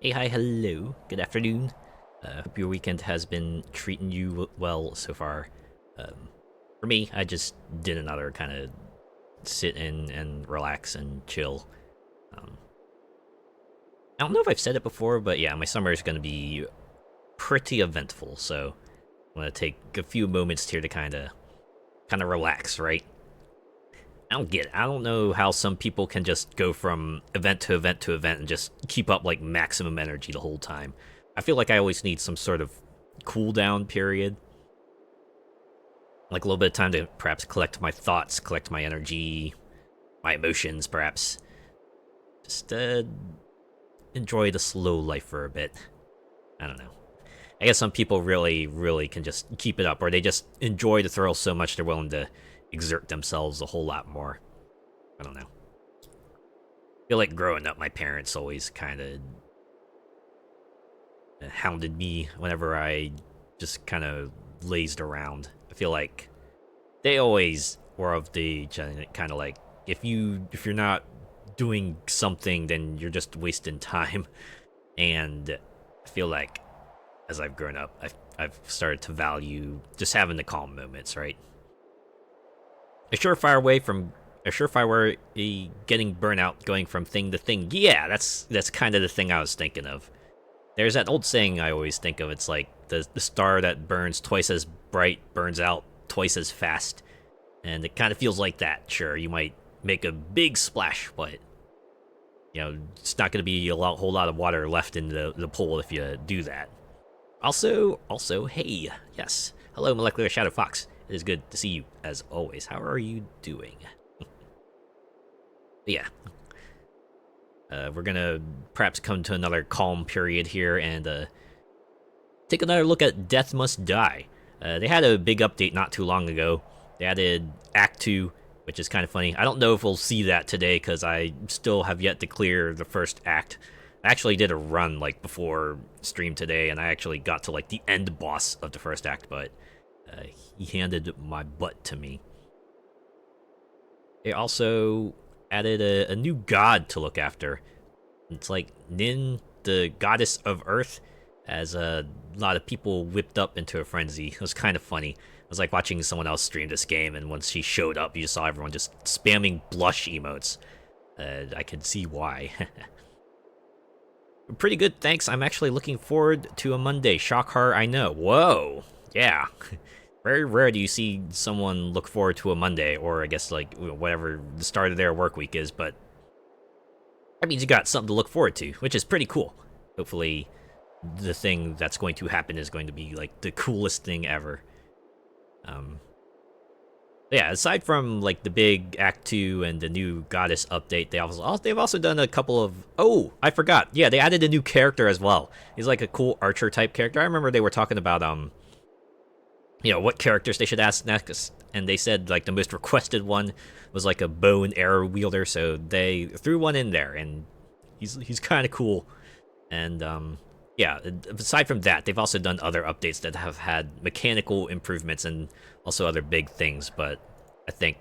Hey, hi, hello. Good afternoon. Hope your weekend has been treating you well so far. For me, I just did another kind of sit in and relax and chill. Um, I don't know if I've said it before, but yeah, my summer is going to be pretty eventful, so I'm going to take a few moments here to kind of relax, right? I don't get it. I don't know how some people can just go from event to event to event and just keep up like maximum energy the whole time. I feel like I always need some sort of cooldown period, like a little bit of time to perhaps collect my thoughts, collect my energy, my emotions, perhaps. Just enjoy the slow life for a bit. I don't know. I guess some people really, really can just keep it up, or they just enjoy the thrill so much they're willing to exert themselves a whole lot more. I don't know. I feel like growing up, my parents always kind of hounded me whenever I just kind of lazed around. I feel like they always were of the kind of like if you're not doing something, then you're just wasting time. And I feel like as I've grown up, I've started to value just having the calm moments, right? A surefire way getting burnout going from thing to thing. Yeah, that's kind of the thing I was thinking of. There's that old saying I always think of. It's like the star that burns twice as bright burns out twice as fast, and it kind of feels like that. Sure, you might make a big splash, but it's not going to be whole lot of water left in the pool if you do that. Also, hey, yes, hello, Molecular Shadow Fox. It is good to see you as always. How are you doing? Yeah, we're gonna perhaps come to another calm period here and take another look at Death Must Die. They had a big update not too long ago. They added Act 2, which is kind of funny. I don't know if we'll see that today because I still have yet to clear the first act. I actually did a run like before stream today, and I actually got to like the end boss of the first act, but he handed my butt to me. They also added a new god to look after. It's like Nin, the goddess of Earth, as a lot of people whipped up into a frenzy. It was kind of funny. It was like watching someone else stream this game, and once she showed up, you just saw everyone just spamming blush emotes. I could see why. Pretty good, thanks. I'm actually looking forward to a Monday. Shock horror, I know. Whoa, yeah. Very rare do you see someone look forward to a Monday, or I guess like whatever the start of their work week is, but that means you got something to look forward to, which is pretty cool. Hopefully the thing that's going to happen is going to be like the coolest thing ever. Yeah, aside from like the big Act 2 and the new Goddess update, they've also done a couple of... Oh, I forgot. Yeah, they added a new character as well. He's like a cool archer type character. I remember they were talking about what characters they should ask next, and they said like the most requested one was like a bow and arrow wielder, so they threw one in there, and he's kind of cool. And yeah, aside from that, they've also done other updates that have had mechanical improvements and also other big things, but I think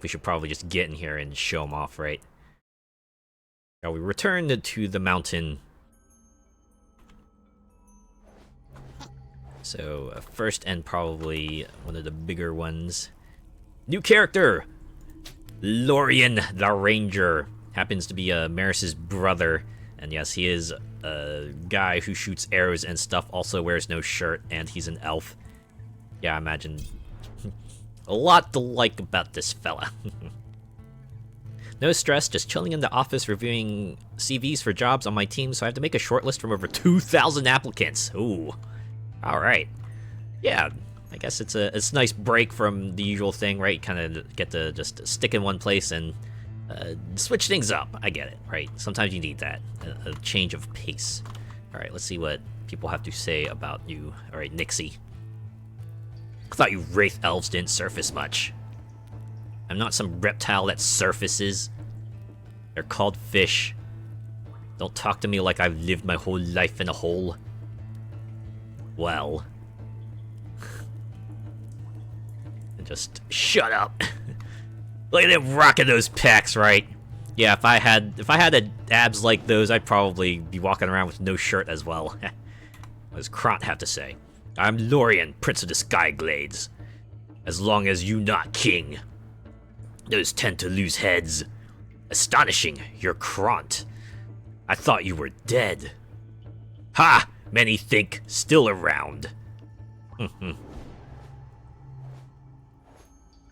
we should probably just get in here and show them off, right? Now we return to the mountain. So first, and probably one of the bigger ones, new character, Lorien the Ranger. Happens to be Merris' brother, and yes, he is a guy who shoots arrows and stuff, also wears no shirt, and he's an elf. Yeah, I imagine a lot to like about this fella. No stress, just chilling in the office reviewing CVs for jobs on my team, so I have to make a short list from over 2,000 applicants. Ooh. Alright. Yeah, I guess it's a nice break from the usual thing, right? Kind of get to just stick in one place and switch things up. I get it, right? Sometimes you need that, a change of pace. Alright, let's see what people have to say about you. Alright, Nixie. I thought you Wraith Elves didn't surface much. I'm not some reptile that surfaces. They're called fish. Don't talk to me like I've lived my whole life in a hole. Well. And just shut up. Look at them rocking those pecs, right? Yeah, if I had abs like those, I'd probably be walking around with no shirt as well. What does Kront have to say? I'm Lorien, Prince of the Skyglades. As long as you not king. Those tend to lose heads. Astonishing, you're Kront. I thought you were dead. Ha! Many think still around.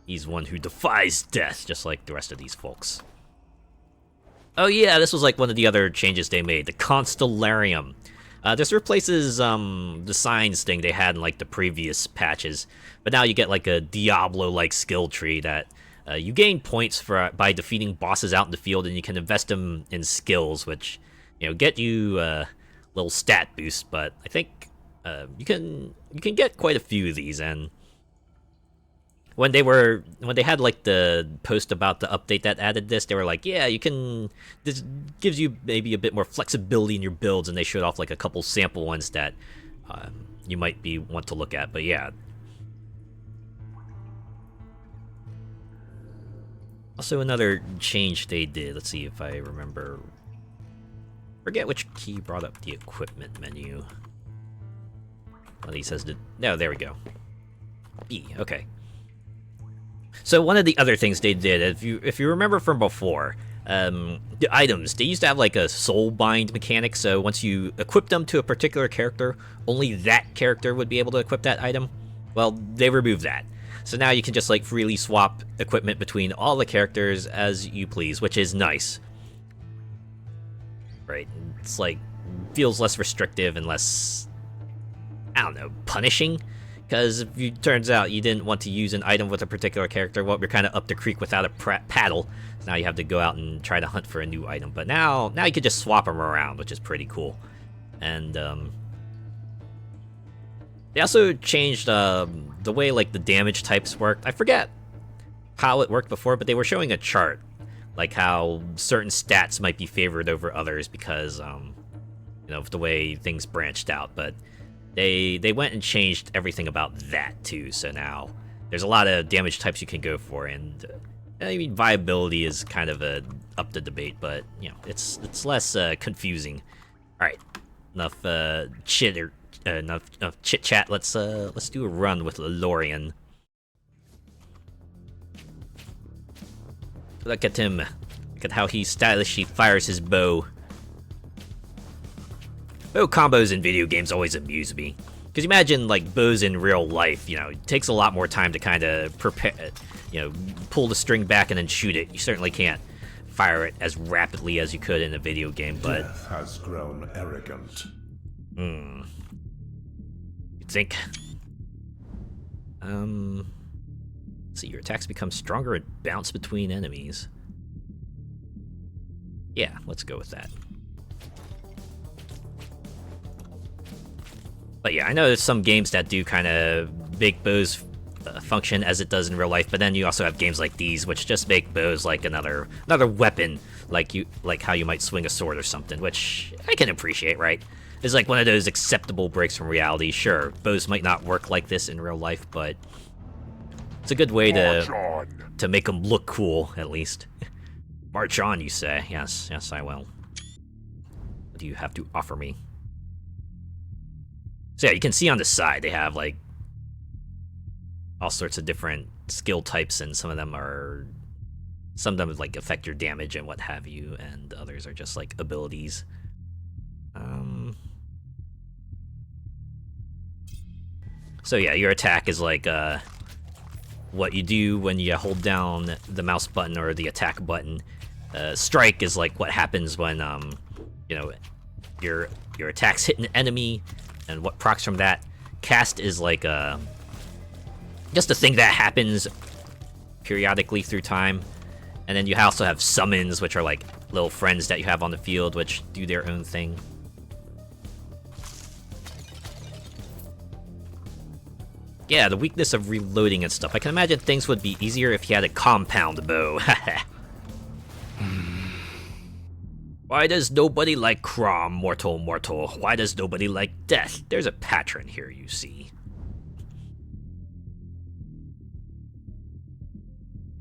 He's one who defies death, just like the rest of these folks. Oh yeah, this was like one of the other changes they made, the Constellarium. This replaces the signs thing they had in like the previous patches, but now you get like a Diablo-like skill tree that you gain points for by defeating bosses out in the field, and you can invest them in skills, which get you a little stat boost. But I think you can get quite a few of these, and when they had like the post about the update that added this, they were like, yeah, this gives you maybe a bit more flexibility in your builds, and they showed off like a couple sample ones that you might want to look at. But yeah. Also, another change they did. Let's see if I remember. Forget which key brought up the equipment menu. Well, he says no. There we go. B. Okay. So one of the other things they did, if you remember from before, the items, they used to have like a soul bind mechanic. So once you equip them to a particular character, only that character would be able to equip that item. Well, they removed that. So now you can just like freely swap equipment between all the characters as you please, which is nice. Right? It's like feels less restrictive and less, I don't know, punishing. Because if it turns out you didn't want to use an item with a particular character, well, you're kind of up the creek without a paddle. So now you have to go out and try to hunt for a new item. But now you can just swap them around, which is pretty cool. And they also changed the way like the damage types worked. I forget how it worked before, but they were showing a chart, like how certain stats might be favored over others because of the way things branched out. But they went and changed everything about that too. So now there's a lot of damage types you can go for, and I mean viability is kind of up to debate, but it's less confusing. All right, enough chit chat. Let's do a run with Lorien. Look at him. Look at how he stylishly fires his bow. Bow combos in video games always amuse me. Because imagine, like, bows in real life, it takes a lot more time to kind of prepare, pull the string back and then shoot it. You certainly can't fire it as rapidly as you could in a video game, but... Death has grown arrogant. You think? Let's see, your attacks become stronger and bounce between enemies. Yeah, let's go with that. But yeah, I know there's some games that do kind of make bows function as it does in real life, but then you also have games like these, which just make bows like another weapon, like how you might swing a sword or something, which I can appreciate, right? It's like one of those acceptable breaks from reality. Sure, bows might not work like this in real life, but it's a good way to make them look cool, at least. March on, you say? Yes, I will. What do you have to offer me? So yeah, you can see on the side they have like all sorts of different skill types, and some of them like affect your damage and what have you, and others are just like abilities. So yeah, your attack is like what you do when you hold down the mouse button or the attack button. Strike is like what happens when your attacks hit an enemy and what procs from that. Cast is like just a thing that happens periodically through time. And then you also have summons, which are like little friends that you have on the field, which do their own thing. Yeah, the weakness of reloading and stuff. I can imagine things would be easier if you had a compound bow. Why does nobody like Crom, mortal? Why does nobody like death? There's a patron here, you see.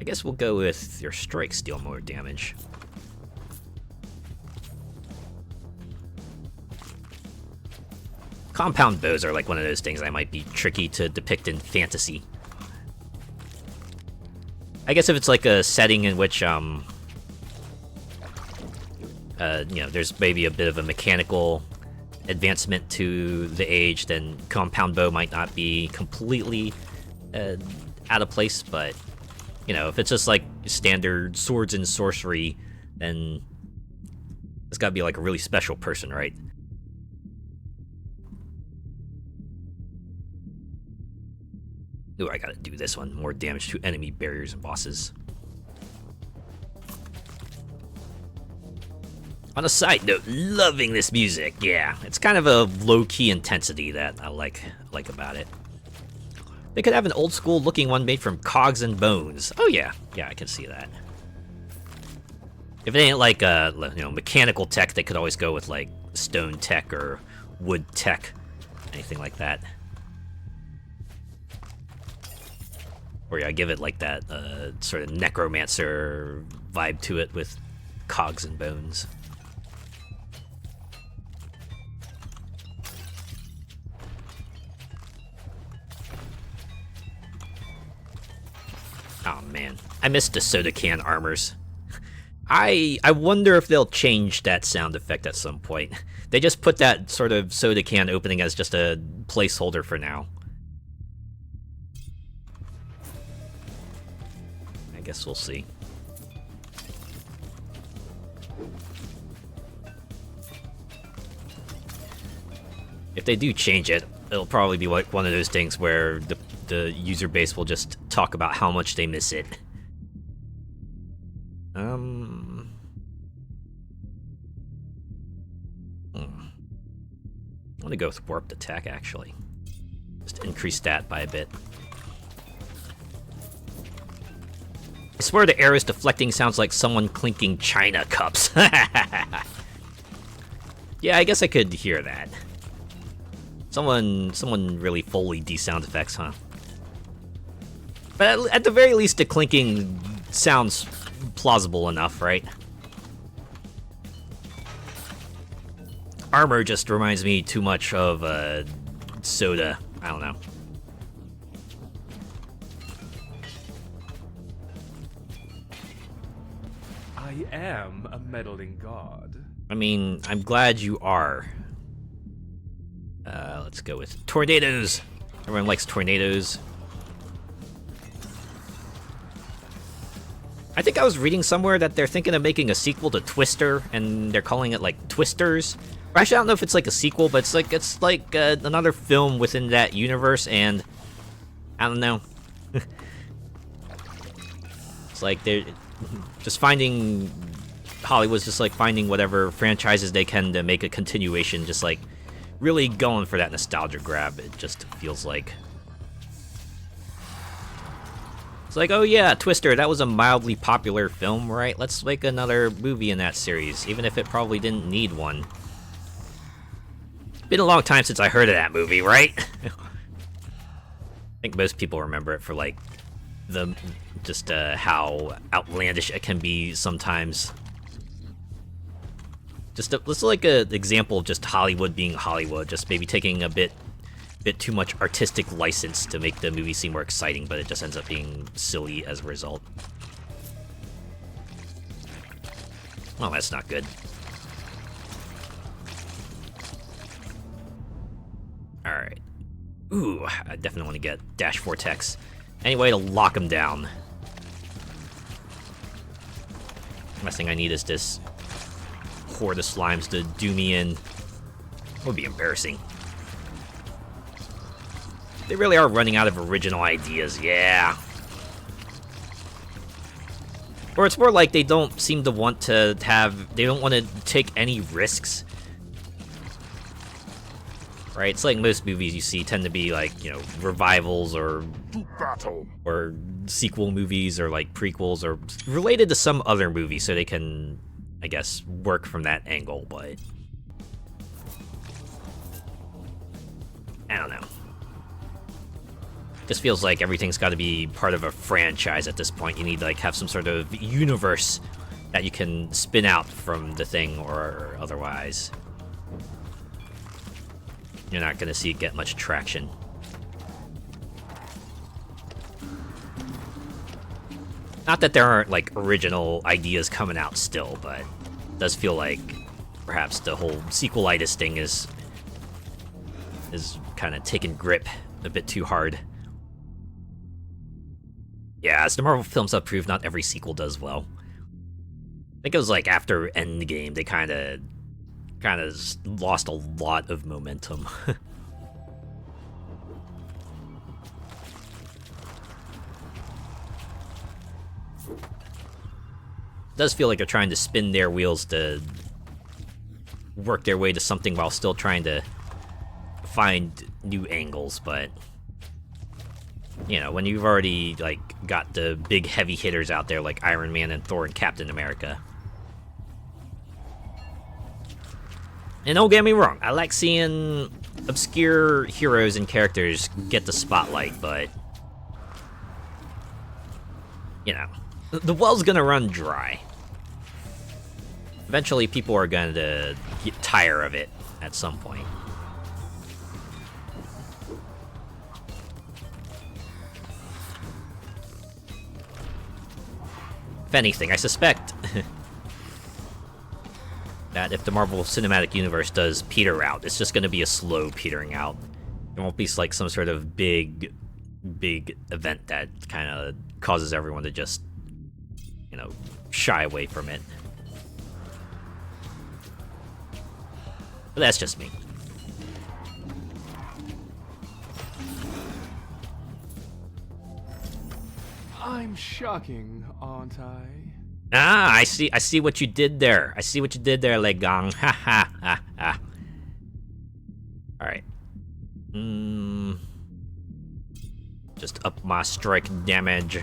I guess we'll go with your strikes deal more damage. Compound bows are like one of those things that might be tricky to depict in fantasy. I guess if it's like a setting in which, you know, there's maybe a bit of a mechanical advancement to the age, then compound bow might not be completely out of place, but, you know, if it's just like standard swords and sorcery, then it's gotta be like a really special person, right? Ooh, I gotta do this one. More damage to enemy barriers and bosses. On a side note, loving this music. Yeah, it's kind of a low-key intensity that I like about it. They could have an old-school looking one made from cogs and bones. Oh yeah, yeah, I can see that. If it ain't like you know, mechanical tech, they could always go with like stone tech or wood tech, anything like that. Or yeah, give it like that sort of necromancer vibe to it with cogs and bones. Oh man, I missed the soda can armors. I wonder if they'll change that sound effect at some point. They just put that sort of soda can opening as just a placeholder for now. I guess we'll see. If they do change it, it'll probably be like one of those things where the user base will just talk about how much they miss it. I'm gonna go with warped attack, actually. Just increase that by a bit. I swear the arrows deflecting sounds like someone clinking china cups. Yeah, I guess I could hear that. Someone really Foley sound effects, huh? But at the very least, the clinking sounds plausible enough, right? Armor just reminds me too much of soda. I don't know. I am a meddling god. I mean, I'm glad you are. Let's go with tornadoes. Everyone likes tornadoes. I think I was reading somewhere that they're thinking of making a sequel to Twister, and they're calling it like Twisters. Or actually, I don't know if it's like a sequel, but it's like another film within that universe, and I don't know. It's like they're just finding Hollywood's just like finding whatever franchises they can to make a continuation, just like really going for that nostalgia grab. It just feels like. It's like, oh yeah, Twister, that was a mildly popular film, right? Let's make another movie in that series, even if it probably didn't need one. Been a long time since I heard of that movie, right? I think most people remember it for like just how outlandish it can be sometimes. Just let's like an example of just Hollywood being Hollywood, just maybe taking a bit too much artistic license to make the movie seem more exciting, but it just ends up being silly as a result. Well, that's not good. Alright. Ooh, I definitely want to get Dash Vortex. Any way to lock him down. Last thing I need is this horde of slimes to do me in. That would be embarrassing. They really are running out of original ideas, yeah. Or it's more like they don't seem to want to have, they don't want to take any risks. Right? It's like most movies you see tend to be like, you know, revivals or sequel movies or like prequels or related to some other movie so they can, I guess, work from that angle, but I don't know. Just feels like everything's got to be part of a franchise at this point. You need to like have some sort of universe that you can spin out from the thing or otherwise. you're not gonna see it get much traction. Not that there aren't, like, original ideas coming out still, but it does feel like perhaps the whole sequelitis thing is kind of taking grip a bit too hard. Yeah, as the Marvel films have proved, not every sequel does well. I think it was like after Endgame, they kind of lost a lot of momentum. It does feel like they're trying to spin their wheels to work their way to something while still trying to find new angles, but you know, when you've already like got the big heavy hitters out there like Iron Man and Thor and Captain America. And don't get me wrong, I like seeing obscure heroes and characters get the spotlight, but you know, the well's gonna run dry. Eventually, people are gonna get tired of it at some point. If anything, I suspect that if the Marvel Cinematic Universe does peter out, it's just gonna be a slow petering out. It won't be like some sort of big event that kind of causes everyone to just, you know, shy away from it. But that's just me. I'm shocking, aren't I? Ah, I see what you did there. I see what you did there, Legang. Ha ha ha ha. Alright. Just up my strike damage.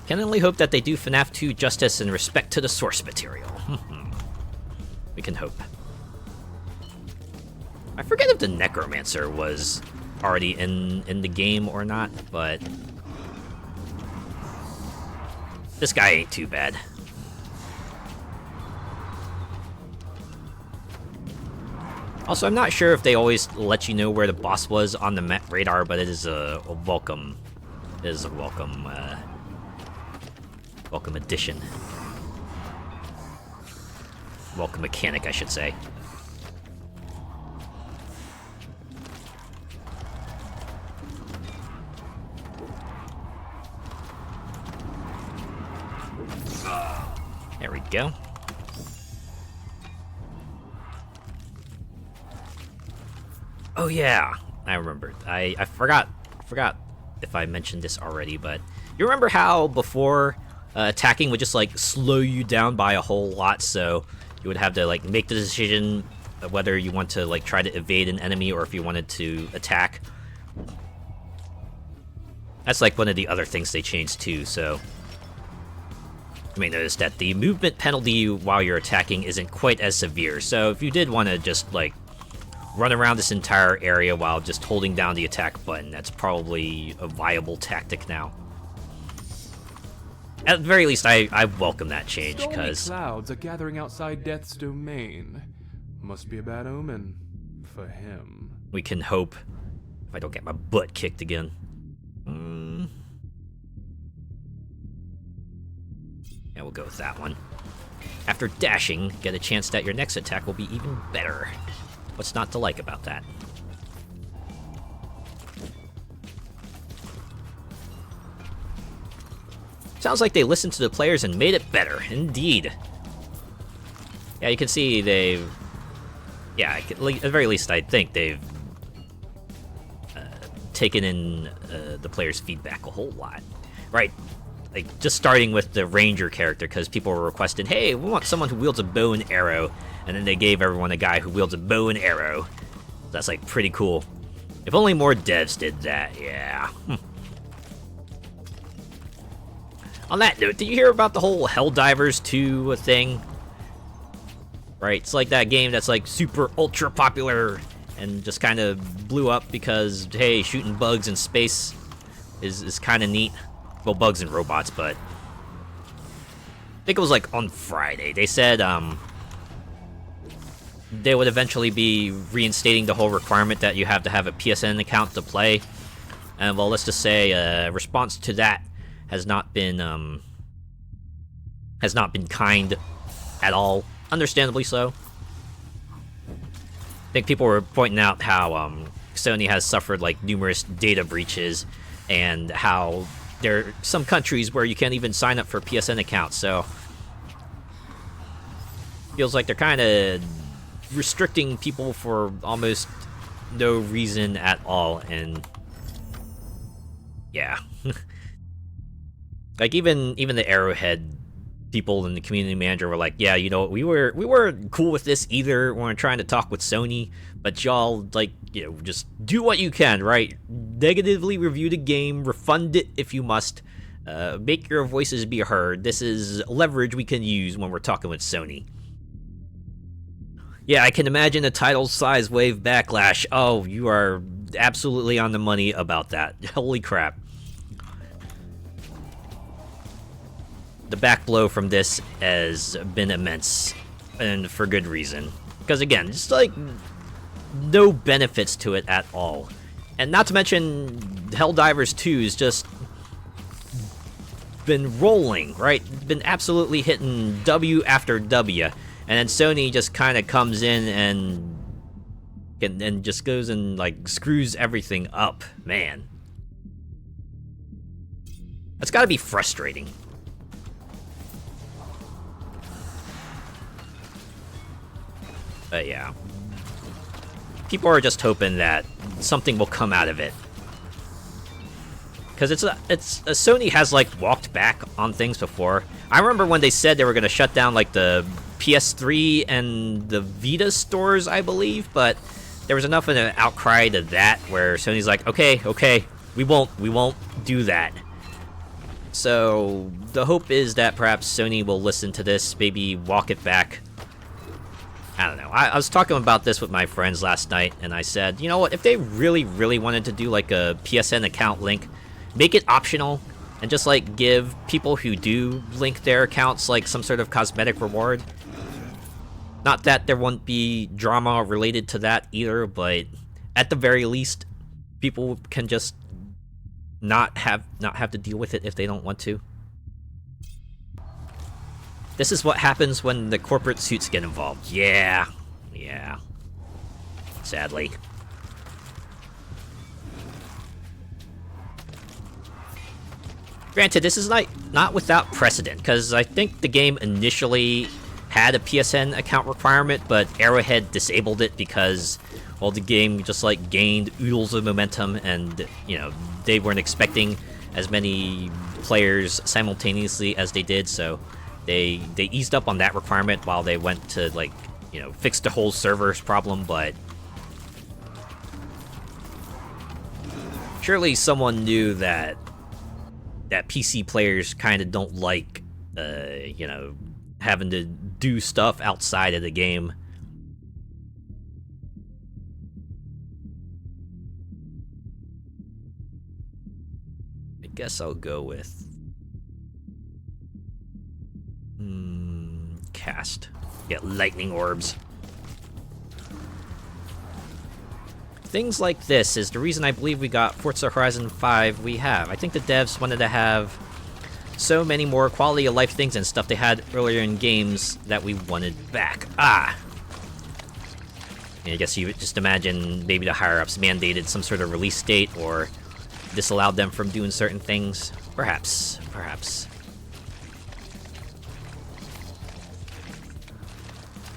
Can only hope that they do FNAF 2 justice and respect to the source material. We can hope. I forget if the Necromancer was already in the game or not, but this guy ain't too bad. Also, I'm not sure if they always let you know where the boss was on the radar, but it is a welcome. It is a welcome addition. Welcome mechanic, I should say. There we go. Oh yeah, I remembered. I forgot if I mentioned this already, but you remember how before attacking would just like slow you down by a whole lot, so you would have to like make the decision of whether you want to like try to evade an enemy or if you wanted to attack. That's like one of the other things they changed too, so you may notice that the movement penalty while you're attacking isn't quite as severe, so if you did want to just like run around this entire area while just holding down the attack button, that's probably a viable tactic now. At the very least, I welcome that change, because clouds are gathering outside Death's domain. Must be a bad omen for him. We can hope, if I don't get my butt kicked again. Yeah, we'll go with that one. After dashing, get a chance that your next attack will be even better. What's not to like about that? Sounds like they listened to the players and made it better, indeed. Yeah, you can see they've... Yeah, at the very least, I think they've taken in the players' feedback a whole lot. Right, like, just starting with the Ranger character, because people were requesting, hey, we want someone who wields a bow and arrow, and then they gave everyone a guy who wields a bow and arrow. That's, like, pretty cool. If only more devs did that, yeah. On that note, did you hear about the whole Helldivers 2 thing? Right, it's like that game that's like super ultra popular and just kind of blew up because, hey, shooting bugs in space is kind of neat. Well, bugs and robots, but think it was like on Friday, they said they would eventually be reinstating the whole requirement that you have to have a PSN account to play. And well, let's just say response to that has not been kind at all. Understandably so. I think people were pointing out how Sony has suffered like numerous data breaches, and how there are some countries where you can't even sign up for PSN accounts. So feels like they're kind of restricting people for almost no reason at all. And yeah. Like even the Arrowhead people and the community manager were like, yeah, you know, we were cool with this either when we're trying to talk with Sony, but y'all, like, you know, just do what you can, right? Negatively review the game, refund it if you must, make your voices be heard. This is leverage we can use when we're talking with Sony. Yeah, I can imagine a title size wave backlash. Oh, you are absolutely on the money about that. Holy crap. The back blow from this has been immense, and for good reason. Because again, just like no benefits to it at all. And not to mention, Helldivers 2 has just been rolling, right? Been absolutely hitting W after W. And then Sony just kind of comes in and just goes and like screws everything up. Man. That's gotta be frustrating. But yeah, people are just hoping that something will come out of it, because Sony has like walked back on things before. I remember when they said they were going to shut down like the PS3 and the Vita stores, I believe, but there was enough of an outcry to that where Sony's like, okay, we won't do that. So the hope is that perhaps Sony will listen to this, maybe walk it back. I don't know. I was talking about this with my friends last night, and I said, you know what, if they really, really wanted to do like a PSN account link, make it optional, and just like give people who do link their accounts like some sort of cosmetic reward. Not that there won't be drama related to that either, but at the very least, people can just not have to deal with it if they don't want to. This is what happens when the corporate suits get involved. Yeah. Sadly. Granted, this is not without precedent, because I think the game initially had a PSN account requirement, but Arrowhead disabled it because, well, the game just like gained oodles of momentum, and you know, they weren't expecting as many players simultaneously as they did, so they eased up on that requirement while they went to, like, you know, fix the whole servers problem. But surely someone knew that PC players kind of don't like, you know, having to do stuff outside of the game. I guess I'll go with cast. Get lightning orbs. Things like this is the reason I believe we got Forza Horizon 5 we have. I think the devs wanted to have so many more quality of life things and stuff they had earlier in games that we wanted back. And I guess you would just imagine maybe the higher-ups mandated some sort of release date or disallowed them from doing certain things. Perhaps.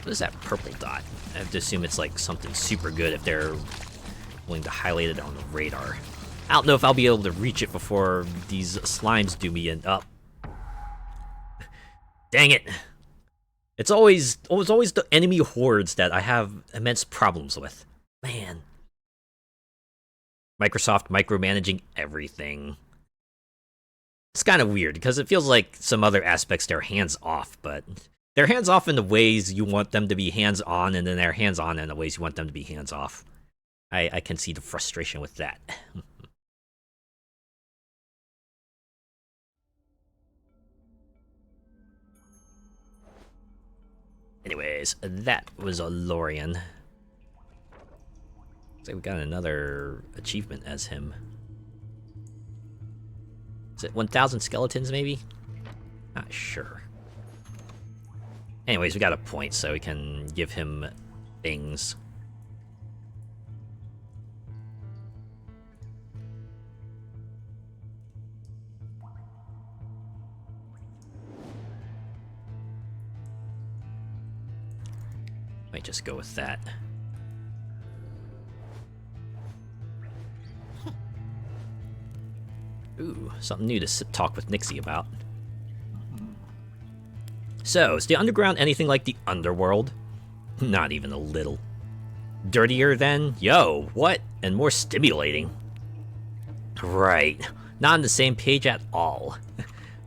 What is that purple dot? I have to assume it's like something super good if they're willing to highlight it on the radar. I don't know if I'll be able to reach it before these slimes do me in. Up. Dang it! It's always the enemy hordes that I have immense problems with. Man. Microsoft micromanaging everything. It's kind of weird because it feels like some other aspects they're hands off, but they're hands off in the ways you want them to be hands on, and then they're hands on in the ways you want them to be hands off. I can see the frustration with that. Anyways, that was a Lorien. Looks like we got another achievement as him. Is it 1,000 skeletons, maybe? Not sure. Anyways, we got a point, so we can give him things. Might just go with that. Ooh, something new to talk with Nixie about. So, is the underground anything like the underworld? Not even a little. Dirtier then? Yo, what? And more stimulating. Right. Not on the same page at all.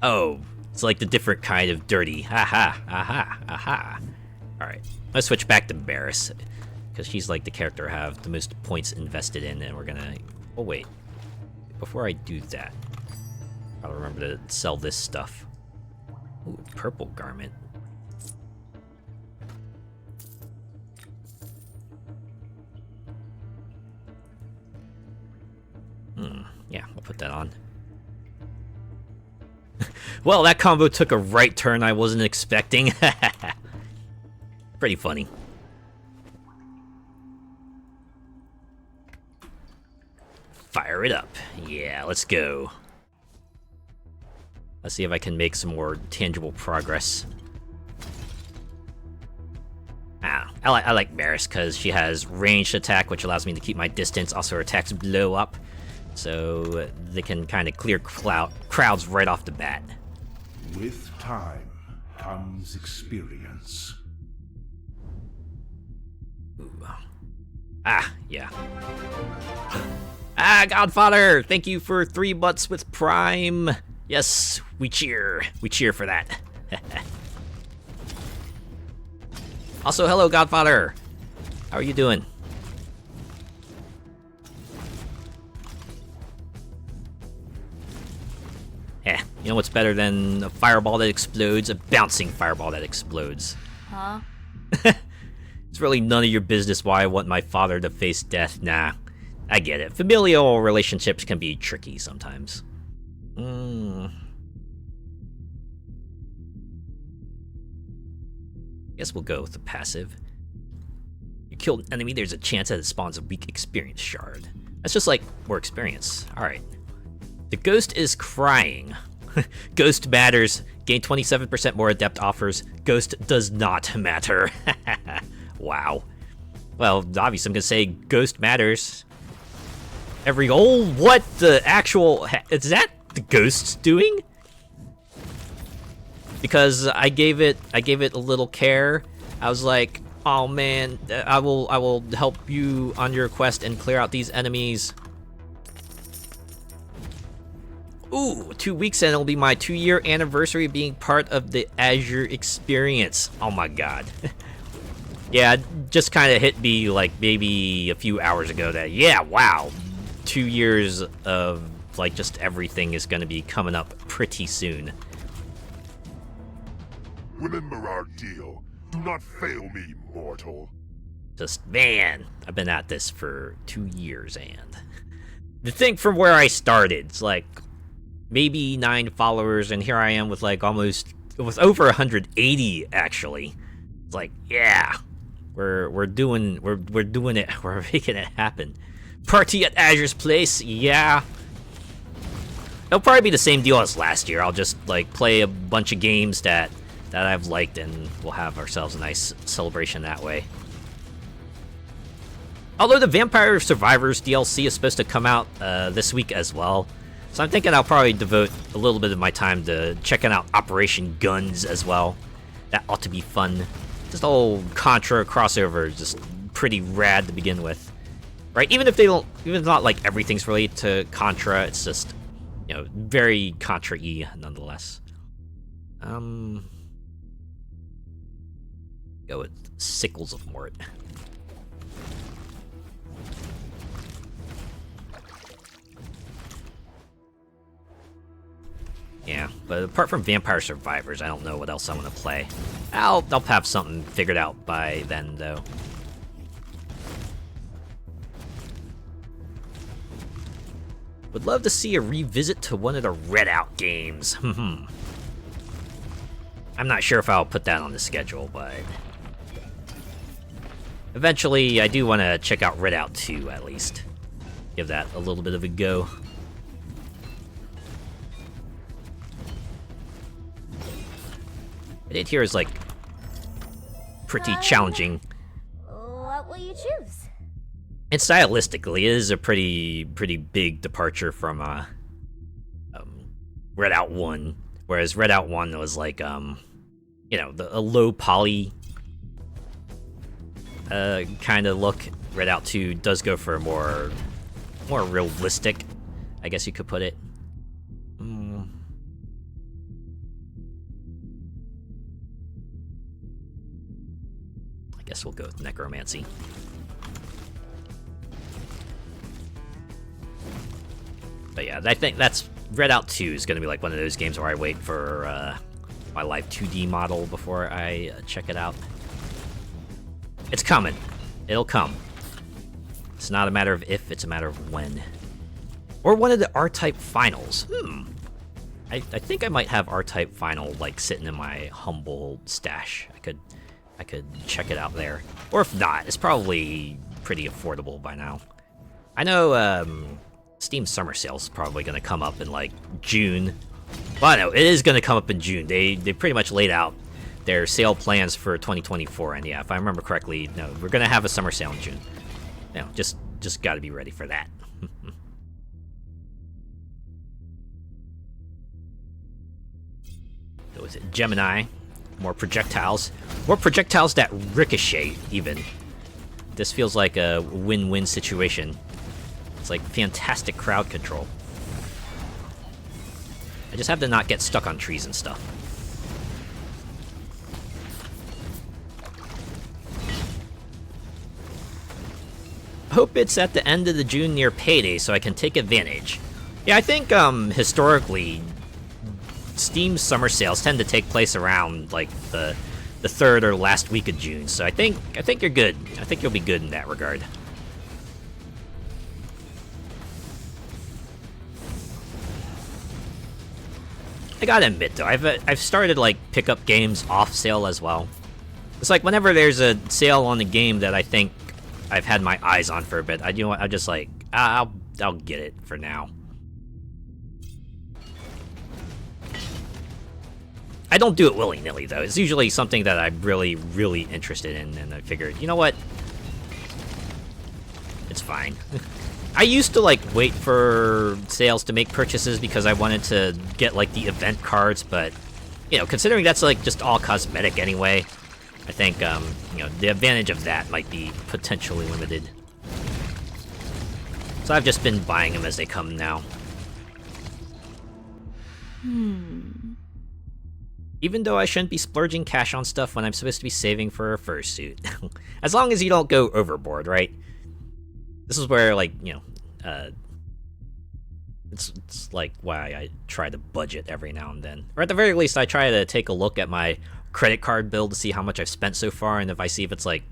Oh, it's like the different kind of dirty. Aha, aha, aha. Alright, let's switch back to Merris, because she's like the character I have the most points invested in, and we're gonna... Oh, wait. Before I do that, I'll remember to sell this stuff. Ooh, purple garment. Yeah, I'll put that on. Well, that combo took a right turn I wasn't expecting. Pretty funny. Fire it up. Yeah, let's go. Let's see if I can make some more tangible progress. I like Merris because she has ranged attack, which allows me to keep my distance. Also, her attacks blow up, so they can kind of clear crowds right off the bat. With time comes experience. Ooh. Yeah. Godfather! Thank you for 3 months with Prime. Yes, we cheer. We cheer for that. Also, hello, Godfather. How are you doing? You know what's better than a fireball that explodes? A bouncing fireball that explodes. Huh? It's really none of your business why I want my father to face death. Nah, I get it. Familial relationships can be tricky sometimes. Guess we'll go with the passive. You kill an enemy, there's a chance that it spawns a weak experience shard. That's just like more experience. Alright. The ghost is crying. Ghost matters. Gain 27% more adept offers. Ghost does not matter. Wow. Well, obviously I'm gonna say ghost matters. What the actual... Is that the ghost's doing? Because I gave it a little care. I was like, oh man, I will help you on your quest and clear out these enemies. Ooh, 2 weeks and it'll be my 2-year anniversary of being part of the Azure experience. Oh my god. Yeah, it just kind of hit me like maybe a few hours ago that, yeah, wow, 2 years of like just everything is gonna be coming up pretty soon. Remember our deal. Do not fail me, mortal. Just, man, I've been at this for 2 years, and the thing from where I started, it's like maybe 9 followers, and here I am with like with over 180 actually. It's like, yeah, we're doing it. We're making it happen. Party at Azure's place, yeah. It'll probably be the same deal as last year. I'll just like play a bunch of games that I've liked, and we'll have ourselves a nice celebration that way. Although the Vampire Survivors DLC is supposed to come out this week as well, so I'm thinking I'll probably devote a little bit of my time to checking out Operation Guns as well. That ought to be fun. Just the whole Contra crossover is just pretty rad to begin with, right? Even if not like everything's related to Contra, it's just, you know, very Contra-y nonetheless. Go with Sickles of Mort. Yeah, but apart from Vampire Survivors, I don't know what else I want to play. I'll have something figured out by then, though. Would love to see a revisit to one of the Redout games. I'm not sure if I'll put that on the schedule, but eventually I do want to check out Redout 2 at least. Give that a little bit of a go. It here is like pretty challenging. What will you choose? And stylistically, it is a pretty big departure from Redout 1, whereas Redout 1 was like you know, a low poly kind of look. Redout 2 does go for a more realistic, I guess you could put it. I guess we'll go with necromancy. But yeah, I think that's Redout 2 is going to be like one of those games where I wait for my live 2D model before I check it out. It's coming. It'll come. It's not a matter of if, it's a matter of when. Or one of the R-Type finals. I think I might have R-Type final like sitting in my humble stash. I could check it out there. Or if not, it's probably pretty affordable by now. I know Steam Summer Sale's probably going to come up in like June. Well, I know it is going to come up in June. They pretty much laid out their sale plans for 2024, and yeah, if I remember correctly, no, we're going to have a summer sale in June. You know, just got to be ready for that. So is it Gemini? More projectiles that ricochet. Even this feels like a win-win situation. It's like fantastic crowd control. I just have to not get stuck on trees and stuff. I hope it's at the end of the June near payday so I can take advantage. Yeah, I think historically Steam summer sales tend to take place around like the third or last week of June. So I think you're good. I think you'll be good in that regard. I gotta admit though, I've started like pick up games off sale as well. It's like whenever there's a sale on a game that I think I've had my eyes on for a bit, you know what, I'm just like, I'll get it for now. I don't do it willy-nilly though. It's usually something that I'm really interested in, and I figured, you know what, it's fine. I used to like wait for sales to make purchases because I wanted to get like the event cards, but you know, considering that's like just all cosmetic anyway, I think you know, the advantage of that might be potentially limited. So I've just been buying them as they come now. Even though I shouldn't be splurging cash on stuff when I'm supposed to be saving for a fursuit. As long as you don't go overboard, right? This is where, like, you know, it's like why I try to budget every now and then. Or at the very least, I try to take a look at my credit card bill to see how much I've spent so far, and if I see if it's, like,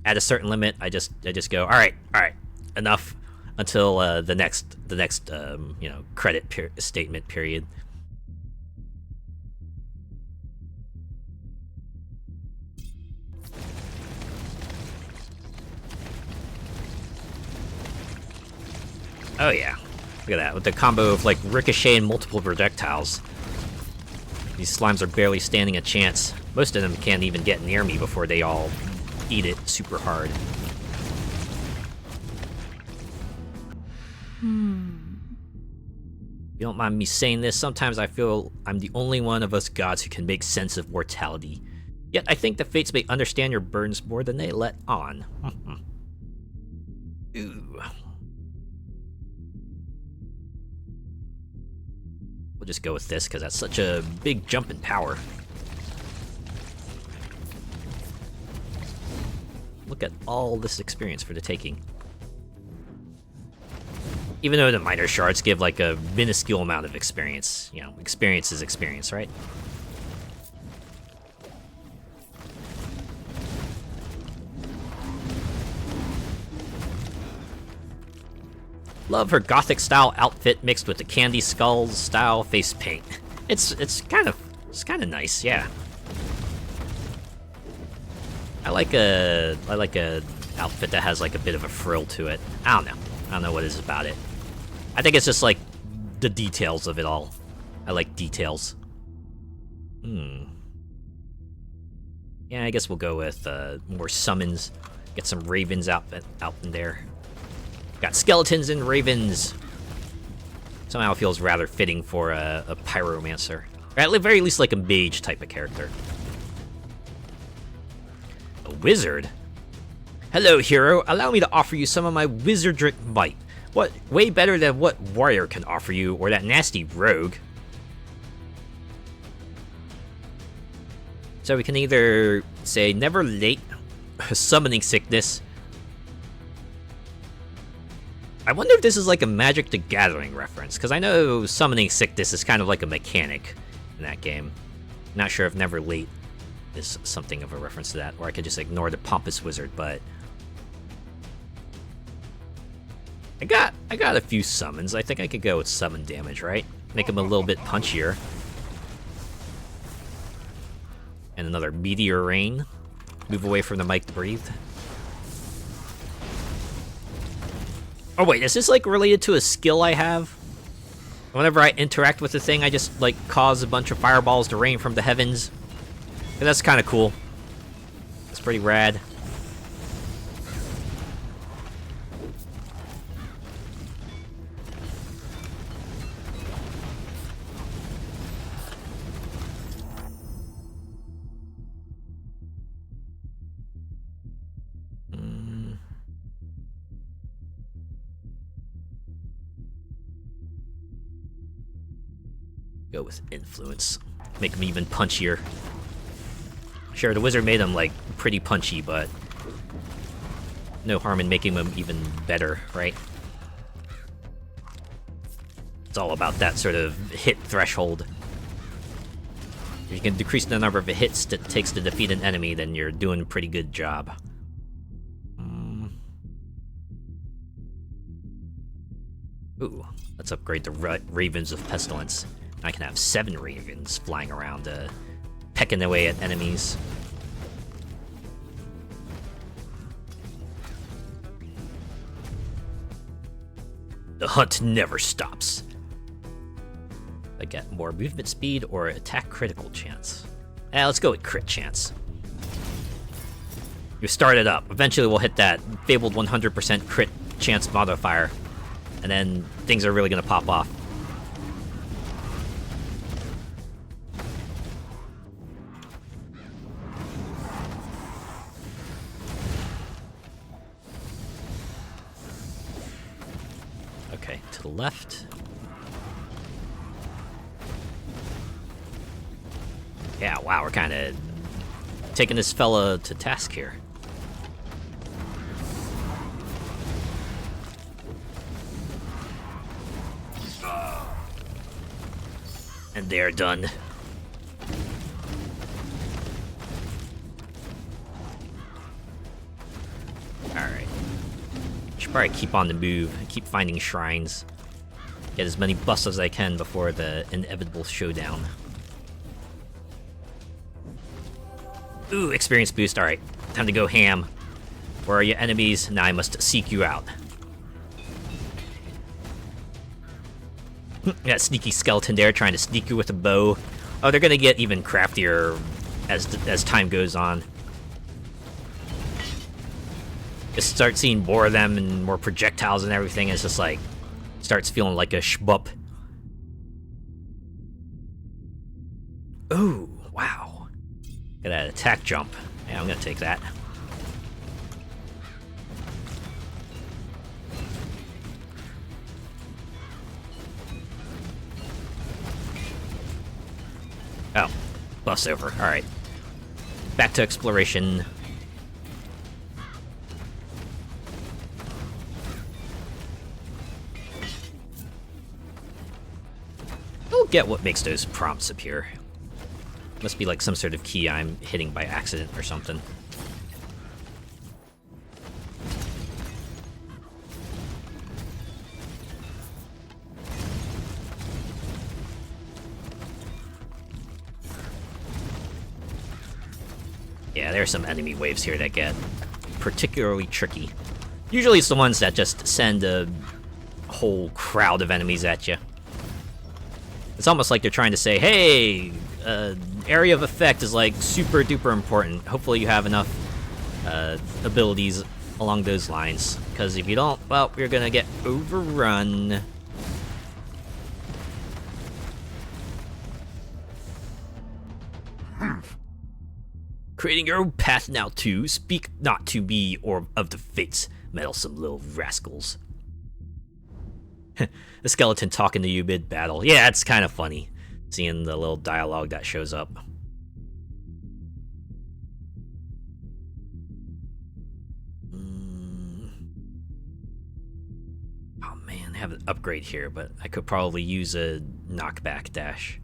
at a certain limit, I just go, alright, enough until the next you know, credit statement period. Oh yeah, look at that, with the combo of like ricochet and multiple projectiles. These slimes are barely standing a chance. Most of them can't even get near me before they all eat it super hard. You don't mind me saying this, sometimes I feel I'm the only one of us gods who can make sense of mortality. Yet I think the fates may understand your burdens more than they let on. Ooh. We'll just go with this, because that's such a big jump in power. Look at all this experience for the taking. Even though the minor shards give like a minuscule amount of experience. You know, experience is experience, right? Love her gothic style outfit mixed with the candy skulls style face paint. It's kind of nice, yeah. I like a outfit that has like a bit of a frill to it. I don't know what it is about it. I think it's just like the details of it all. I like details. Yeah, I guess we'll go with more summons. Get some ravens out in there. Got skeletons and ravens. Somehow it feels rather fitting for a pyromancer. Or at the very least like a mage type of character. A wizard? Hello, hero. Allow me to offer you some of my wizardric might. What? Way better than what warrior can offer you, or that nasty rogue. So we can either say never late, summoning sickness. I wonder if this is like a Magic the Gathering reference, because I know summoning sickness is kind of like a mechanic in that game. Not sure if never late is something of a reference to that, or I could just ignore the pompous wizard, but I got a few summons. I think I could go with summon damage, right? Make him a little bit punchier. And another meteor rain. Move away from the mic to breathe. Oh wait, is this like related to a skill I have? Whenever I interact with the thing, I just like cause a bunch of fireballs to rain from the heavens. And that's kind of cool. It's pretty rad. Go with influence. Make him even punchier. Sure, the wizard made him, like, pretty punchy, but no harm in making him even better, right? It's all about that sort of hit threshold. If you can decrease the number of hits that it takes to defeat an enemy, then you're doing a pretty good job. Ooh, let's upgrade the Ravens of Pestilence. I can have 7 ravens flying around, pecking away at enemies. The hunt never stops. I get more movement speed or attack critical chance. Let's go with crit chance. You start it up. Eventually we'll hit that fabled 100% crit chance modifier. And then things are really gonna pop off. Okay, to the left. Yeah, wow, we're kind of taking this fella to task here. And they're done. Alright. Should probably keep on the move and keep finding shrines. Get as many buffs as I can before the inevitable showdown. Ooh, experience boost. Alright, time to go ham. Where are your enemies? Now I must seek you out. That sneaky skeleton there trying to sneak you with a bow. Oh, they're gonna get even craftier as time goes on. Just start seeing more of them and more projectiles and everything. It's just like, starts feeling like a shmup. Ooh, wow. Got that attack jump. Yeah, I'm gonna take that. Oh, buff's over. Alright. Back to exploration. don't get what makes those prompts appear. Must be like some sort of key I'm hitting by accident or something. Yeah, there are some enemy waves here that get particularly tricky. Usually it's the ones that just send a whole crowd of enemies at you. It's almost like they're trying to say, hey, area of effect is like super duper important. Hopefully you have enough abilities along those lines. Because if you don't, well, you're gonna get overrun. Creating your own path now too. Speak not to me or of the fates, meddlesome little rascals. The skeleton talking to you mid-battle. Yeah, it's kind of funny, seeing the little dialogue that shows up. Oh man, I have an upgrade here, but I could probably use a knockback dash.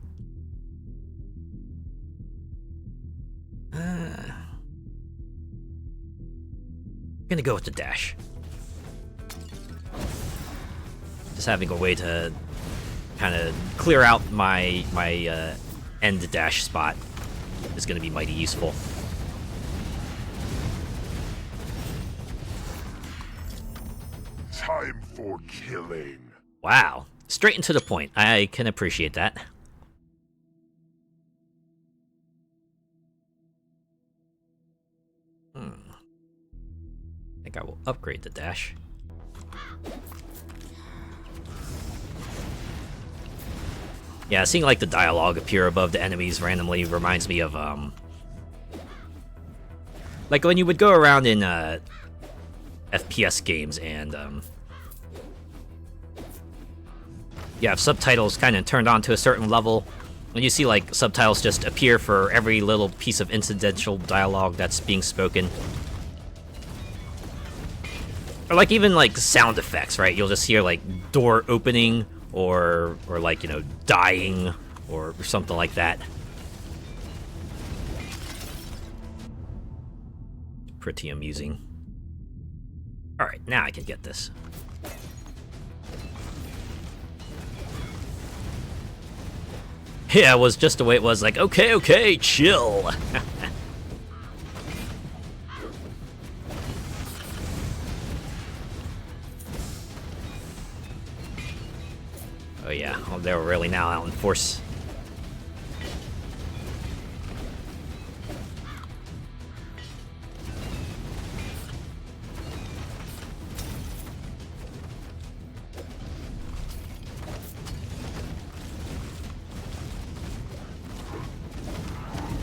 Gonna go with the dash. Just having a way to kind of clear out my end dash spot is gonna be mighty useful. Time for killing. Wow, straight and to the point. I can appreciate that. I think I will upgrade the dash. Yeah, seeing like the dialogue appear above the enemies randomly reminds me of like when you would go around in FPS games and you have subtitles kind of turned on to a certain level, and you see like subtitles just appear for every little piece of incidental dialogue that's being spoken. Or like even like sound effects, right? You'll just hear like door opening or like, you know, dying or something like that. Pretty amusing. Alright, now I can get this. Yeah, it was just the way it was, like, okay, chill. Oh yeah, oh, they're really now out in force.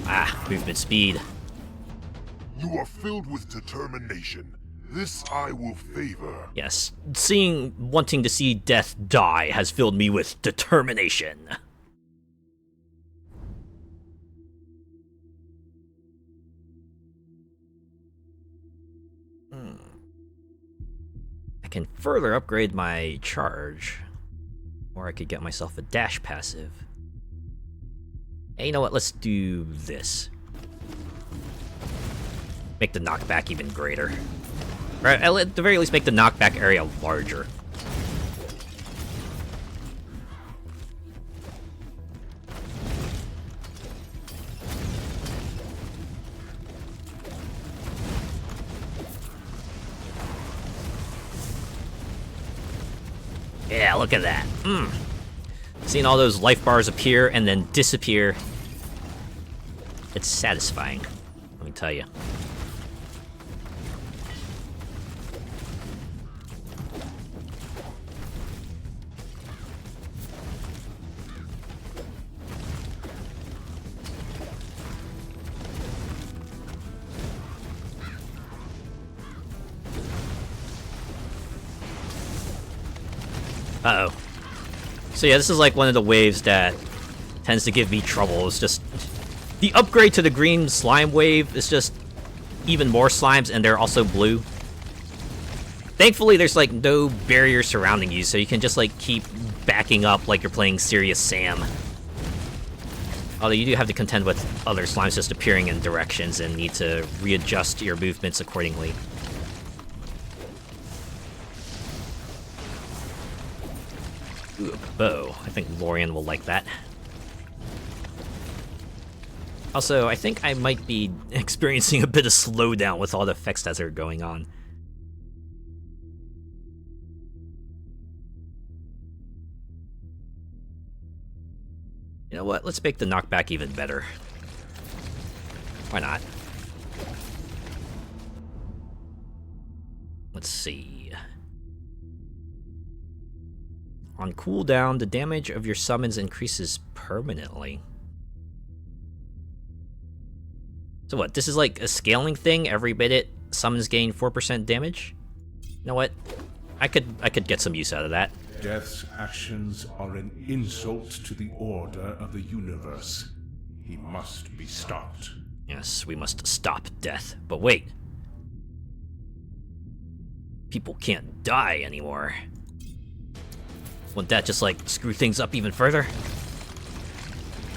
Ah, movement speed. You are filled with determination. This I will favor. Yes, wanting to see death die has filled me with determination. I can further upgrade my charge, or I could get myself a dash passive. Hey, you know what? Let's do this. Make the knockback even greater. Or at the very least, make the knockback area larger. Yeah, look at that. Seeing all those life bars appear and then disappear. It's satisfying, let me tell you. Uh-oh. So yeah, this is like one of the waves that tends to give me trouble. It's just the upgrade to the green slime wave is just even more slimes, and they're also blue. Thankfully, there's like no barrier surrounding you, so you can just like keep backing up like you're playing Serious Sam. Although you do have to contend with other slimes just appearing in directions and need to readjust your movements accordingly. Ooh, a bow. I think Lorien will like that. Also, I think I might be experiencing a bit of slowdown with all the effects that are going on. You know what? Let's make the knockback even better. Why not? Let's see. On cooldown, the damage of your summons increases permanently. So what, this is like a scaling thing? Every minute summons gain 4% damage? You know what? I could get some use out of that. Death's actions are an insult to the order of the universe. He must be stopped. Yes, we must stop death. But wait. People can't die anymore. Wouldn't that just, like, screw things up even further?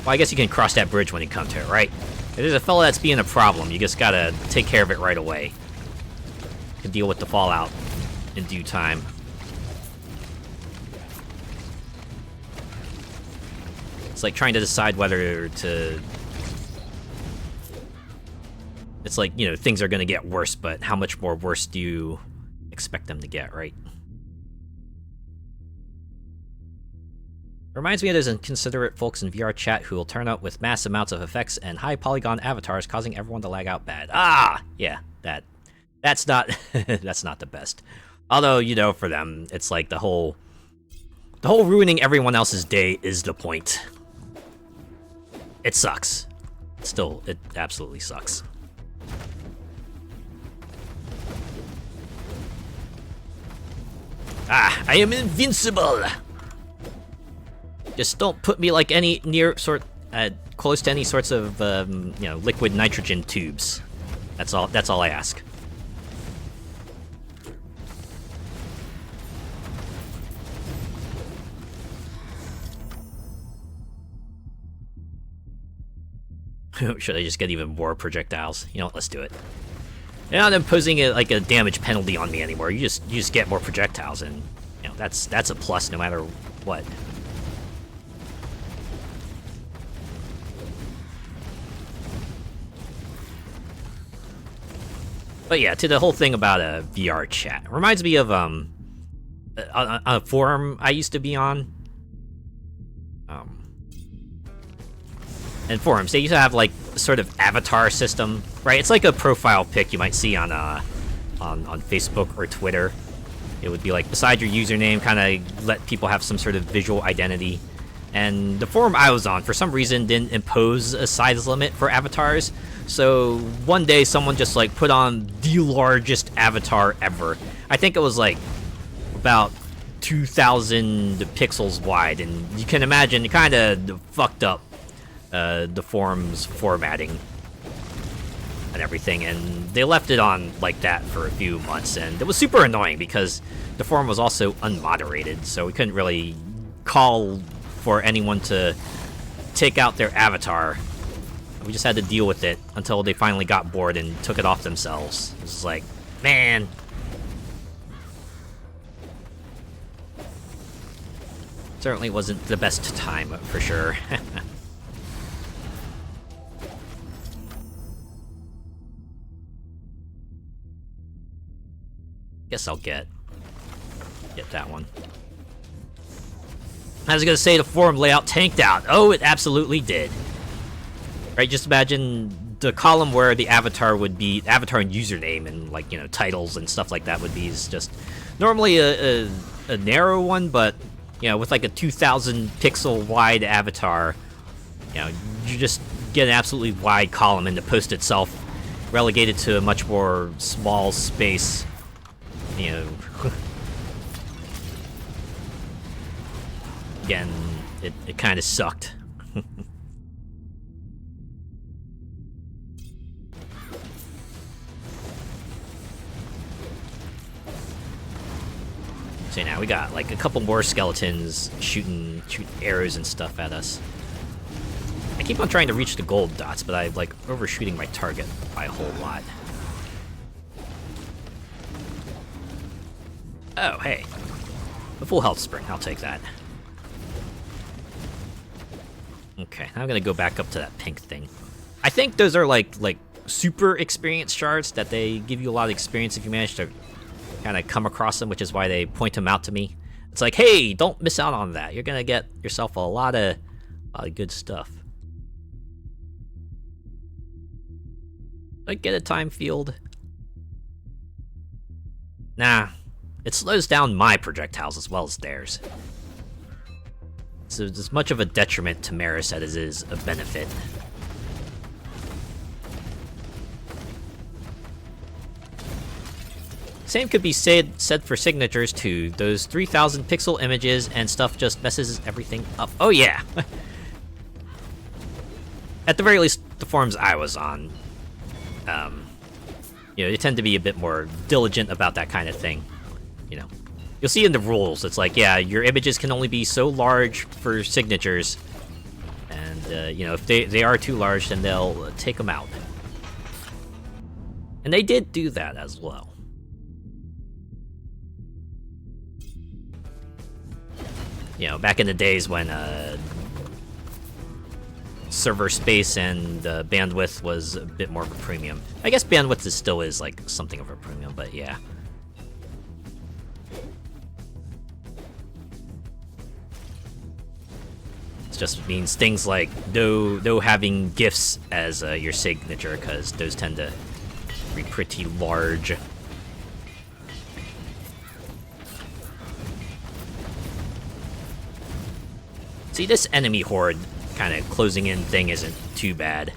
Well, I guess you can cross that bridge when you come to it, right? If there's a fella that's being a problem, you just gotta take care of it right away. You can deal with the fallout in due time. It's like trying to decide whether to... It's like, you know, things are gonna get worse, but how much more worse do you expect them to get, right? Reminds me of those inconsiderate folks in VR chat who will turn up with mass amounts of effects and high polygon avatars, causing everyone to lag out bad. Ah, yeah, that's not that's not the best. Although, you know, for them, it's like the whole ruining everyone else's day is the point. It sucks. Still, it absolutely sucks. Ah, I am invincible. Just don't put me like any close to any sorts of you know, liquid nitrogen tubes. That's all I ask. Should I just get even more projectiles? You know what, let's do it. You're not imposing like a damage penalty on me anymore. You just get more projectiles, and you know that's a plus no matter what. But yeah, to the whole thing about a VR chat. It reminds me of a forum I used to be on. And forums, they used to have like sort of avatar system, right? It's like a profile pic you might see on Facebook or Twitter. It would be like beside your username, kind of let people have some sort of visual identity. And the forum I was on, for some reason, didn't impose a size limit for avatars. So one day, someone just like put on the largest avatar ever. I think it was like about 2,000 pixels wide, and you can imagine it kind of fucked up the forum's formatting and everything. And they left it on like that for a few months, and it was super annoying because the forum was also unmoderated, so we couldn't really call for anyone to take out their avatar. We just had to deal with it until they finally got bored and took it off themselves. It was like, man. Certainly wasn't the best time, for sure. Guess I'll get that one. I was gonna say the forum layout tanked out. Oh, it absolutely did. Right, just imagine the column where the avatar would be, avatar and username and like, you know, titles and stuff like that would be is just normally a narrow one, but you know, with like a 2,000 pixel wide avatar, you know, you just get an absolutely wide column, and the post itself relegated to a much more small space, you know. Again, it kind of sucked. So now we got like a couple more skeletons shooting arrows and stuff at us. I keep on trying to reach the gold dots, but I'm like overshooting my target by a whole lot. Oh, hey. A full health spring, I'll take that. Okay, now I'm gonna go back up to that pink thing. I think those are like super experience shards that they give you a lot of experience if you manage to kind of come across them, which is why they point them out to me. It's like, hey, don't miss out on that. You're gonna get yourself a lot of good stuff. Like, get a time field. Nah, it slows down my projectiles as well as theirs. So it's as much of a detriment to Merris as it is a benefit. Same could be said for signatures too. Those 3,000 pixel images and stuff just messes everything up. Oh yeah! At the very least, the forums I was on, you know, they tend to be a bit more diligent about that kind of thing. You know, you'll see in the rules, it's like, yeah, your images can only be so large for signatures, and you know, if they are too large, then they'll take them out. And they did do that as well. You know, back in the days when server space and bandwidth was a bit more of a premium. I guess bandwidth still is like something of a premium, but yeah. It just means things like no having GIFs as your signature, because those tend to be pretty large. See, this enemy horde kind of closing in thing isn't too bad.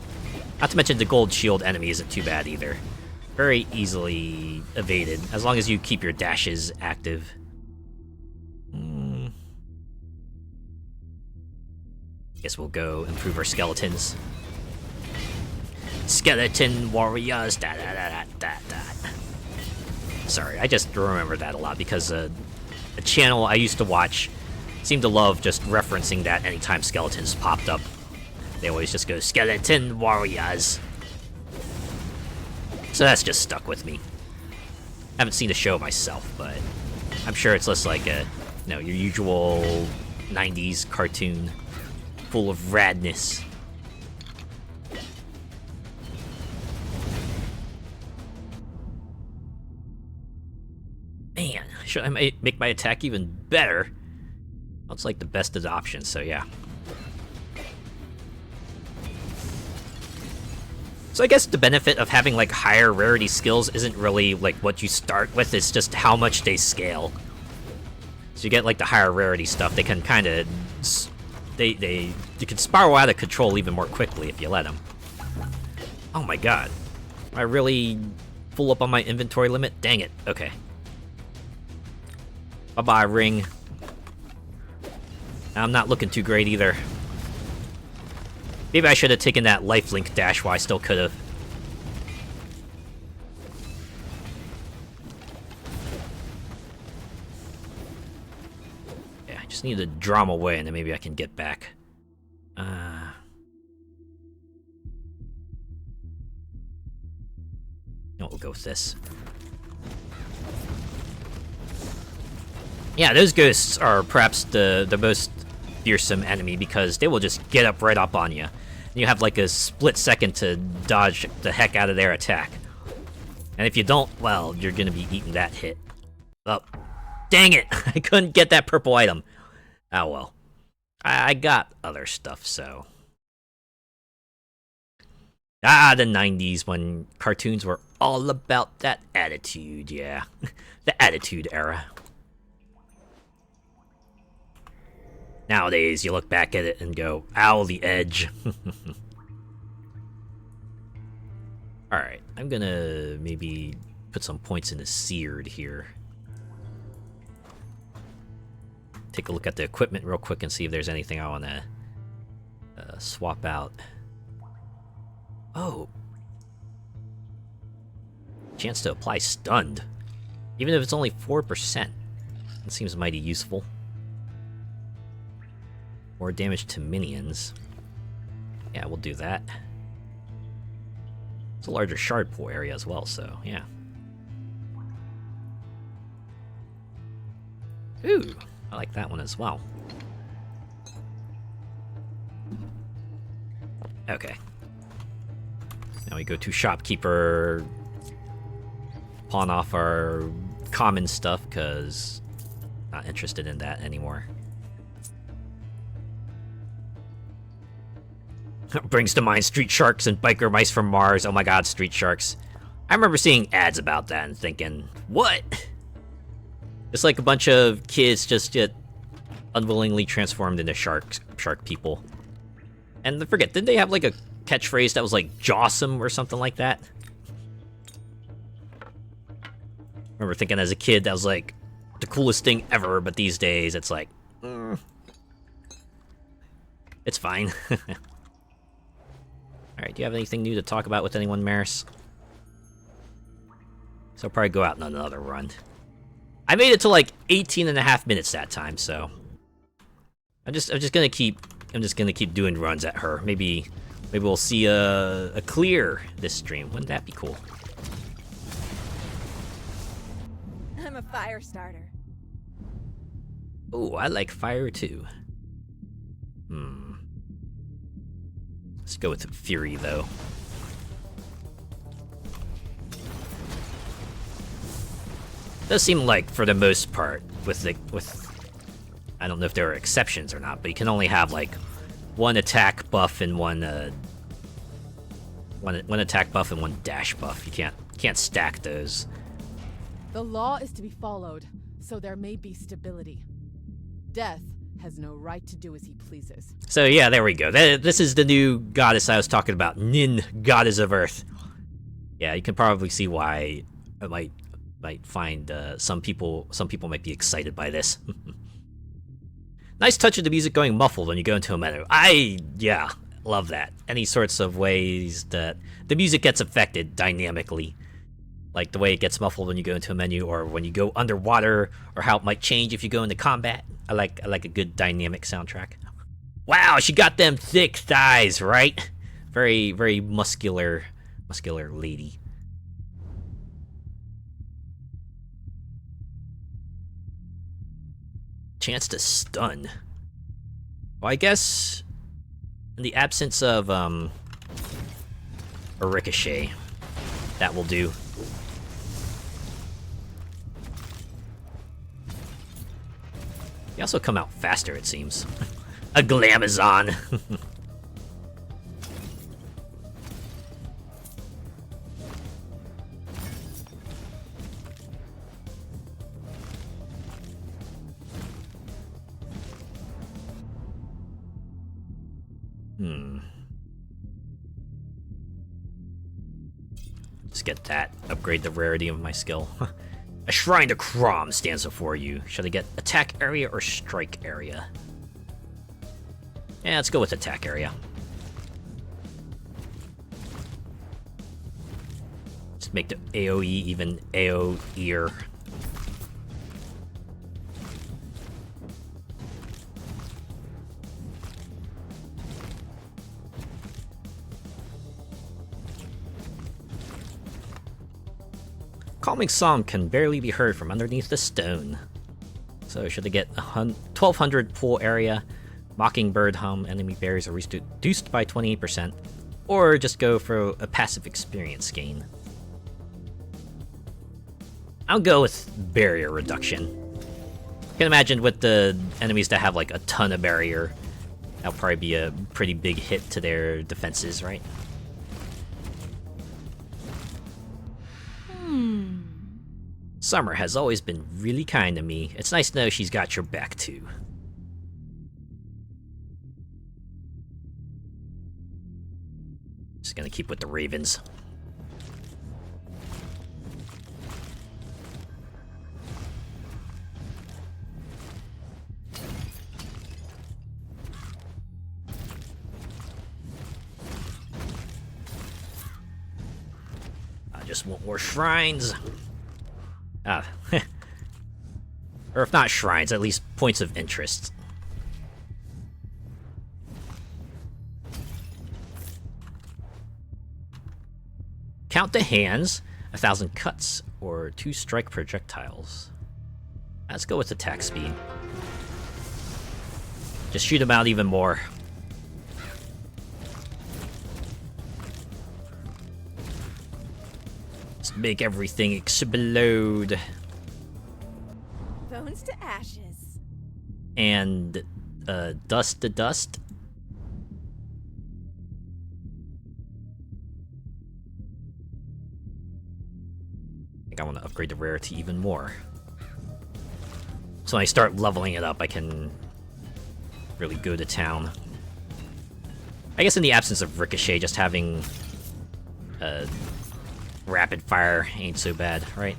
Not to mention the gold shield enemy isn't too bad either. Very easily evaded, as long as you keep your dashes active. Guess we'll go improve our skeletons. Skeleton warriors, da da da da da. Sorry, I just remember that a lot because a channel I used to watch seemed to love just referencing that anytime skeletons popped up. They always just go, skeleton warriors. So that's just stuck with me. Haven't seen the show myself, but I'm sure it's less like a, you know, your usual 90s cartoon full of radness. Man, should I make my attack even better? Well, it's like the best of the options, so yeah. So I guess the benefit of having like higher rarity skills isn't really like what you start with, it's just how much they scale. So you get like the higher rarity stuff, they can kind of you can spiral out of control even more quickly if you let them. Oh my god. Am I really full up on my inventory limit? Dang it. Okay. Bye-bye, ring. I'm not looking too great either. Maybe I should have taken that lifelink dash while I still could have. Yeah, I just need to draw them away and then maybe I can get back. No, we'll go with this. Yeah, those ghosts are perhaps the most fearsome enemy because they will just get up right up on you. You have like a split second to dodge the heck out of their attack. And if you don't, well, you're gonna be eating that hit. Oh, dang it! I couldn't get that purple item. Oh well. I got other stuff, so. Ah, the 90s when cartoons were all about that attitude, yeah. The attitude era. Nowadays, you look back at it and go, ow, the edge. Alright, I'm gonna maybe put some points into Seared here. Take a look at the equipment real quick and see if there's anything I want to swap out. Oh. Chance to apply Stunned. Even if it's only 4%. That seems mighty useful. More damage to minions. Yeah, we'll do that. It's a larger shard pool area as well, so yeah. Ooh, I like that one as well. Okay. Now we go to shopkeeper, pawn off our common stuff, because not interested in that anymore. Brings to mind street sharks and biker mice from Mars. Oh my god, street sharks. I remember seeing ads about that and thinking, what? It's like a bunch of kids just get unwillingly transformed into shark people. And I forget, didn't they have like a catchphrase that was like Jawsome or something like that? I remember thinking as a kid that was like the coolest thing ever, but these days it's like, it's fine. Alright, do you have anything new to talk about with anyone, Merris? So I'll probably go out on another run. I made it to like 18.5 minutes that time, so I'm just gonna keep doing runs at her. Maybe we'll see a clear this stream. Wouldn't that be cool? I'm a fire starter. Oh, I like fire too. Let's go with Fury though. Does seem like for the most part with I don't know if there are exceptions or not, but you can only have like one attack buff and one attack buff and one dash buff. You can't stack those. The law is to be followed, so there may be stability. Death has no right to do as he pleases. So yeah, there we go. This is the new goddess I was talking about, Nin, goddess of Earth. Yeah, you can probably see why I might find some people might be excited by this. Nice touch of the music going muffled when you go into a menu. Yeah, love that. Any sorts of ways that the music gets affected dynamically. Like the way it gets muffled when you go into a menu, or when you go underwater, or how it might change if you go into combat. I like a good dynamic soundtrack. Wow, she got them thick thighs, right? Very, very muscular lady. Chance to stun. Well, I guess in the absence of a ricochet, that will do. You also come out faster, it seems. A Glamazon. Let's get that. Upgrade the rarity of my skill. A Shrine to Crom stands before you. Should I get attack area or strike area? Yeah, let's go with attack area. Let's make the AoE even AoE-er. Calming song can barely be heard from underneath the stone. So should I get 1200 pool area, Mockingbird hum, enemy barriers are reduced by 28%, or just go for a passive experience gain? I'll go with barrier reduction. I can imagine with the enemies that have like a ton of barrier, that'll probably be a pretty big hit to their defenses, right? Summer has always been really kind to me. It's nice to know she's got your back too. Just gonna keep with the Ravens. I just want more shrines. Or if not shrines, at least points of interest. Count the hands, 1,000 cuts, or 2 strike projectiles. Let's go with attack speed. Just shoot him out even more. Let's make everything explode. Bones to ashes. And dust to dust. I think I want to upgrade the rarity even more. So when I start leveling it up, I can really go to town. I guess in the absence of Ricochet, just having rapid fire ain't so bad, right?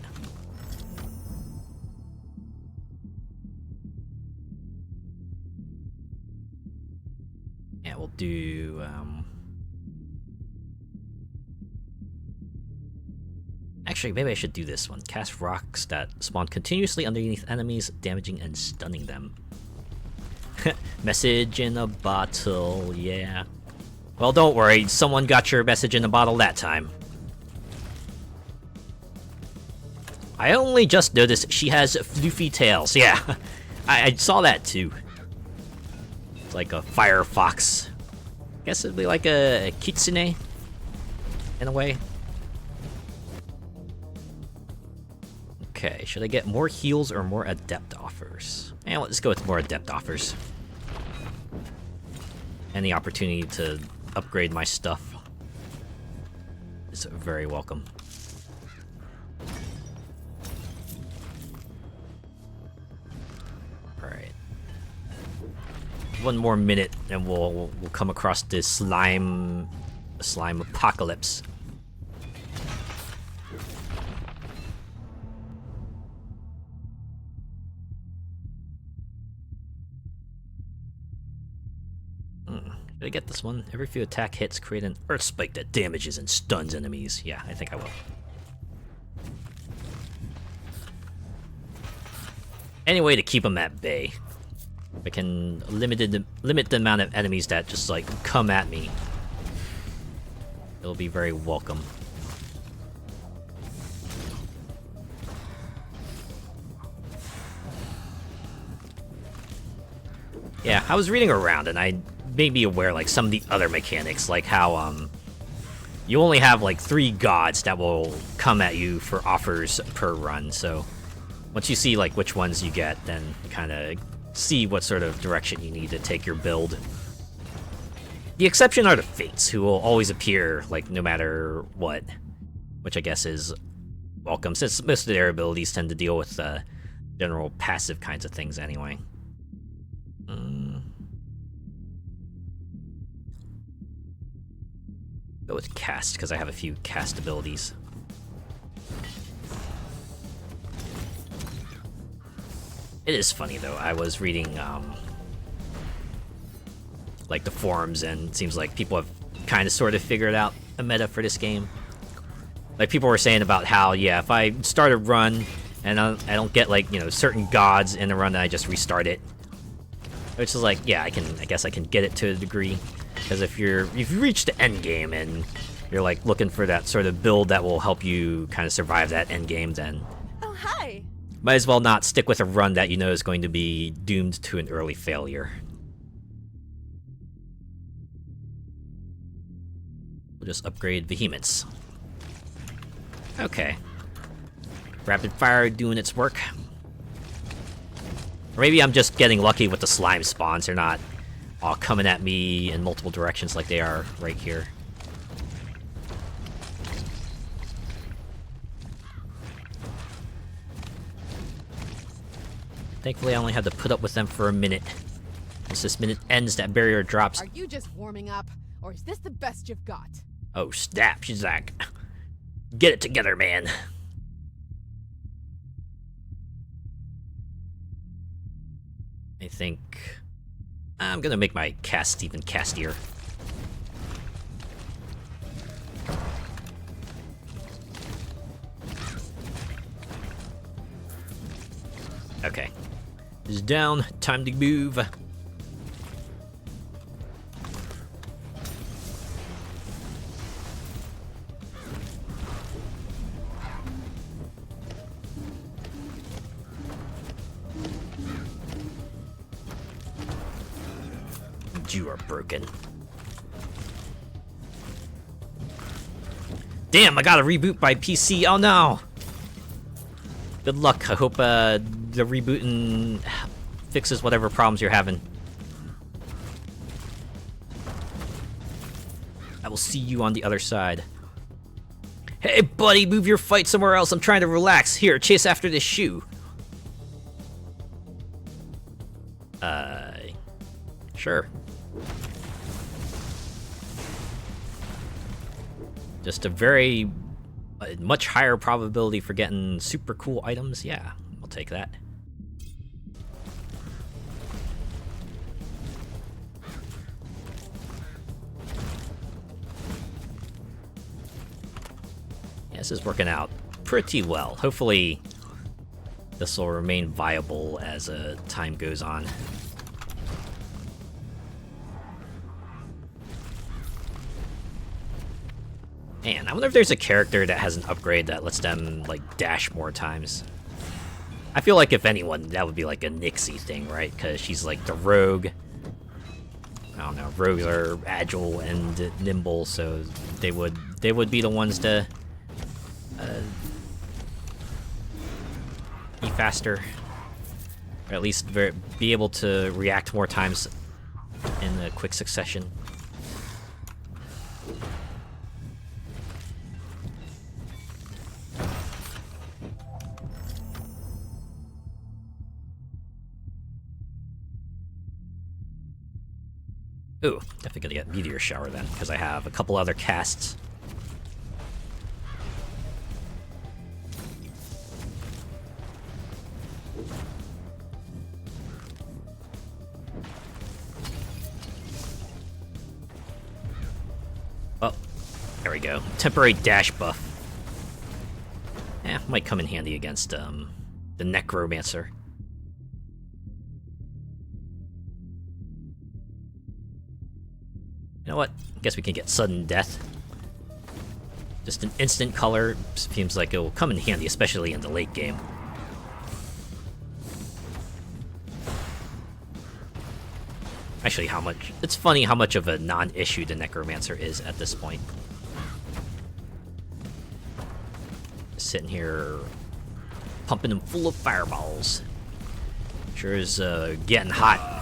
Yeah, we'll do... Actually, maybe I should do this one. Cast rocks that spawn continuously underneath enemies, damaging and stunning them. Message in a bottle, yeah. Well, don't worry, someone got your message in a bottle that time. I only just noticed she has floofy tails, yeah. I saw that too. It's like a fire fox. Guess it'd be like a kitsune, in a way. Okay, should I get more heals or more adept offers? And let's go with more adept offers. And the opportunity to upgrade my stuff is very welcome. Alright. One more minute and we'll come across this slime apocalypse. Did I get this one? Every few attack hits create an earth spike that damages and stuns enemies. Yeah, I think I will. Any way to keep them at bay. I can limit the amount of enemies that just like come at me. It'll be very welcome. Yeah, I was reading around and I made me aware like some of the other mechanics, like how you only have like 3 gods that will come at you for offers per run. So once you see like which ones you get, then you kind of see what sort of direction you need to take your build. The exception are the Fates, who will always appear like no matter what, which I guess is welcome since most of their abilities tend to deal with general passive kinds of things anyway. Go with cast, because I have a few cast abilities. It is funny though, I was reading like the forums and it seems like people have kind of sort of figured out a meta for this game. Like people were saying about how, yeah, if I start a run and I don't get like, you know, certain gods in the run, then I just restart it. Which is like, yeah, I guess I can get it to a degree. Because if you've reached the end game and you're like looking for that sort of build that will help you kind of survive that end game, then Oh, hi. might as well not stick with a run that you know is going to be doomed to an early failure. We'll just upgrade Vehemence. Okay. Rapid fire doing its work. Or maybe I'm just getting lucky with the slime spawns. They're not all coming at me in multiple directions like they are right here. Thankfully, I only had to put up with them for a minute. Once this minute ends, that barrier drops. Are you just warming up, or is this the best you've got? Oh, snap. She's like, get it together, man. I think I'm gonna make my cast even castier. Okay. Is down. Time to move. You are broken. Damn, I got a reboot by PC. Oh no! Good luck. I hope the rebooting fixes whatever problems you're having. I will see you on the other side. Hey buddy, move your fight somewhere else. I'm trying to relax. Here, chase after this shoe. Sure. Just a much higher probability for getting super cool items. Yeah, I'll take that. Yeah, this is working out pretty well. Hopefully, this will remain viable as time goes on. Man, I wonder if there's a character that has an upgrade that lets them, like, dash more times. I feel like if anyone, that would be like a Nixie thing, right? Because she's like the rogue. I don't know, rogues are agile and nimble, so they would be the ones to be faster. Or at least be able to react more times in a quick succession. Ooh, definitely gonna get Meteor Shower then, because I have a couple other casts. Oh, there we go. Temporary dash buff. Might come in handy against the Necromancer. You know what? I guess we can get sudden death. Just an instant color seems like it will come in handy, especially in the late game. Actually, it's funny how much of a non-issue the Necromancer is at this point. Just sitting here, pumping him full of fireballs. Sure is getting hot.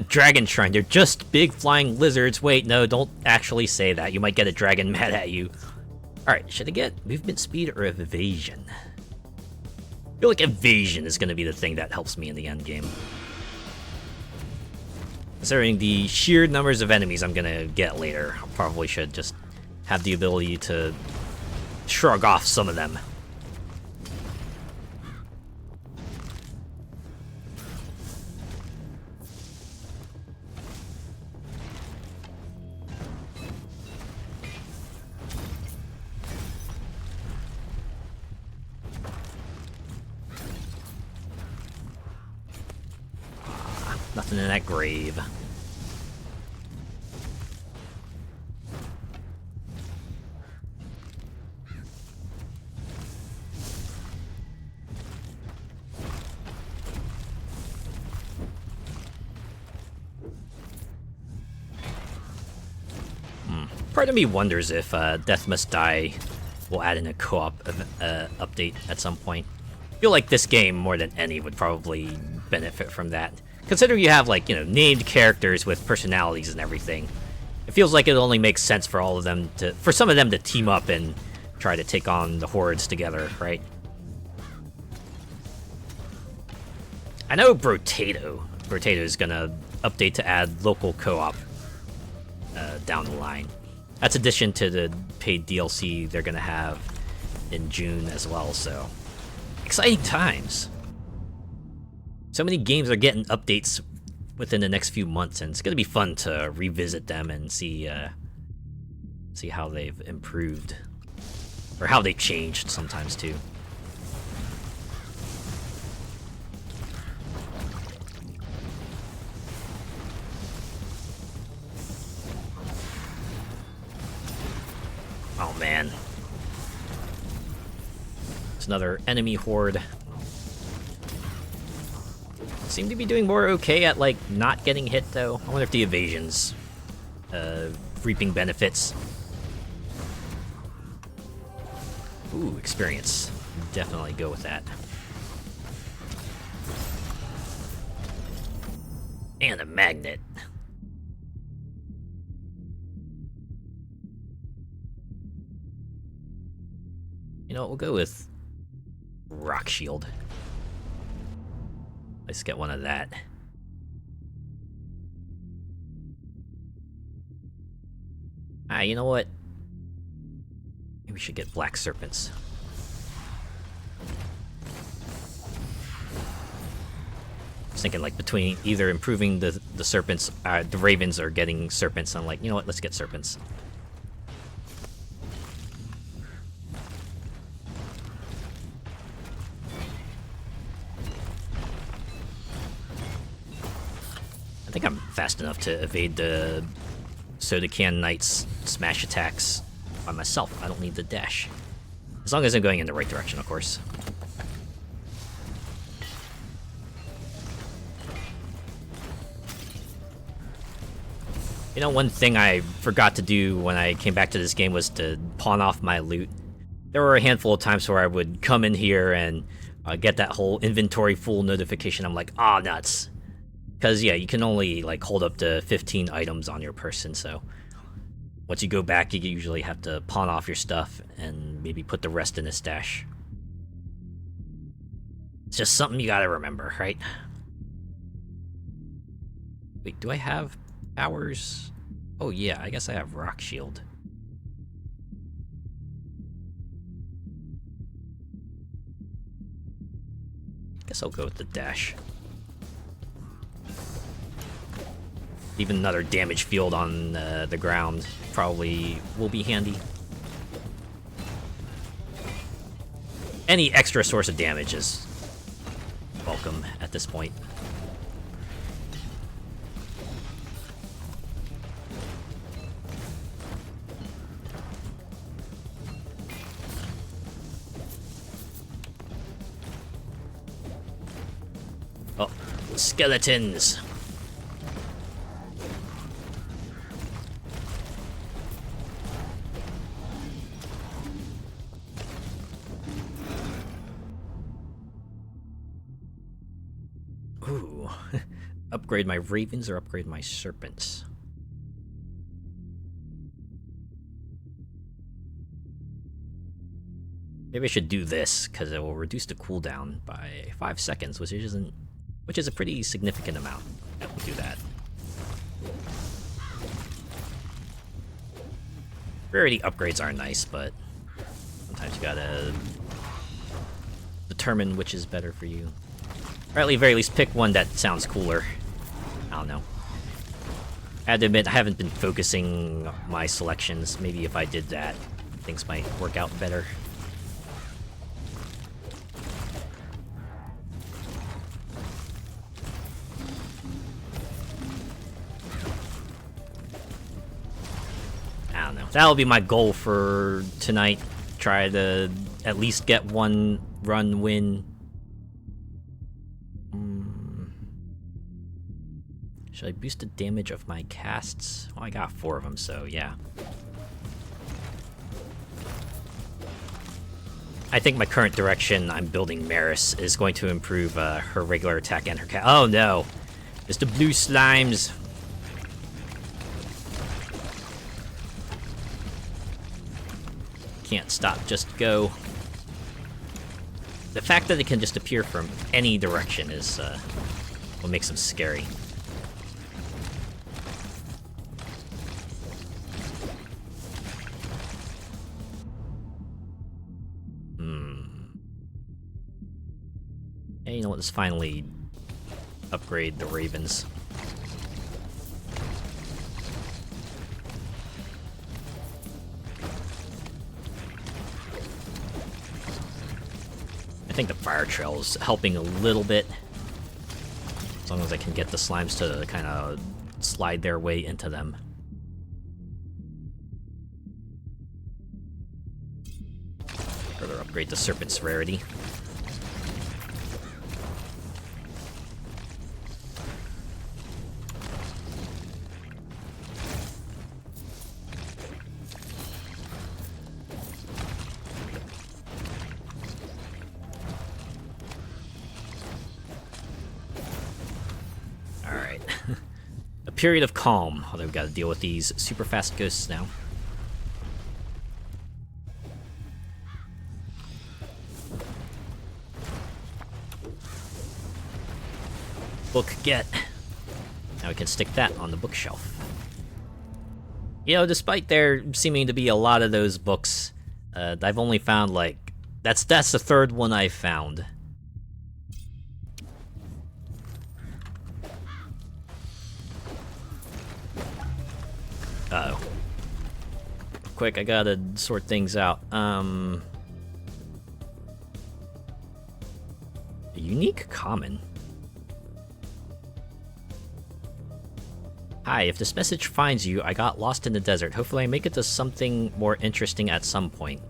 Dragon Shrine, they're just big flying lizards. Wait, no, don't actually say that. You might get a dragon mad at you. Alright, should I get movement speed or evasion? I feel like evasion is going to be the thing that helps me in the end game. Considering the sheer numbers of enemies I'm going to get later, I probably should just have the ability to shrug off some of them. Nothing in that grave. Part of me wonders if Death Must Die will add in a co-op update at some point. I feel like this game, more than any, would probably benefit from that. Considering you have, like, you know, named characters with personalities and everything, it feels like it only makes sense for all of them for some of them to team up and try to take on the hordes together, right? I know Brotato is gonna update to add local co-op down the line. That's addition to the paid DLC they're gonna have in June as well, so exciting times. So many games are getting updates within the next few months, and it's going to be fun to revisit them and see how they've improved, or how they've changed sometimes too. Oh man. It's another enemy horde. Seem to be doing more okay at, like, not getting hit, though. I wonder if the evasion's reaping benefits. Ooh, experience. Definitely go with that. And a magnet. You know what, we'll go with Rock Shield. Let's get one of that. Ah, you know what? Maybe we should get Black Serpents. I was thinking, like, between either improving the serpents, the ravens, or getting serpents. I'm like, you know what? Let's get serpents. I think I'm fast enough to evade the Soda Can Knight's smash attacks by myself. I don't need the dash. As long as I'm going in the right direction, of course. You know, one thing I forgot to do when I came back to this game was to pawn off my loot. There were a handful of times where I would come in here and get that whole inventory full notification. I'm like, ah, nuts. Because, yeah, you can only, like, hold up to 15 items on your person, so once you go back, you usually have to pawn off your stuff and maybe put the rest in a stash. It's just something you gotta remember, right? Wait, do I have powers? Oh, yeah, I guess I have Rock Shield. Guess I'll go with the dash. Even another damage field on the ground probably will be handy. Any extra source of damage is welcome at this point. Oh, skeletons! Ooh. Upgrade my ravens or upgrade my serpents? Maybe I should do this, because it will reduce the cooldown by 5 seconds, which is a pretty significant amount. Yeah, we'll do that. Rarity upgrades are nice, but sometimes you gotta determine which is better for you. Or at the very least, pick one that sounds cooler. I don't know. I have to admit, I haven't been focusing my selections. Maybe if I did that, things might work out better. I don't know. That'll be my goal for tonight. Try to at least get one run win. Should I boost the damage of my casts? Well, I got 4 of them, so yeah. I think my current direction, I'm building Merris, is going to improve her regular attack and her cast. Oh no! It's the blue slimes! Can't stop, just go. The fact that it can just appear from any direction is what makes them scary. Hey, you know what? Let's finally upgrade the ravens. I think the fire trail is helping a little bit. As long as I can get the slimes to kind of slide their way into them. Further upgrade the Serpent's rarity. Alright. A period of calm, although we've got to deal with these super fast ghosts now. Book get. Now we can stick that on the bookshelf. You know, despite there seeming to be a lot of those books, I've only found like that's the third one I've found. Uh oh. Quick, I gotta sort things out. A unique common. Hi, if this message finds you, I got lost in the desert. Hopefully I make it to something more interesting at some point.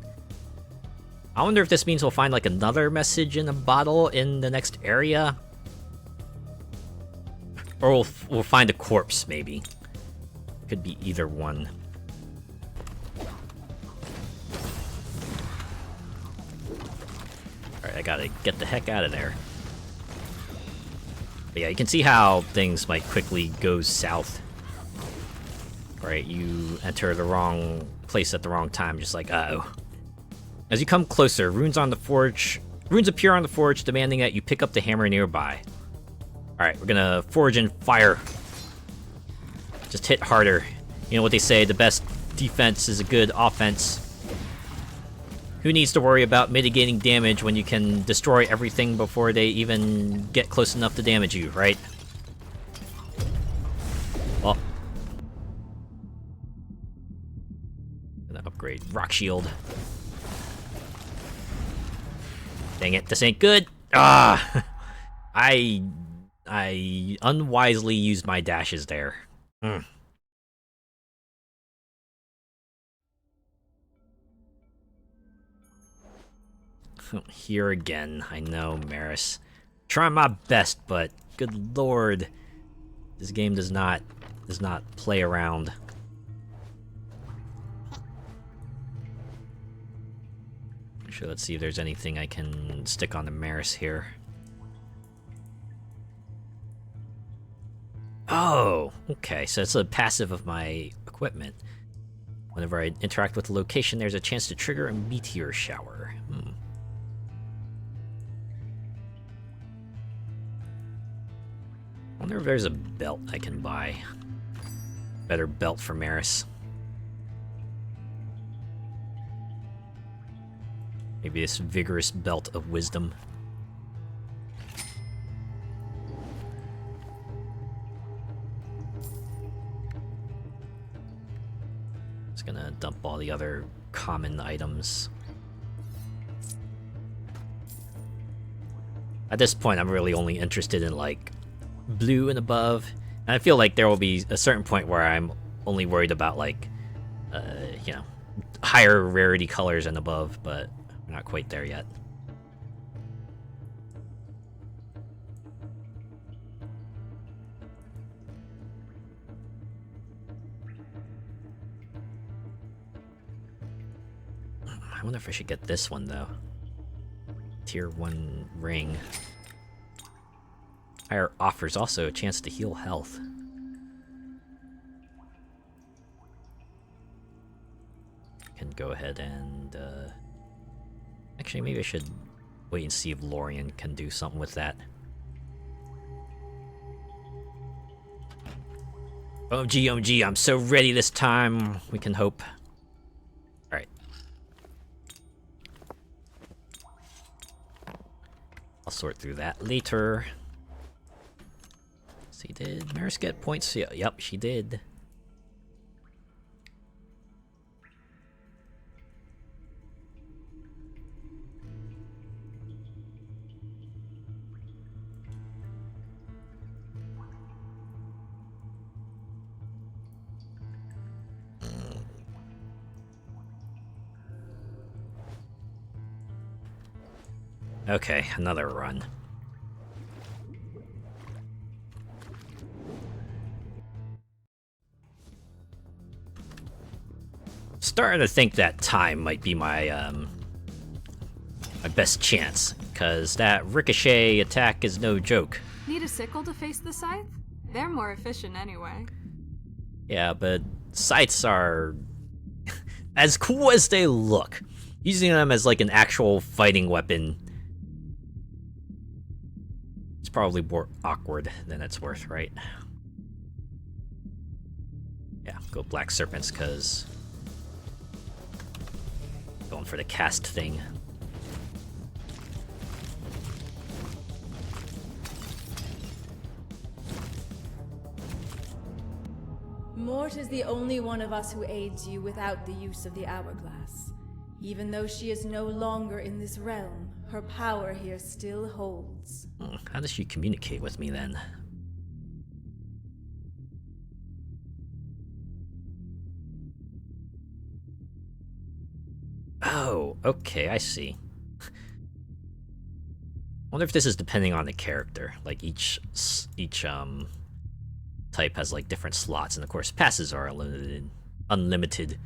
I wonder if this means we'll find like another message in a bottle in the next area? Or we'll find a corpse, maybe. Could be either one. Alright, I gotta get the heck out of there. But yeah, you can see how things might quickly go south. Right, you enter the wrong place at the wrong time, just like, uh-oh. As you come closer, runes appear on the forge, demanding that you pick up the hammer nearby. Alright, we're gonna forge and fire. Just hit harder. You know what they say, the best defense is a good offense. Who needs to worry about mitigating damage when you can destroy everything before they even get close enough to damage you, right? Well. Gonna upgrade Rock Shield. Dang it, this ain't good! Ah! I unwisely used my dashes there. Here again, I know, Merris. Trying my best, but good lord, this game does not play around. Actually, let's see if there's anything I can stick on the Merris here. Oh, okay, so it's a passive of my equipment. Whenever I interact with the location, there's a chance to trigger a meteor shower. I wonder if there's a belt I can buy. Better belt for Merris. Maybe this vigorous belt of wisdom. Just gonna dump all the other common items. At this point, I'm really only interested in like blue and above, and I feel like there will be a certain point where I'm only worried about like you know, higher rarity colors and above, but we're not quite there yet. I wonder if I should get this one though. Tier 1 ring. Higher offers also a chance to heal health. Can go ahead and actually maybe I should wait and see if Lorien can do something with that. OMG, I'm so ready this time. We can hope. Alright. I'll sort through that later. See, did Merris get points? Yeah, yep, she did. Okay, another run. Starting to think that time might be my my best chance, cause that ricochet attack is no joke. Need a sickle to face the scythe? They're more efficient anyway. Yeah, but scythes are as cool as they look. Using them as like an actual fighting weapon, it's probably more awkward than it's worth, right? Yeah, go Black Serpents, cause going for the cast thing. Mort is the only one of us who aids you without the use of the hourglass. Even though she is no longer in this realm, her power here still holds. How does she communicate with me then? Oh, okay, I see. Wonder if this is depending on the character. Like each type has like different slots, and of course passes are unlimited.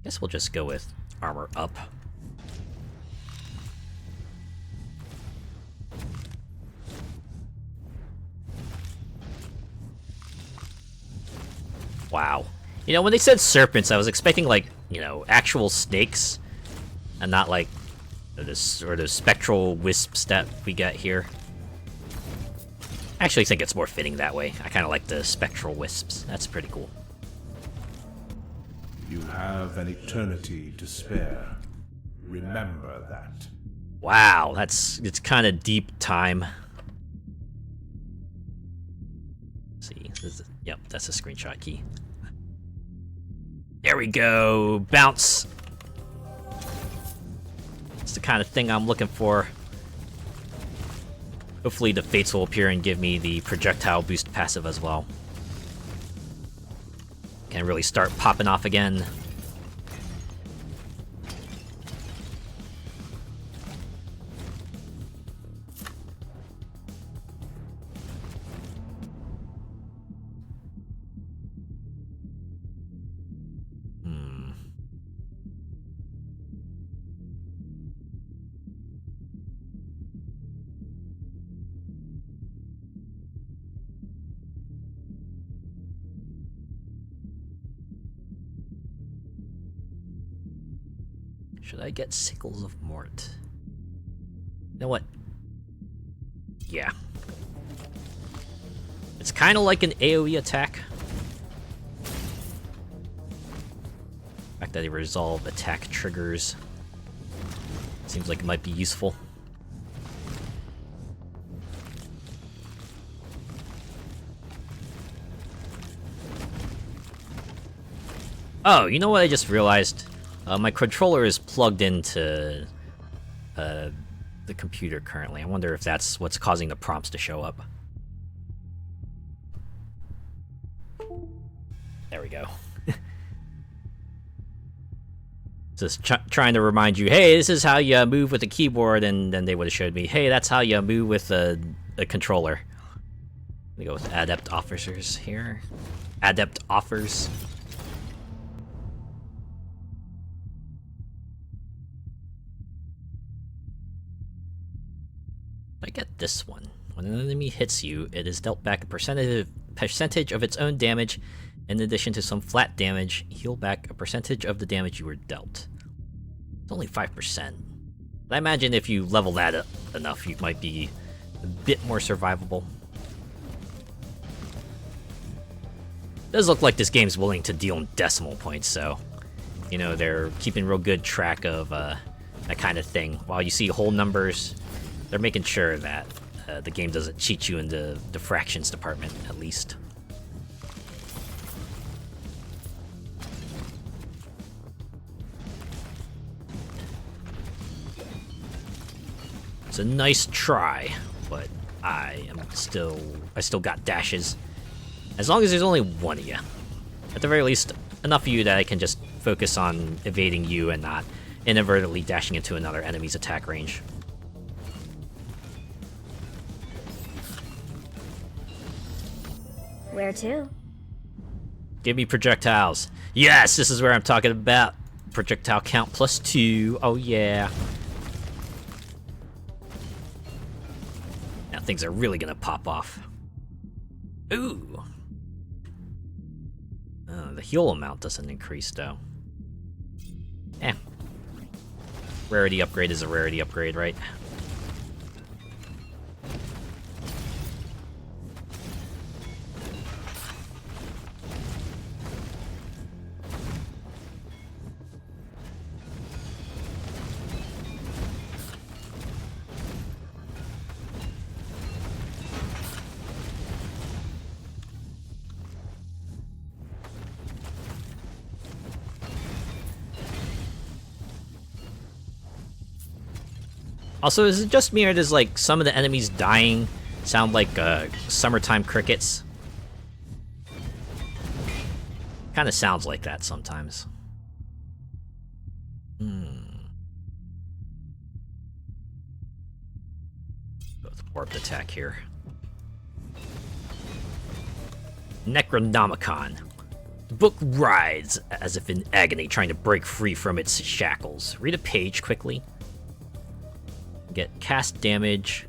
Guess we'll just go with armor up. Wow. You know, when they said serpents, I was expecting like, you know, actual snakes, and not like the sort of spectral wisps that we got here. I actually think it's more fitting that way. I kind of like the spectral wisps. That's pretty cool. You have an eternity to spare. Remember that. Wow, it's kind of deep time. Let's see, yep, that's a screenshot key. There we go, bounce. It's the kind of thing I'm looking for. Hopefully the fates will appear and give me the projectile boost passive as well. Can really start popping off again. Should I get Sickles of Mort? You know what? Yeah. It's kind of like an AoE attack. The fact that they resolve attack triggers seems like it might be useful. Oh, you know what I just realized? My controller is plugged into the computer currently. I wonder if that's what's causing the prompts to show up. There we go. Just trying to remind you, hey, this is how you move with the keyboard, and then they would have showed me, hey, that's how you move with a controller. We go with Adept Officers here. Adept Offers. I get this one. When an enemy hits you, it is dealt back a percentage of its own damage. In addition to some flat damage, heal back a percentage of the damage you were dealt. It's only 5%. I imagine if you level that up enough, you might be a bit more survivable. Does look like this game's willing to deal in decimal points, so you know they're keeping real good track of that kind of thing. While you see whole numbers, they're making sure that the game doesn't cheat you in the fractions department, at least. It's a nice try, but I still got dashes. As long as there's only one of you. At the very least, enough of you that I can just focus on evading you and not inadvertently dashing into another enemy's attack range. Where to? Give me projectiles. Yes, this is where I'm talking about. Projectile count +2. Oh yeah. Now things are really gonna pop off. Ooh. The heal amount doesn't increase though. Eh. Rarity upgrade is a rarity upgrade, right? Also, is it just me or does, like, some of the enemies dying sound like, summertime crickets? Kinda sounds like that sometimes. Go with warped attack here. Necronomicon. The book writhes as if in agony, trying to break free from its shackles. Read a page quickly. Get cast damage,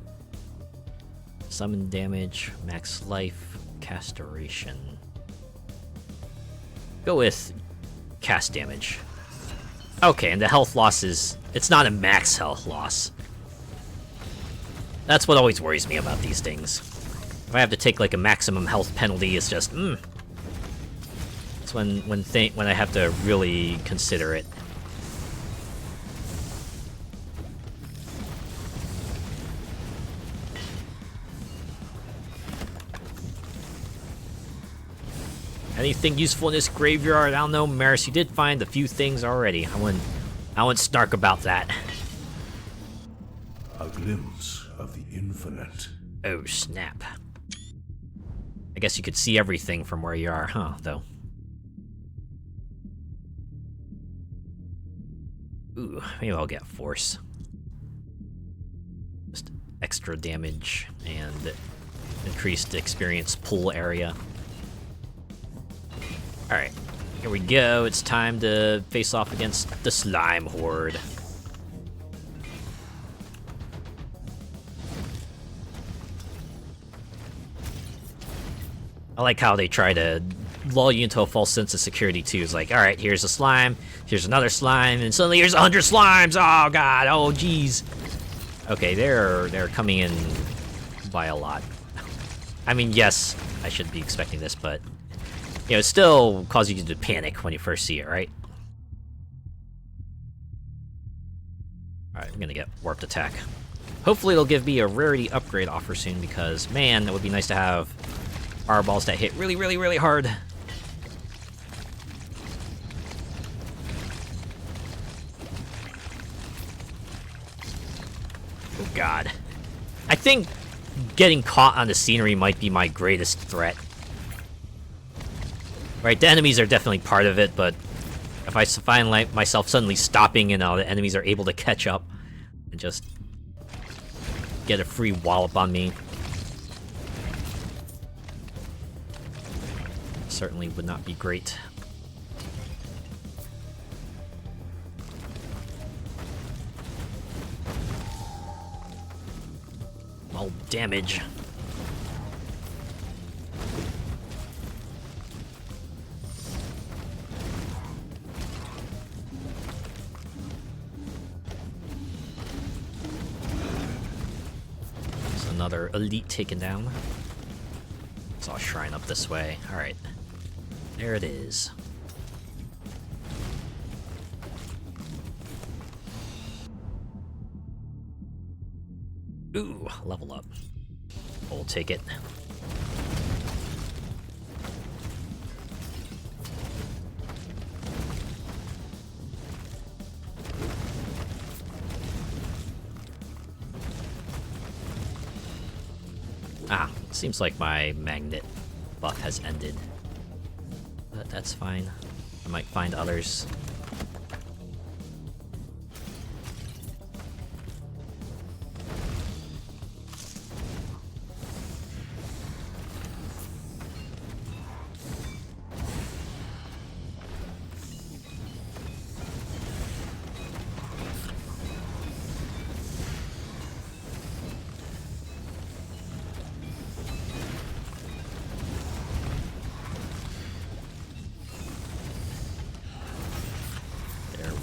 summon damage, max life, cast duration. Go with cast damage. Okay, and the health loss is... it's not a max health loss. That's what always worries me about these things. If I have to take like a maximum health penalty, it's just... It's when I have to really consider it. Anything useful in this graveyard? I don't know, Merris. You did find a few things already. I wouldn't snark about that. A glimpse of the infinite. Oh, snap. I guess you could see everything from where you are, huh, though? Ooh, maybe I'll get force. Just extra damage and increased experience pool area. Alright, here we go. It's time to face off against the slime horde. I like how they try to lull you into a false sense of security too. It's like, alright, here's a slime, here's another slime, and suddenly here's 100 slimes! Oh god, oh jeez. Okay, they're coming in by a lot. I mean, yes, I should be expecting this, but you know, it still causes you to panic when you first see it, right? Alright, we're gonna get warped attack. Hopefully it'll give me a rarity upgrade offer soon, because, man, that would be nice to have fireballs that hit really, really, really hard. Oh god. I think getting caught on the scenery might be my greatest threat. Right, the enemies are definitely part of it, but if I find myself suddenly stopping and all the enemies are able to catch up and just get a free wallop on me, certainly would not be great. Well, damage. Another elite taken down. Saw a shrine up this way. Alright. There it is. Ooh, level up. We'll take it. Ah, seems like my magnet buff has ended. But that's fine. I might find others.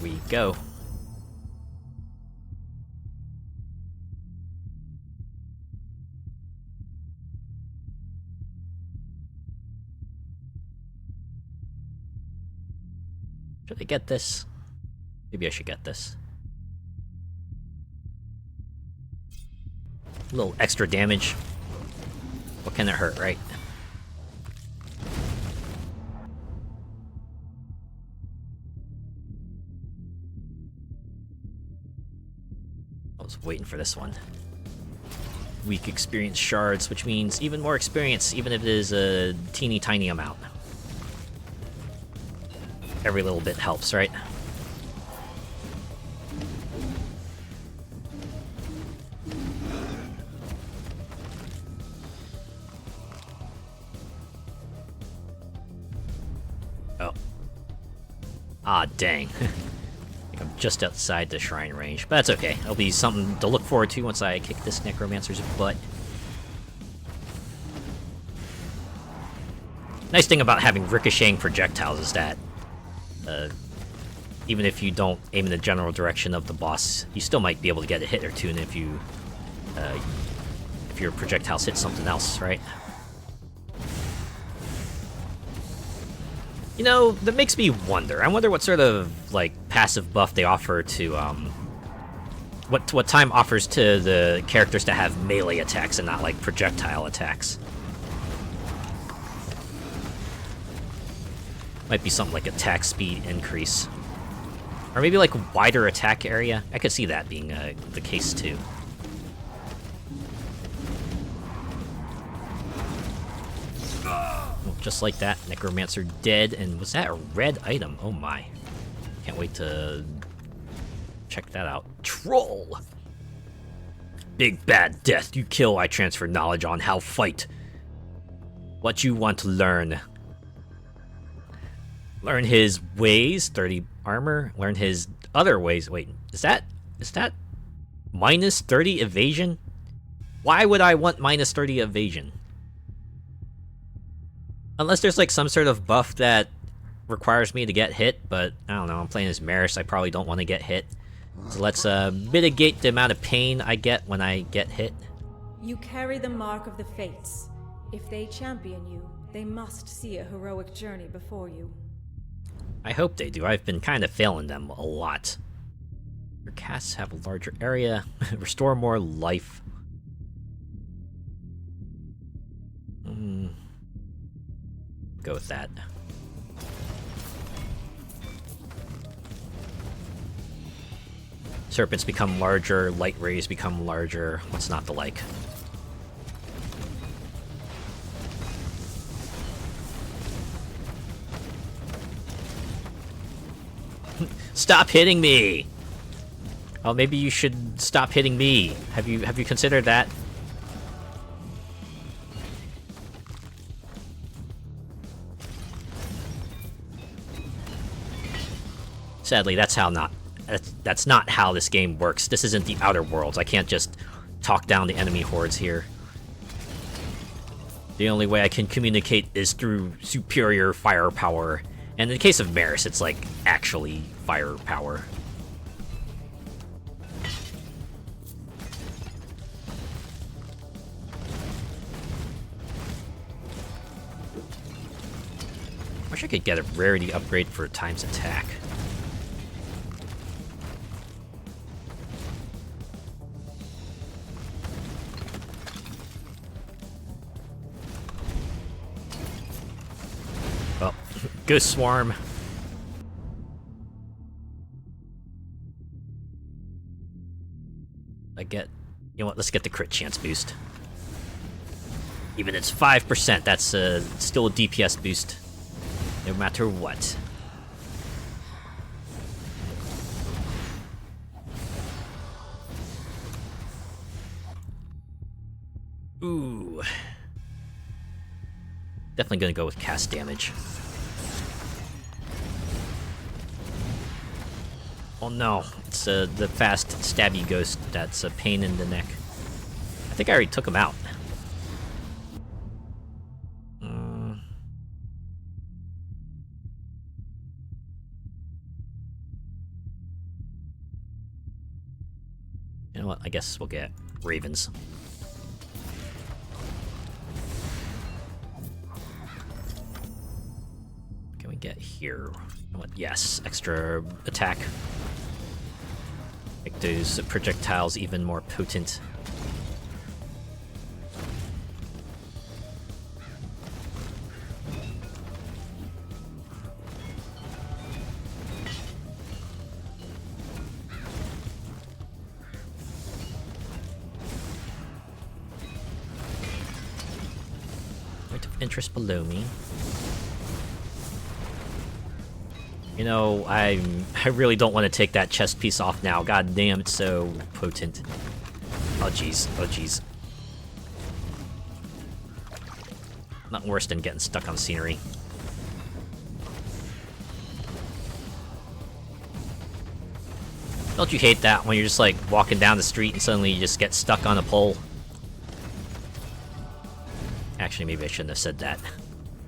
We go. Should I get this? Maybe I should get this. A little extra damage. What can it hurt, right? Waiting for this one. Weak experience shards, which means even more experience, even if it is a teeny tiny amount. Every little bit helps, right? Oh. Ah, dang. I'm just outside the shrine range, but that's okay. It'll be something to look forward to once I kick this necromancer's butt. Nice thing about having ricocheting projectiles is that even if you don't aim in the general direction of the boss, you still might be able to get a hit or two, and if your projectiles hit something else, right? You know, that makes me wonder. I wonder what sort of, like, passive buff they offer to, what time offers to the characters to have melee attacks and not, like, projectile attacks. Might be something like attack speed increase. Or maybe, like, wider attack area. I could see that being, the case, too. Just like that, Necromancer dead, and was that a red item? Oh my. Can't wait to check that out. Troll! Big bad death you kill, I transfer knowledge on how fight. What you want to learn. Learn his ways, 30 armor. Learn his other ways. Wait, is that minus 30 evasion? Why would I want minus 30 evasion? Unless there's like some sort of buff that requires me to get hit, but I don't know, I'm playing as Merris, I probably don't want to get hit. So let's mitigate the amount of pain I get when I get hit. You carry the mark of the Fates. If they champion you, they must see a heroic journey before you. I hope they do. I've been kind of failing them a lot. Your casts have a larger area. Restore more life. Go with that. Serpents become larger, light rays become larger. What's not to like? Stop hitting me! Oh, maybe you should stop hitting me. Have you considered that? Sadly, that's not how this game works. This isn't the Outer Worlds. I can't just talk down the enemy hordes here. The only way I can communicate is through superior firepower. And in the case of Merris, it's like actually firepower. Wish I could get a rarity upgrade for times attack. Well, Ghost Swarm. You know what, let's get the crit chance boost. Even it's 5%, that's still a DPS boost. No matter what. Ooh. Definitely gonna go with cast damage. Oh no, it's the fast stabby ghost that's a pain in the neck. I think I already took him out. You know what, I guess we'll get ravens. What can we get here? You know what? Yes, extra attack. Make those projectiles even more potent. Point of interest below me. You know, I really don't want to take that chest piece off now. God damn, it's so potent. Oh jeez, oh jeez. Not worse than getting stuck on scenery. Don't you hate that when you're just like walking down the street and suddenly you just get stuck on a pole? Actually, maybe I shouldn't have said that.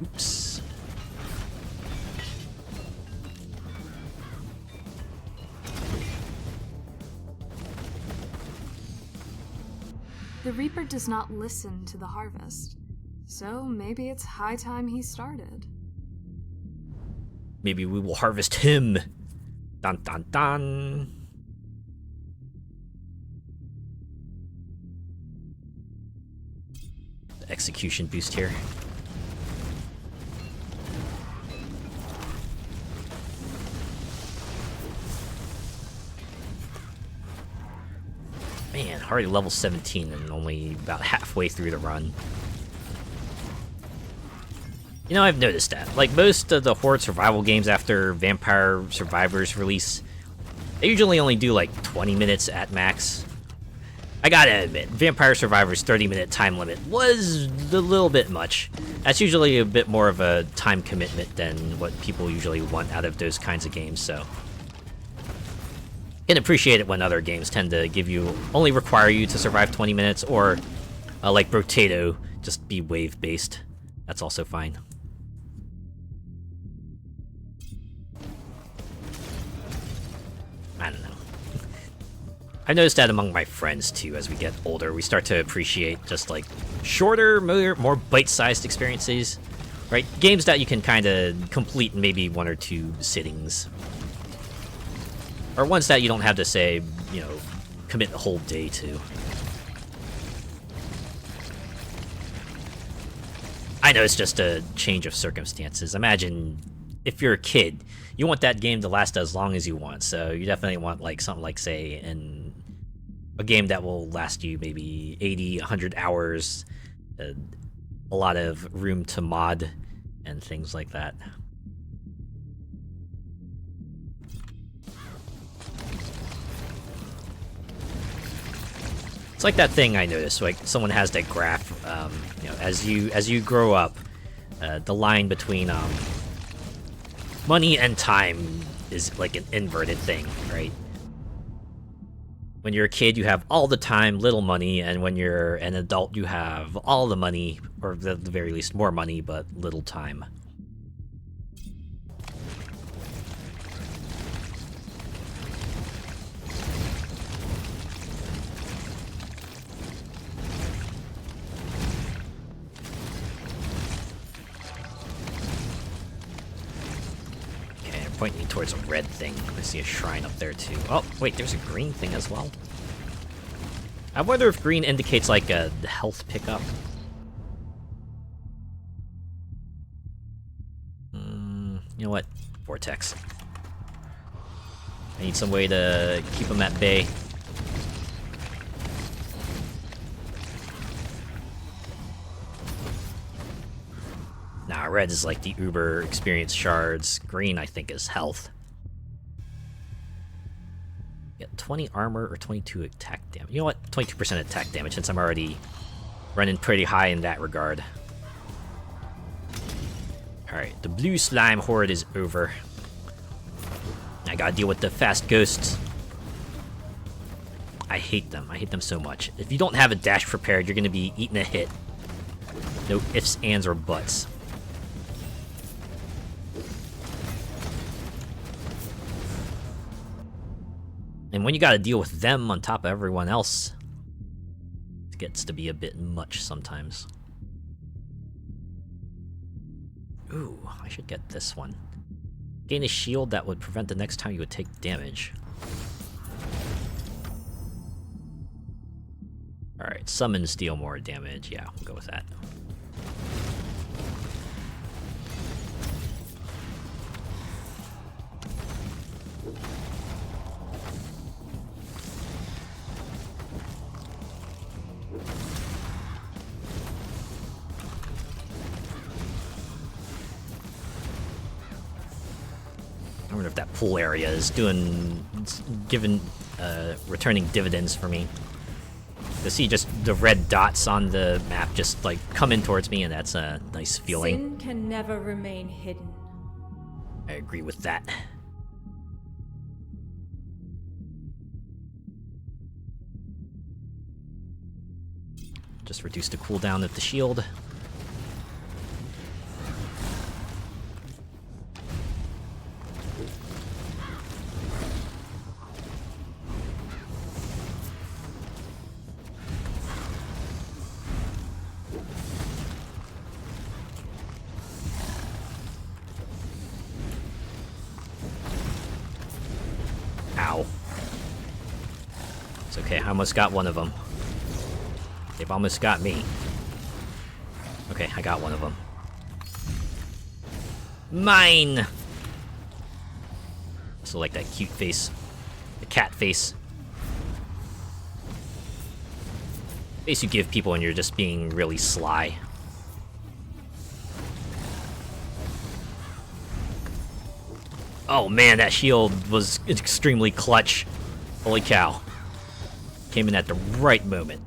Oops. The Reaper does not listen to the harvest, so maybe it's high time he started. Maybe we will harvest him. Dun dun dun. The execution boost here. Man, already level 17 and only about halfway through the run. You know, I've noticed that. Like, most of the Horde survival games after Vampire Survivors release, they usually only do like 20 minutes at max. I gotta admit, Vampire Survivors' 30-minute time limit was a little bit much. That's usually a bit more of a time commitment than what people usually want out of those kinds of games, so... Can appreciate it when other games tend to only require you to survive 20 minutes, or like Brotato, just be wave based. That's also fine. I don't know. I noticed that among my friends too. As we get older, we start to appreciate just like shorter, more bite-sized experiences, right? Games that you can kind of complete in maybe 1 or 2 sittings. Or ones that you don't have to say, you know, commit a whole day to. I know it's just a change of circumstances. Imagine if you're a kid, you want that game to last as long as you want, so you definitely want like something like, say, a game that will last you maybe 80, 100 hours, a lot of room to mod, and things like that. It's like that thing I noticed, like someone has that graph, you know, as you grow up, the line between money and time is like an inverted thing, right? When you're a kid, you have all the time, little money, and when you're an adult, you have all the money, or at the very least more money, but little time. Pointing me towards a red thing. I see a shrine up there too. Oh, wait, there's a green thing as well. I wonder if green indicates like a health pickup. You know what? Vortex. I need some way to keep them at bay. Nah, red is like the uber experience shards. Green, I think, is health. Get 20 armor or 22 attack damage. You know what? 22% attack damage, since I'm already running pretty high in that regard. Alright, the blue slime horde is over. I gotta deal with the fast ghosts. I hate them. I hate them so much. If you don't have a dash prepared, you're gonna be eating a hit. No ifs, ands, or buts. And when you gotta deal with them on top of everyone else, it gets to be a bit much sometimes. Ooh, I should get this one. Gain a shield that would prevent the next time you would take damage. Alright, summons deal more damage. Yeah, we'll go with that. I wonder if that pool area is returning dividends for me. To see just the red dots on the map just like coming towards me, and that's a nice feeling. Sin can never remain hidden. I agree with that. Just reduce the cooldown of the shield. Ow. It's okay, I almost got one of them. They've almost got me. Okay, I got one of them. Mine! So like that cute face. The cat face. Face you give people when you're just being really sly. Oh man, that shield was extremely clutch. Holy cow. Came in at the right moment.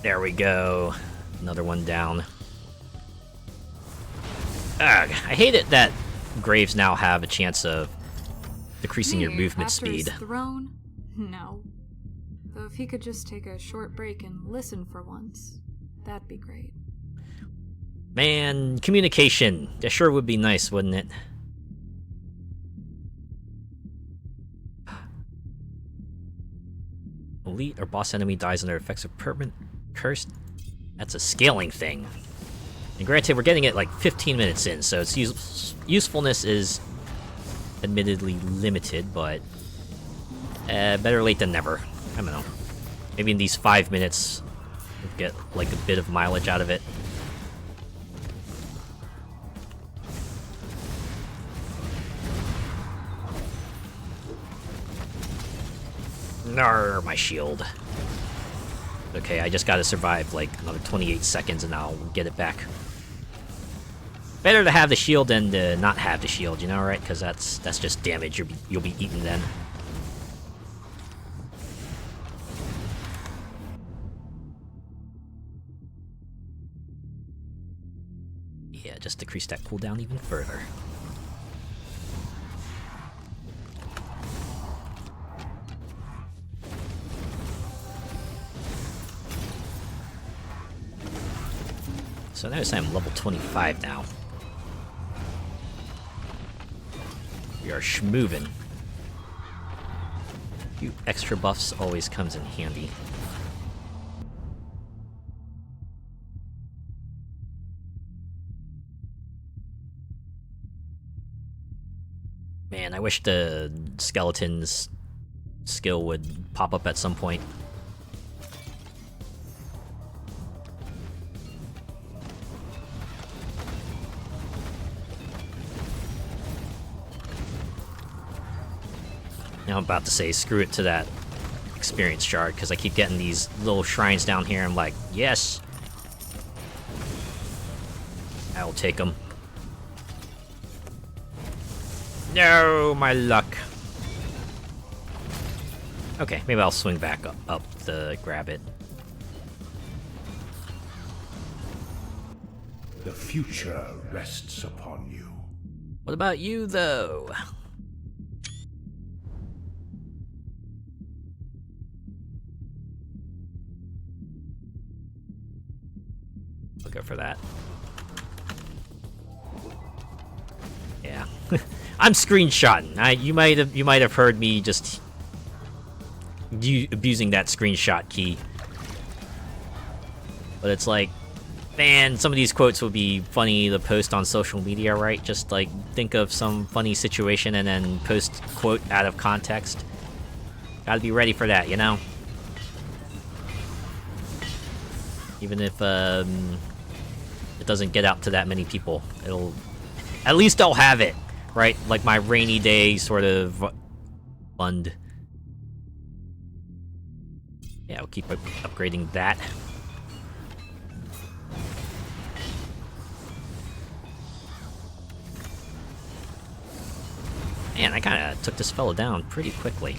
There we go. Another one down. Ugh, I hate it that graves now have a chance of decreasing your movement after speed. His throne? No. Though if he could just take a short break and listen for once, that'd be great. Man, communication. That sure would be nice, wouldn't it? Elite or boss enemy dies under effects of permanent curse. That's a scaling thing. And granted, we're getting it like 15 minutes in, so its usefulness is admittedly limited, but better late than never. I don't know. Maybe in these 5 minutes, we'll get like a bit of mileage out of it. Nar, my shield. Okay, I just gotta survive like another 28 seconds and I'll get it back. Better to have the shield than to not have the shield, you know, right? Because that's just damage you'll be eaten then. Yeah, just decrease that cooldown even further. So notice I'm level 25 now. We are schmoovin'. A few extra buffs always comes in handy. Man, I wish the skeleton's skill would pop up at some point. Now I'm about to say screw it to that experience shard, because I keep getting these little shrines down here. I'm like, yes! I will take them. No, my luck. Okay, maybe I'll swing back up to grab it. The future rests upon you. What about you, though? I'll go for that. Yeah, I'm screenshotting. You might have heard me just abusing that screenshot key, but it's like, man, some of these quotes would be funny to post on social media, right? Just like think of some funny situation and then post quote out of context. Gotta be ready for that, you know? Even if it doesn't get out to that many people, at least I'll have it, right? Like my rainy day sort of fund. Yeah, I'll keep upgrading that. Man, I kind of took this fella down pretty quickly.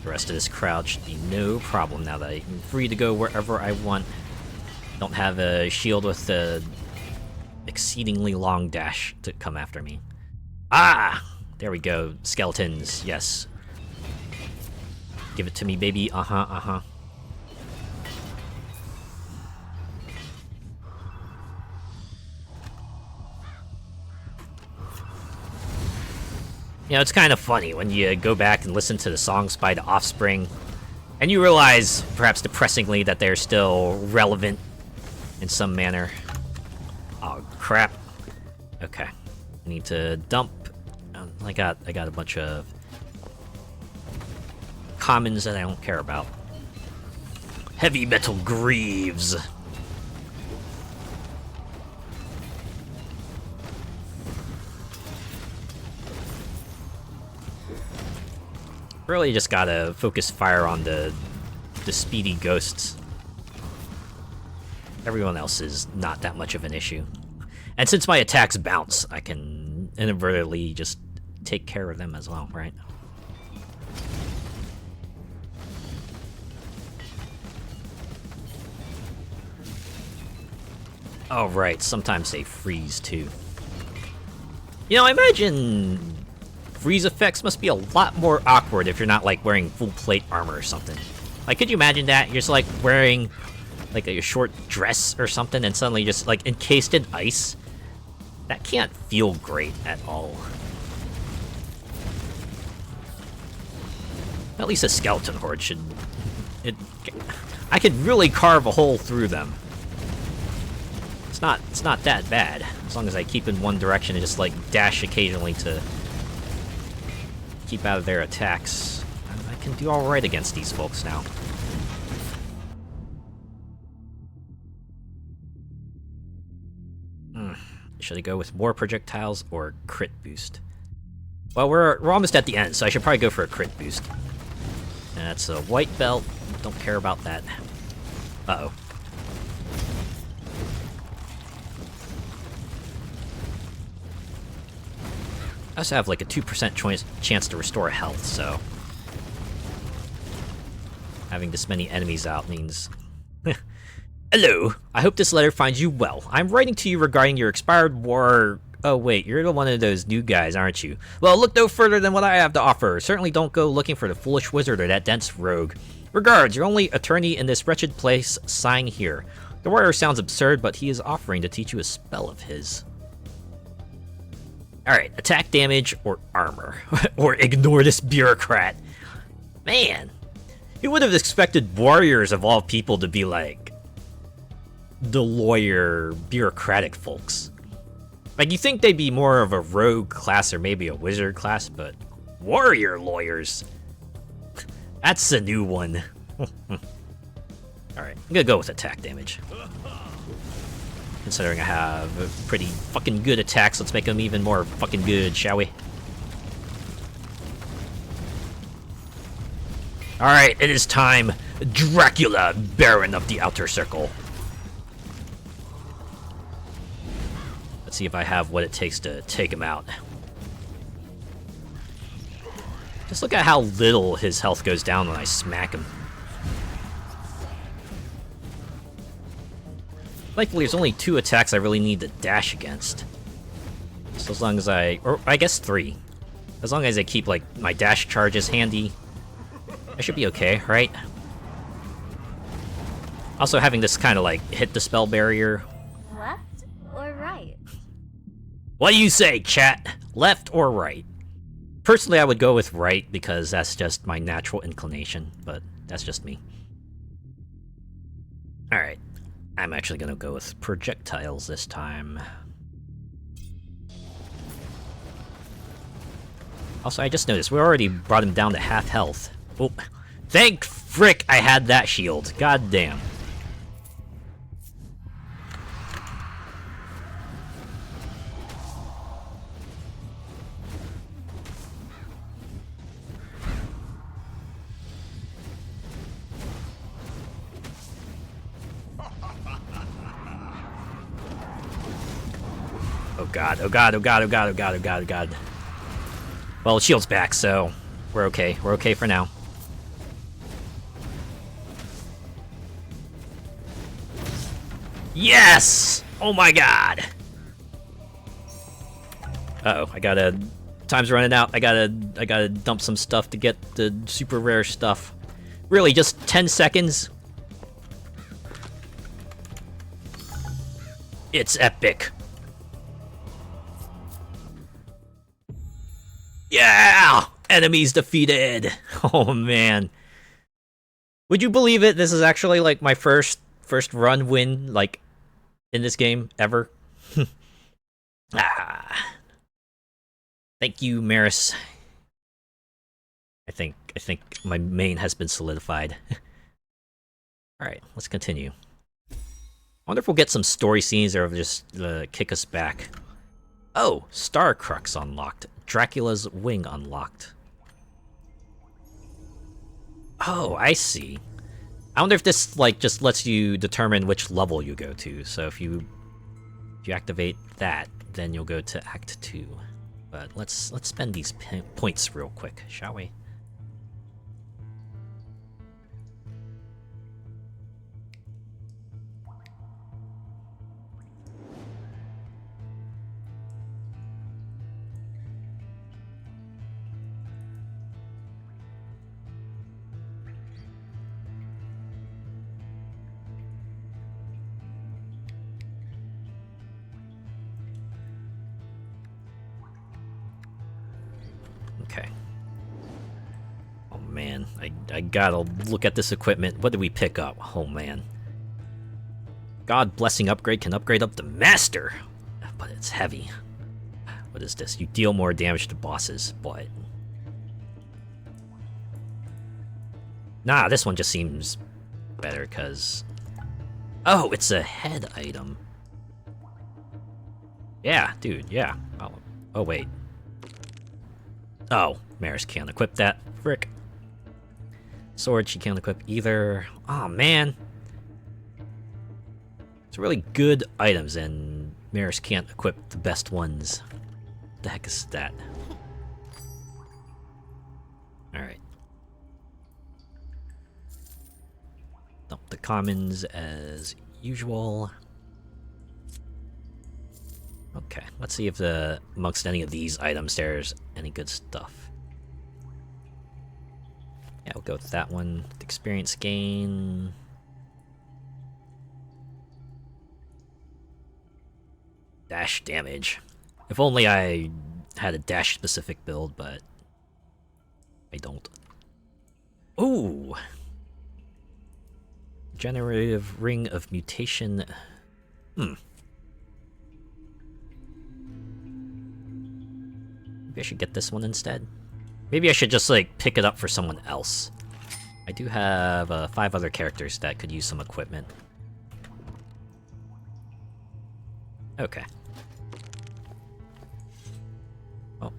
The rest of this crowd should be no problem now that I'm free to go wherever I want. Don't have a shield with a exceedingly long dash to come after me. Ah! There we go. Skeletons, yes. Give it to me, baby. Uh-huh, uh-huh. You know, it's kind of funny when you go back and listen to the songs by The Offspring, and you realize, perhaps depressingly, that they're still relevant in some manner. Oh, crap. Okay. I need to dump. I got a bunch of commons that I don't care about. Heavy metal greaves. Really just gotta focus fire on the speedy ghosts. Everyone else is not that much of an issue. And since my attacks bounce, I can inadvertently just take care of them as well, right? Oh, right, sometimes they freeze too. You know, I imagine freeze effects must be a lot more awkward if you're not like wearing full plate armor or something. Like, could you imagine that? You're just like wearing like a short dress or something and suddenly just like encased in ice? That can't feel great at all. At least a skeleton horde should... I could really carve a hole through them. It's not that bad, as long as I keep in one direction and just like dash occasionally to keep out of their attacks. I can do alright against these folks now. Should I go with more projectiles or crit boost? Well, we're almost at the end, so I should probably go for a crit boost. And that's a white belt. Don't care about that. Uh-oh. I also have like a 2% chance to restore health, so having this many enemies out means... Hello, I hope this letter finds you well. I'm writing to you regarding your expired war... Oh wait, you're one of those new guys, aren't you? Well, look no further than what I have to offer. Certainly don't go looking for the foolish wizard or that dense rogue. Regards, your only attorney in this wretched place, sign here. The warrior sounds absurd, but he is offering to teach you a spell of his. Alright, attack damage or armor. Or ignore this bureaucrat. Man, who would have expected warriors of all people to be like the lawyer, bureaucratic folks? Like, you think they'd be more of a rogue class or maybe a wizard class, but warrior lawyers? That's a new one. Alright, I'm gonna go with attack damage. Considering I have a pretty fucking good attacks, let's make them even more fucking good, shall we? Alright, it is time. Dracula, Baron of the Outer Circle. Let's see if I have what it takes to take him out. Just look at how little his health goes down when I smack him. Thankfully, there's only 2 attacks I really need to dash against. So as long as or I guess 3. As long as I keep, like, my dash charges handy, I should be okay, right? Also, having this kind of, like, hit the spell barrier. Left or right? What do you say, chat? Left or right? Personally, I would go with right, because that's just my natural inclination, but that's just me. Alright. I'm actually gonna go with projectiles this time. Also, I just noticed we already brought him down to half health. Oh, thank frick I had that shield. God damn. Oh god, oh god, oh god, oh god, oh god, oh god, oh god. Well, shield's back, so we're okay. We're okay for now. Yes! Oh my god! Uh-oh, I gotta... Time's running out. I gotta dump some stuff to get the super rare stuff. Really, just 10 seconds? It's epic. Yeah! Enemies defeated! Oh man. Would you believe it? This is actually like my first run win, like, in this game ever. Ah. Thank you, Merris. I think my main has been solidified. Alright, let's continue. I wonder if we'll get some story scenes or just kick us back. Oh, Star Crux unlocked. Dracula's Wing unlocked. Oh, I see. I wonder if this, like, just lets you determine which level you go to. So if you activate that, then you'll go to Act 2. But let's spend these points real quick, shall we? Okay. Oh man, I gotta look at this equipment. What did we pick up? Oh man. God Blessing upgrade can upgrade up to Master, but it's heavy. What is this? You deal more damage to bosses, but... Nah, this one just seems better, because... Oh, it's a head item. Yeah, dude, yeah. Oh wait. Oh, Merris can't equip that. Frick. Sword she can't equip either. Oh man. It's really good items, and Merris can't equip the best ones. What the heck is that? Alright. Dump the commons as usual. Okay, let's see if amongst any of these items there's any good stuff. Yeah, we'll go with that one. Experience gain. Dash damage. If only I had a dash specific build, but I don't. Ooh! Generative Ring of Mutation. Maybe I should get this one instead. Maybe I should just, like, pick it up for someone else. I do have 5 other characters that could use some equipment. Okay. Oh.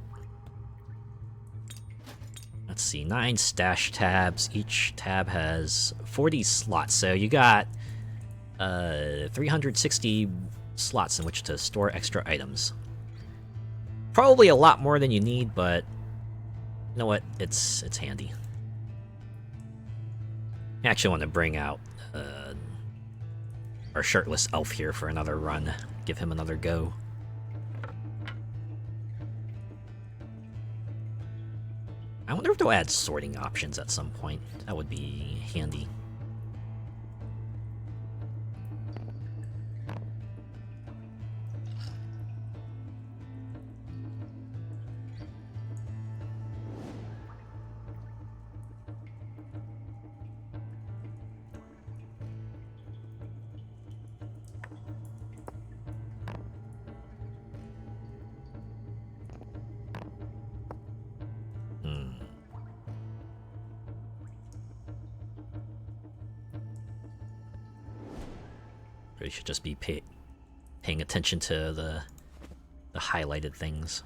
Let's see, 9 stash tabs. Each tab has 40 slots, so you got 360 slots in which to store extra items. Probably a lot more than you need, but you know what? It's handy. I actually want to bring out our shirtless elf here for another run. Give him another go. I wonder if they'll add sorting options at some point. That would be handy. Really should just be paying attention to the highlighted things.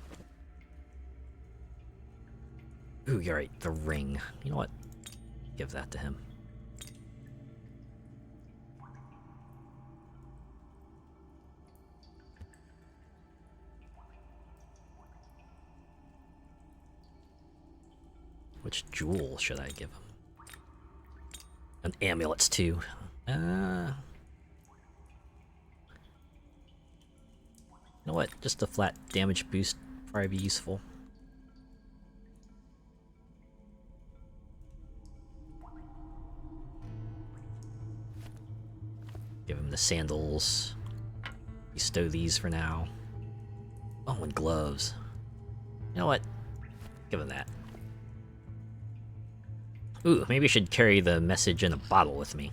Ooh, you're right, the ring. You know what? Give that to him. Which jewel should I give him? An amulets too. You know what? Just a flat damage boost probably be useful. Give him the sandals. Bestow these for now. Oh, and gloves. You know what? Give him that. Ooh, maybe I should carry the message in a bottle with me.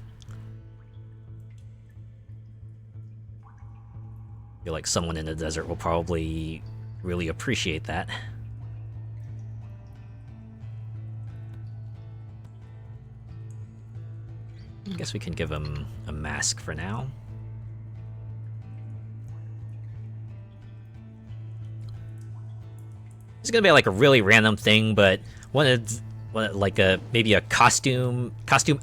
Feel like someone in the desert will probably really appreciate that. I guess we can give him a mask for now. It's gonna be like a really random thing, but maybe a costume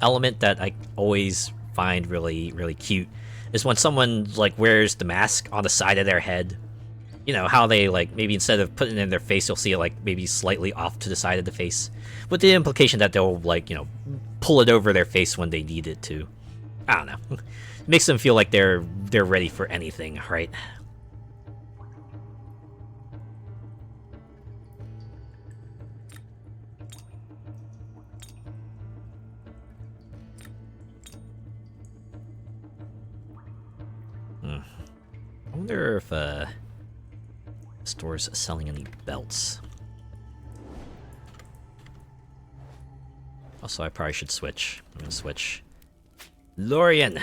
element that I always find really cute is when someone like wears the mask on the side of their head. You know how they like maybe instead of putting it in their face, you'll see it like maybe slightly off to the side of the face, with the implication that they'll like pull it over their face when they need it to. I don't know. It makes them feel like they're ready for anything, right? I wonder if the store's selling any belts. Also, I probably should switch. I'm gonna switch. Lorien!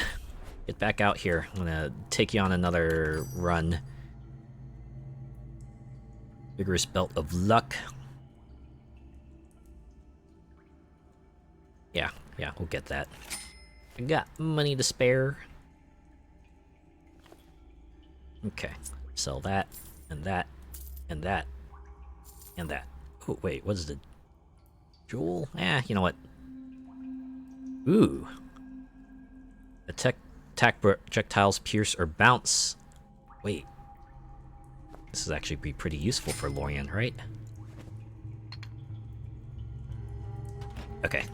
Get back out here. I'm gonna take you on another run. Vigorous Belt of Luck. Yeah, we'll get that. I got money to spare. Okay, sell that, and that, and that, and that. Oh, wait, what is the jewel? You know what? Ooh. Attack projectiles pierce or bounce. Wait. This is actually be pretty useful for Lorien, right? Okay.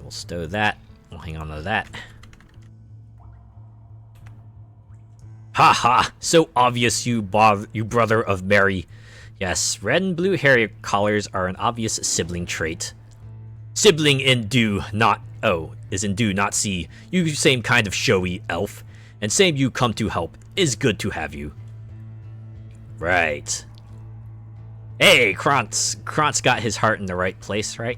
We'll stow that. We'll hang on to that. Haha! So obvious, you brother of Merris. Yes, red and blue hair collars are an obvious sibling trait. Sibling in do, not... Oh, is in do, not see. You same kind of showy elf. And same you come to help. Is good to have you. Right. Hey, Krantz got his heart in the right place, right?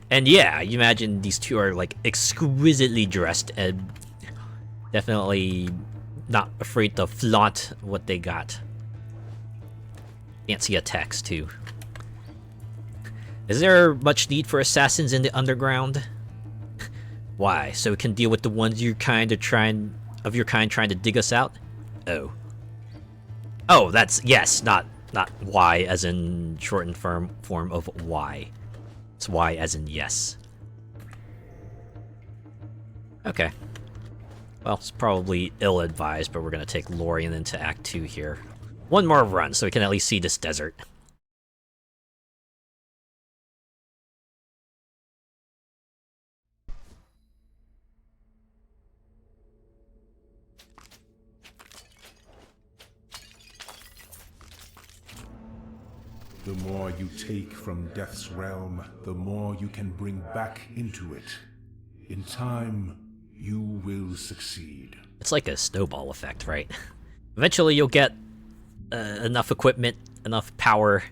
And yeah, you imagine these two are like exquisitely dressed and definitely not afraid to flaunt what they got. Fancy attacks too. Is there much need for assassins in the underground? Why? So we can deal with the ones your kind trying to dig us out? Oh. Oh, that's yes, not why as in shortened form of why. It's why as in yes. Okay. Well, it's probably ill-advised, but we're gonna take Lorien into Act 2 here. One more run, so we can at least see this desert. The more you take from Death's realm, the more you can bring back into it. In time, you will succeed. It's like a snowball effect, right? Eventually you'll get enough equipment, enough power.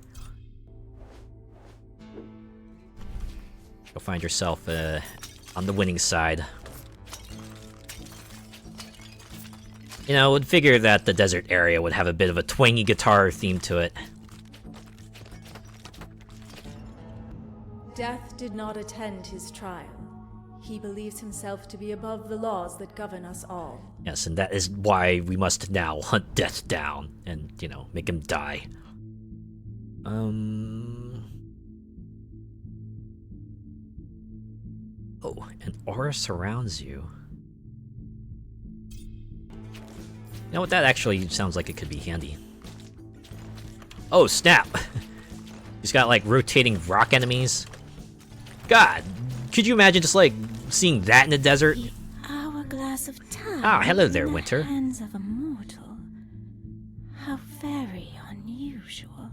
You'll find yourself on the winning side. You know, I would figure that the desert area would have a bit of a twangy guitar theme to it. Death did not attend his trial. He believes himself to be above the laws that govern us all. Yes, and that is why we must now hunt Death down and, you know, make him die. Oh, an aura surrounds you. You know what, that actually sounds like it could be handy. Oh, snap! He's got, like, rotating rock enemies. God, could you imagine just, like, seeing that in the desert? The hourglass of time. Ah, hello there, in the Winter. Hands of a mortal. How very unusual.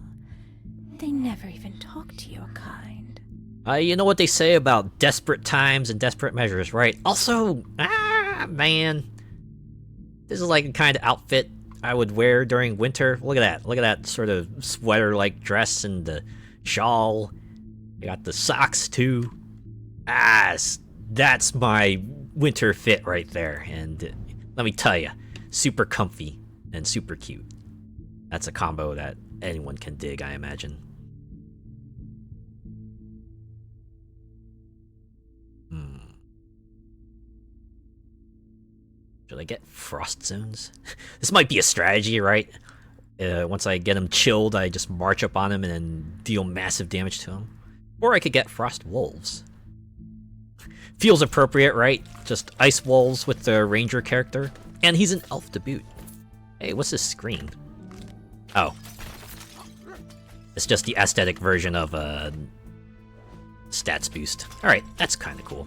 They never even talk to your kind. You know what they say about desperate times and desperate measures, right? Also, man, this is like the kind of outfit I would wear during winter. Look at that. Look at that sort of sweater-like dress and the shawl. You got the socks, too. That's my winter fit right there. And let me tell you, super comfy and super cute. That's a combo that anyone can dig, I imagine. Should I get frost zones? This might be a strategy, right? Once I get him chilled, I just march up on him and then deal massive damage to him. Or I could get frost wolves. Feels appropriate, right? Just ice wolves with the ranger character. And he's an elf to boot. Hey, what's this screen? Oh. It's just the aesthetic version of stats boost. Alright, that's kind of cool.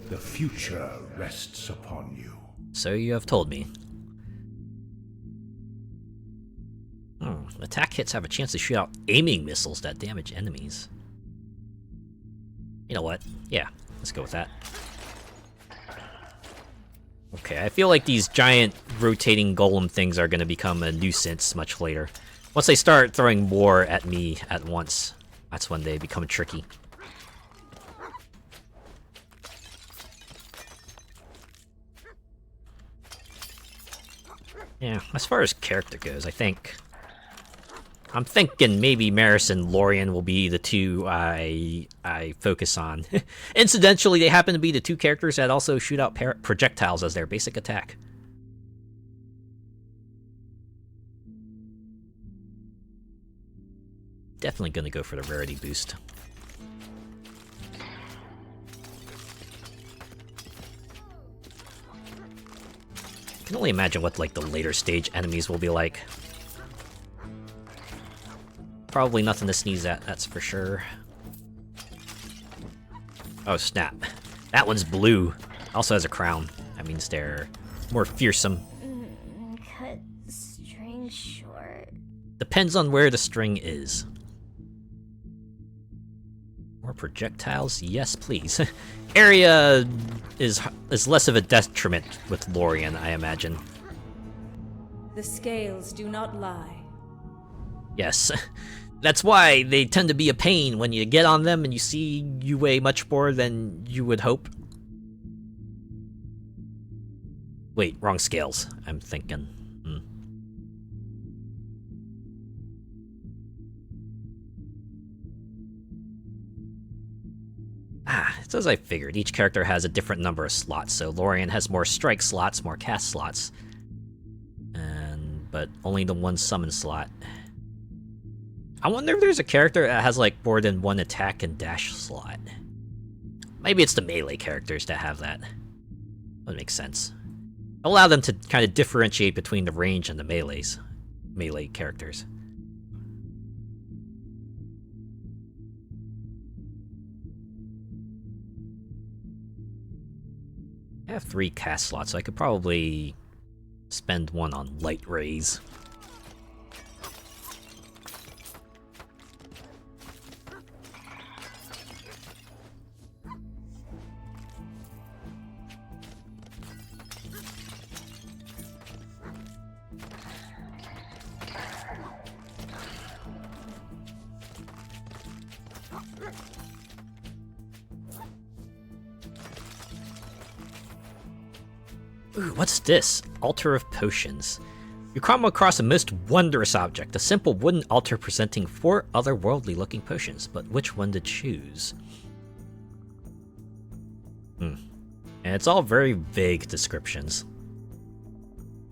The future rests upon you. So you have told me. Attack hits have a chance to shoot out aiming missiles that damage enemies. You know what? Yeah, let's go with that. Okay, I feel like these giant rotating golem things are going to become a nuisance much later. Once they start throwing more at me at once, that's when they become tricky. Yeah, as far as character goes, I'm thinking maybe Merris and Lorien will be the two I focus on. Incidentally, they happen to be the two characters that also shoot out projectiles as their basic attack. Definitely gonna go for the rarity boost. I can only imagine what like the later stage enemies will be like. Probably nothing to sneeze at, that's for sure. Oh snap. That one's blue. Also has a crown. That means they're more fearsome. Cut string short. Depends on where the string is. More projectiles? Yes, please. Area is less of a detriment with Lorien, I imagine. The scales do not lie. Yes. That's why they tend to be a pain when you get on them and you see you weigh much more than you would hope. Wait, wrong scales, I'm thinking. It's as I figured. Each character has a different number of slots, so Lorien has more strike slots, more cast slots. But only the one summon slot. I wonder if there's a character that has like more than one attack and dash slot. Maybe it's the melee characters that have that. That makes sense. Allow them to kind of differentiate between the range and the melee characters. I have 3 cast slots, so I could probably spend one on light rays. Ooh, what's this? Altar of Potions. You come across a most wondrous object, a simple wooden altar presenting 4 otherworldly looking potions, but which one to choose? And it's all very vague descriptions.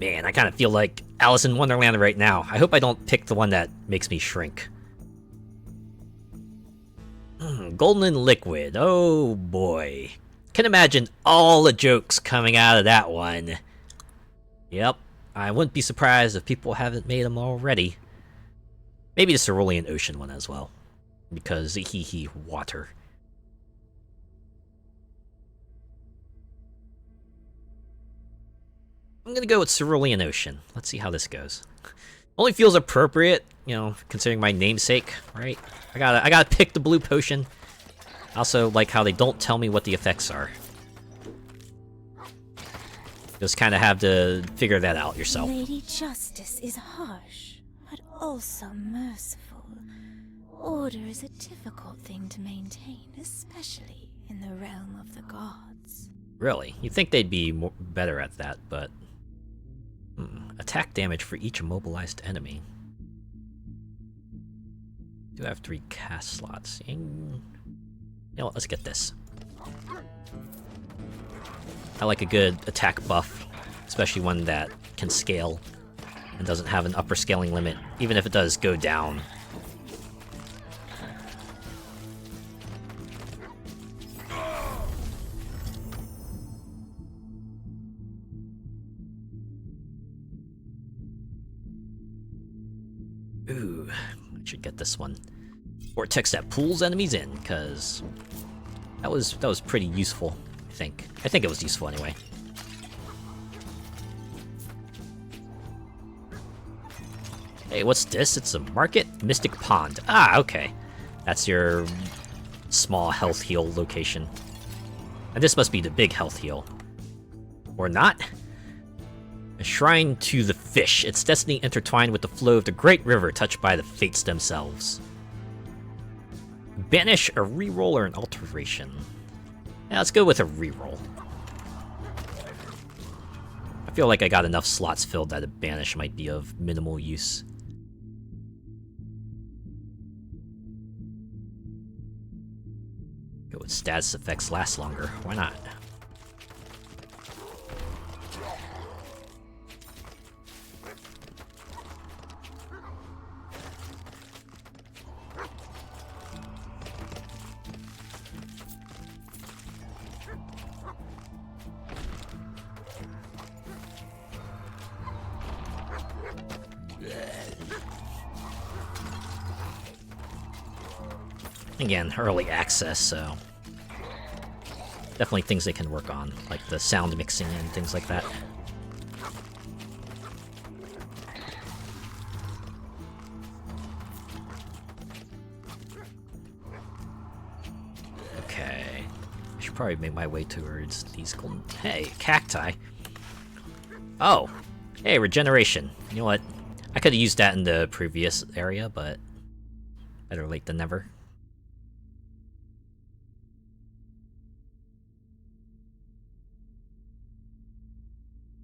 Man, I kind of feel like Alice in Wonderland right now. I hope I don't pick the one that makes me shrink. Golden Liquid, oh boy. Can imagine all the jokes coming out of that one. Yep, I wouldn't be surprised if people haven't made them already. Maybe the Cerulean Ocean one as well, because hee water. I'm gonna go with Cerulean Ocean. Let's see how this goes. Only feels appropriate, you know, considering my namesake, right? I gotta pick the blue potion. Also, like how they don't tell me what the effects are. Just kind of have to figure that out yourself. Lady Justice is harsh, but also merciful. Order is a difficult thing to maintain, especially in the realm of the gods. Really? You'd think they'd be better at that, but... Attack damage for each immobilized enemy. Do have 3 cast slots. You know what, let's get this. I like a good attack buff, especially one that can scale and doesn't have an upper scaling limit, even if it does go down. Ooh, I should get this one. Vortex that pulls enemies in, because that was pretty useful, I think. I think it was useful anyway. Hey, what's this? It's a market? Mystic Pond. Ah, okay. That's your small health heal location. And this must be the big health heal. Or not? A shrine to the fish, its destiny intertwined with the flow of the great river touched by the fates themselves. Banish, a reroll, or an alteration? Yeah, let's go with a reroll. I feel like I got enough slots filled that a banish might be of minimal use. Go with status effects last longer, why not? Again, early access, so definitely things they can work on, like the sound mixing and things like that. Okay, I should probably make my way towards these golden... Hey, cacti! Oh! Hey, regeneration. You know what? I could have used that in the previous area, but better late than never.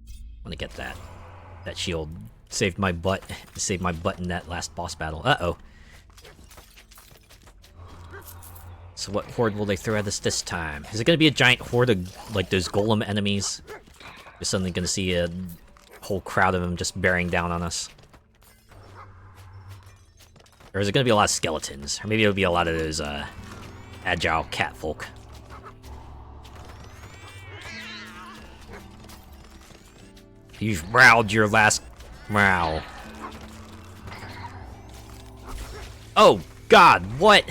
I want to get that. That shield saved my butt. Saved my butt in that last boss battle. Uh-oh. So what horde will they throw at us this time? Is it going to be a giant horde of, like, those golem enemies? We're suddenly going to see a whole crowd of them just bearing down on us. Or is it gonna be a lot of skeletons? Or maybe it'll be a lot of those, agile cat folk. You've rowed your last row. Oh, God, what?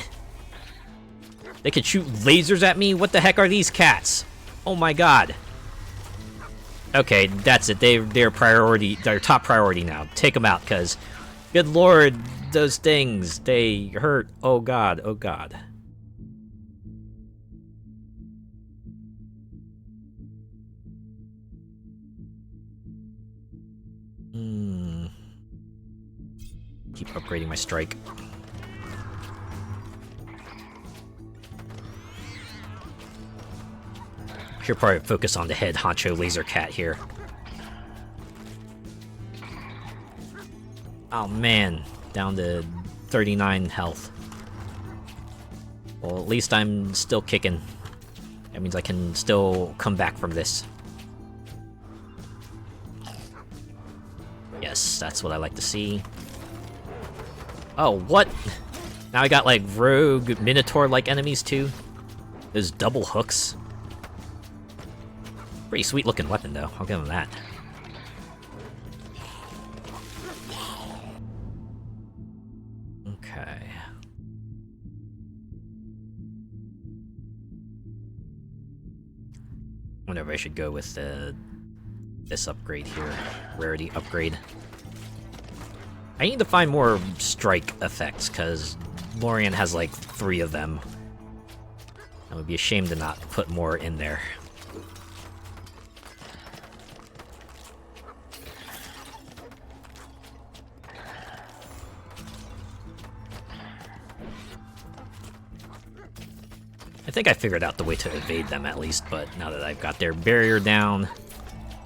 They could shoot lasers at me? What the heck are these cats? Oh my God. Okay, that's it. They're priority. They're top priority now. Take them out, because, good lord, those things, they hurt. Oh God, oh God. Keep upgrading my strike. Should probably focus on the head honcho laser cat here. Oh man, down to 39 health. Well, at least I'm still kicking. That means I can still come back from this. Yes, that's what I like to see. Oh, what? Now I got like rogue minotaur-like enemies too. Those double hooks. Pretty sweet looking weapon though, I'll give him that. Okay. Wonder if I should go with this upgrade here. Rarity upgrade. I need to find more strike effects, because Lorien has like 3 of them. It would be a shame to not put more in there. I think I figured out the way to evade them at least, but now that I've got their barrier down,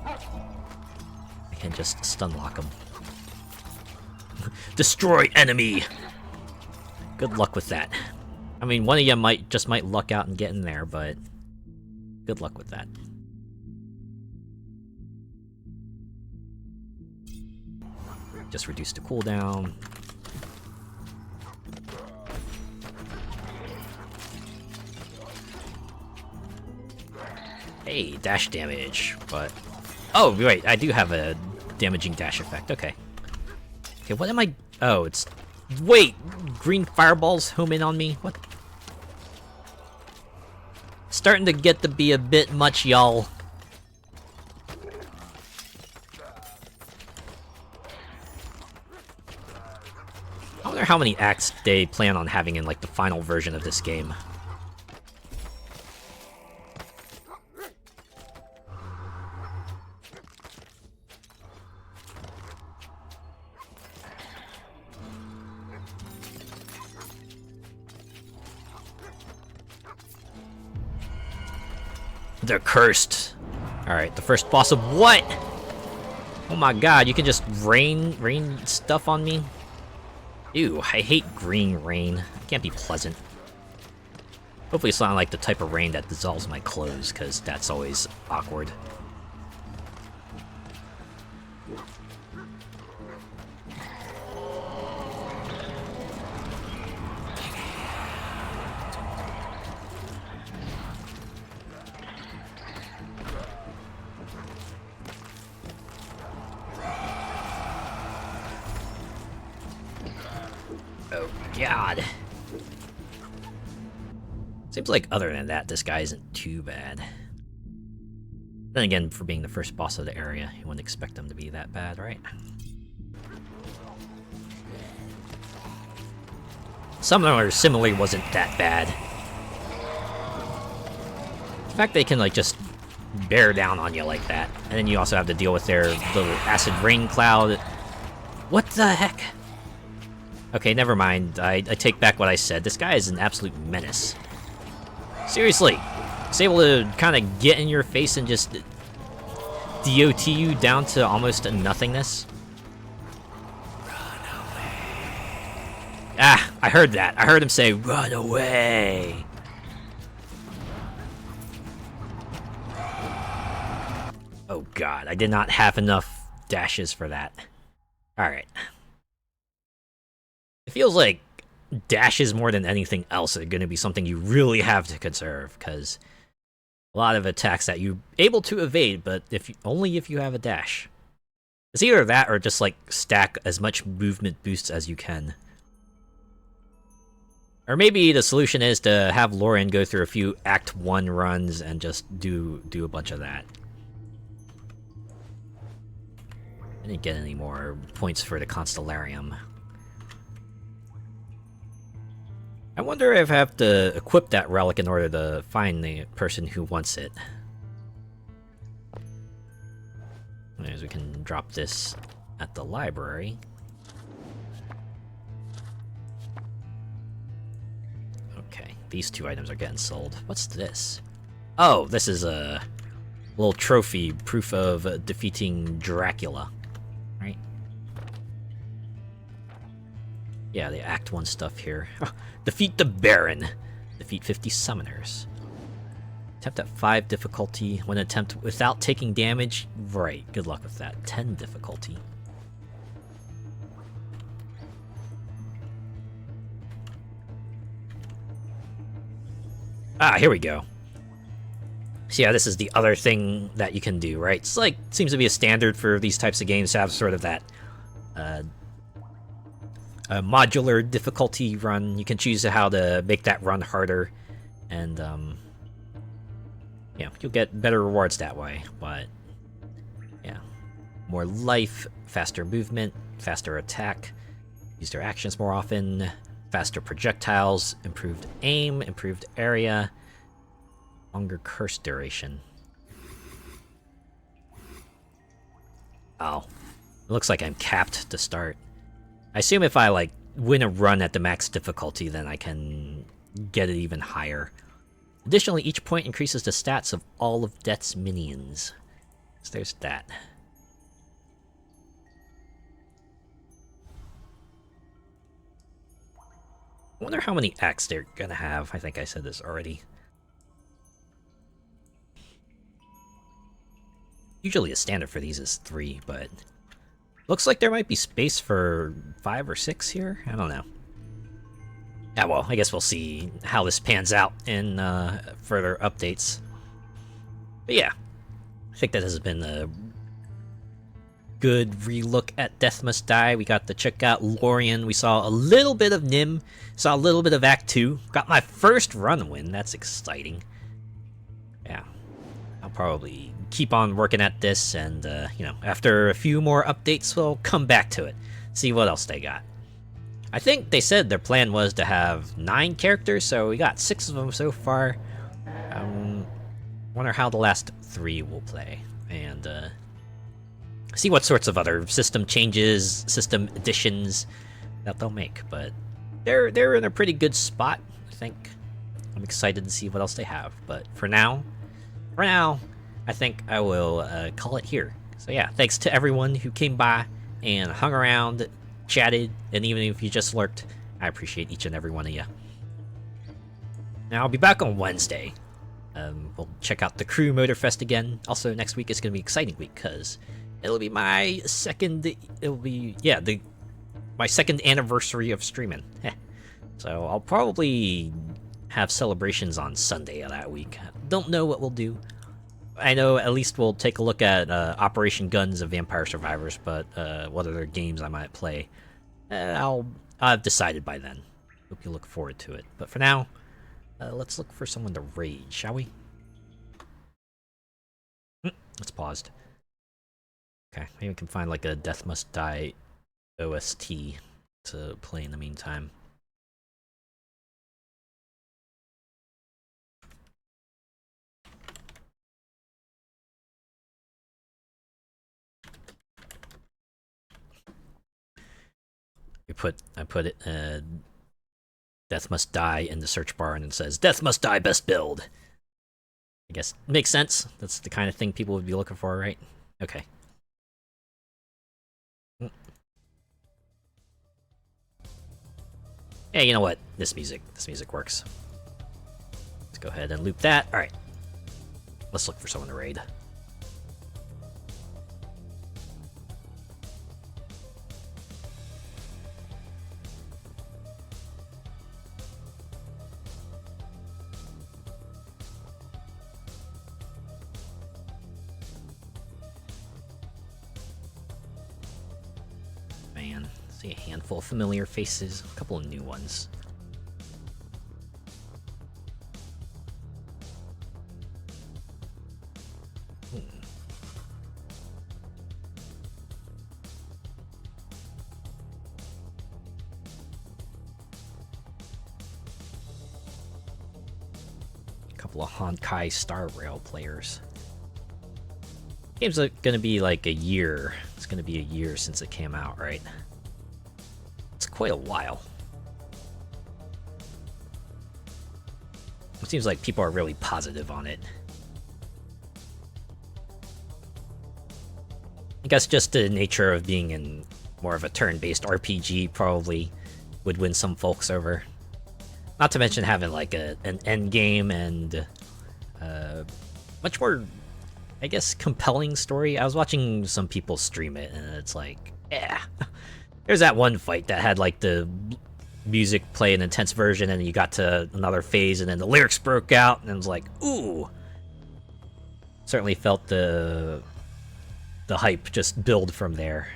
I can just stun lock them. Destroy enemy! Good luck with that. I mean, one of you might luck out and get in there, but good luck with that. Just reduce the cooldown. Hey, dash damage, but... Oh, right, I do have a damaging dash effect, okay. Okay, what am I... Oh, it's... Wait! Green fireballs home in on me? What? Starting to get to be a bit much, y'all. I wonder how many acts they plan on having in, like, the final version of this game. They're cursed. Alright, the first boss of what? Oh my god, you can just rain stuff on me? Ew, I hate green rain. It can't be pleasant. Hopefully it's not like the type of rain that dissolves my clothes, because that's always awkward. Oh god. Seems like other than that, this guy isn't too bad. Then again, for being the first boss of the area, you wouldn't expect him to be that bad, right? Some of them similarly wasn't that bad. The fact they can like just bear down on you like that, and then you also have to deal with their little acid rain cloud. What the heck? Okay, never mind. I take back what I said. This guy is an absolute menace. Seriously. He's able to kind of get in your face and just DOT you down to almost a nothingness. Run away. Ah, I heard that. I heard him say, run away. Oh god, I did not have enough dashes for that. Alright. It feels like dashes more than anything else are going to be something you really have to conserve, because a lot of attacks that you're able to evade, but only if you have a dash. It's either that or just like stack as much movement boosts as you can. Or maybe the solution is to have Lorien go through a few Act 1 runs and just do a bunch of that. I didn't get any more points for the Constellarium. I wonder if I have to equip that relic in order to find the person who wants it. Anyways, we can drop this at the library. Okay, these 2 items are getting sold. What's this? Oh, this is a little trophy, proof of defeating Dracula, right? Yeah, the Act 1 stuff here. Defeat the Baron. Defeat 50 summoners. Attempt at 5 difficulty. When attempt without taking damage. Right, good luck with that. 10 difficulty. Ah, here we go. So yeah, this is the other thing that you can do, right? It's like, seems to be a standard for these types of games to have sort of that a modular difficulty run. You can choose how to make that run harder, and yeah, you'll get better rewards that way. But yeah, more life, faster movement, faster attack, use their actions more often, faster projectiles, improved aim, improved area, longer curse duration. Oh, it looks like I'm capped to start. I assume if I like win a run at the max difficulty, then I can get it even higher. Additionally, each point increases the stats of all of Death's minions. So there's that. I wonder how many acts they're gonna have. I think I said this already. Usually the standard for these is 3, but looks like there might be space for 5 or 6 here. I don't know. Yeah, well, I guess we'll see how this pans out in further updates. But yeah, I think that has been a good relook at Death Must Die. We got to check out Lorien. We saw a little bit of Nim. Saw a little bit of Act 2. Got my first run win. That's exciting. Yeah. I'll probably keep on working at this, and, you know, after a few more updates, we'll come back to it. See what else they got. I think they said their plan was to have 9 characters, so we got 6 of them so far. Wonder how the last 3 will play, and see what sorts of other system changes, system additions that they'll make. But they're in a pretty good spot, I think. I'm excited to see what else they have. But for now, I think I will call it here. So yeah, thanks to everyone who came by and hung around, chatted, and even if you just lurked, I appreciate each and every one of you. Now, I'll be back on Wednesday. We'll check out the Crew Motorfest again. Also, next week is going to be an exciting week, because it'll be my second... my second anniversary of streaming. So I'll probably have celebrations on Sunday of that week. Don't know what we'll do. I know at least we'll take a look at Operation Guns of Vampire Survivors, but what other games I might play, I'll have decided by then. Hope you look forward to it. But for now, let's look for someone to raid, shall we? It's paused. Okay, maybe we can find like a Death Must Die OST to play in the meantime. I put it Death Must Die in the search bar, and it says Death Must Die best build. I guess makes sense. That's the kind of thing people would be looking for, right? Okay. Yeah, you know what? This music works. Let's go ahead and loop that. All right. Let's look for someone to raid. man. See a handful of familiar faces, a couple of new ones. Couple of Honkai Star Rail players. Game's gonna be like a year. It's gonna be a year since it came out, right? It's quite a while. It seems like people are really positive on it. I guess just the nature of being in more of a turn-based RPG probably would win some folks over. Not to mention having like an end game and much more, I guess, compelling story. I was watching some people stream it, and it's like, yeah. There's that one fight that had like the music play an intense version, and then you got to another phase, and then the lyrics broke out, and it was like, ooh. Certainly felt the hype just build from there.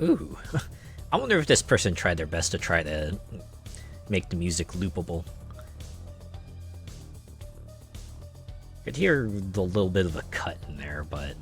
Ooh. I wonder if this person tried their best to try to make the music loopable. Could hear the little bit of a cut in there, but...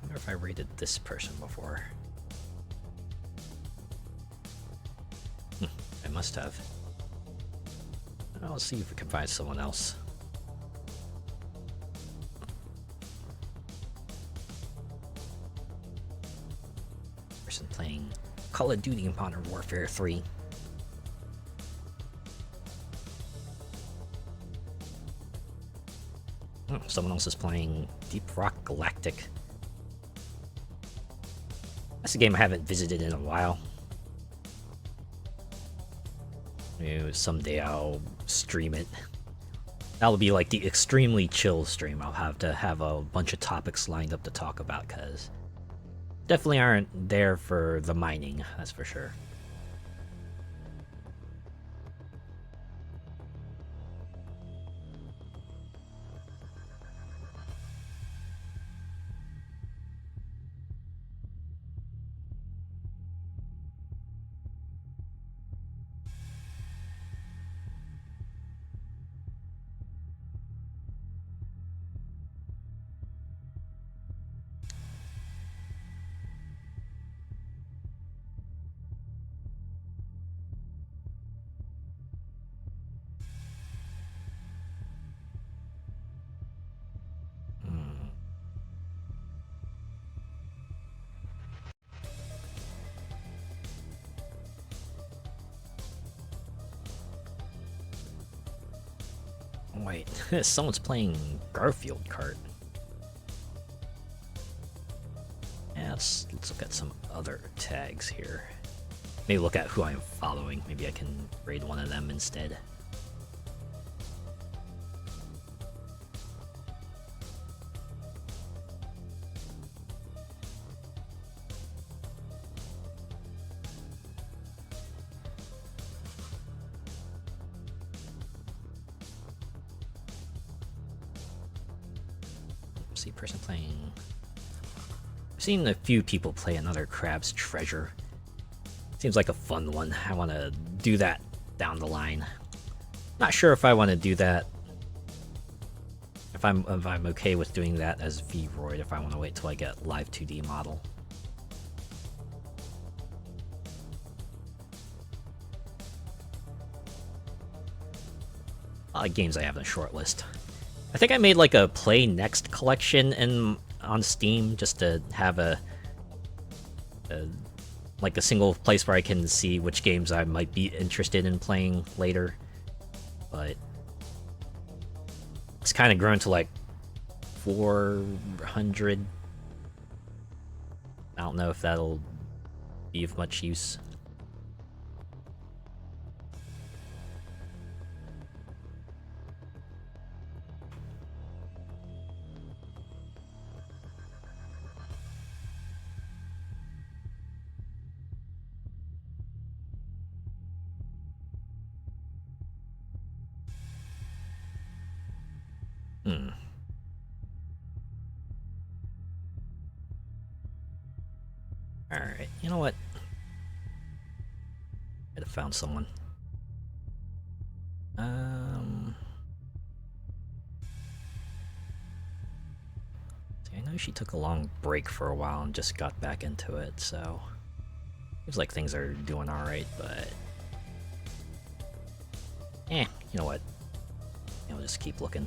I wonder if I rated this person before. I must have. I'll see if we can find someone else. Person playing Call of Duty and Modern Warfare 3. Oh, someone else is playing Deep Rock Galactic. That's a game I haven't visited in a while. Maybe someday I'll stream it. That'll be like the extremely chill stream. I'll have to have a bunch of topics lined up to talk about, because definitely aren't there for the mining, that's for sure. Wait, someone's playing Garfield Kart. Yeah, let's look at some other tags here. Maybe look at who I'm following. Maybe I can raid one of them instead. See, person playing... I've seen a few people play another Crab's Treasure. Seems like a fun one. I want to do that down the line. Not sure if I want to do that if I'm okay with doing that as vroid, if I want to wait till I get live 2D model. A lot of games I have in a short list. I think I made like a Play Next collection on Steam just to have a single place where I can see which games I might be interested in playing later. But it's kind of grown to like 400. I don't know if that'll be of much use. Alright, you know what? I'd have found someone. See, I know she took a long break for a while and just got back into it, so seems like things are doing alright, but you know what? I'll just keep looking.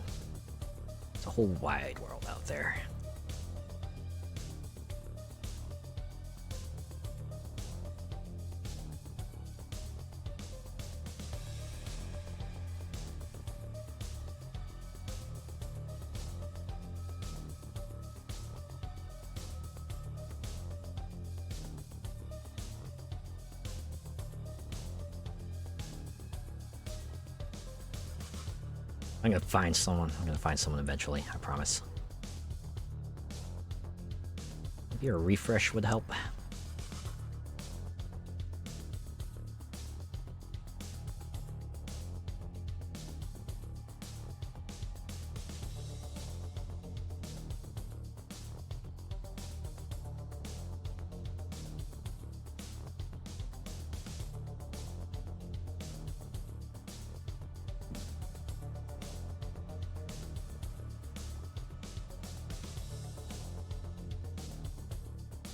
It's a whole wide world out there. I'm gonna find someone. I'm gonna find someone eventually, I promise. Maybe a refresh would help.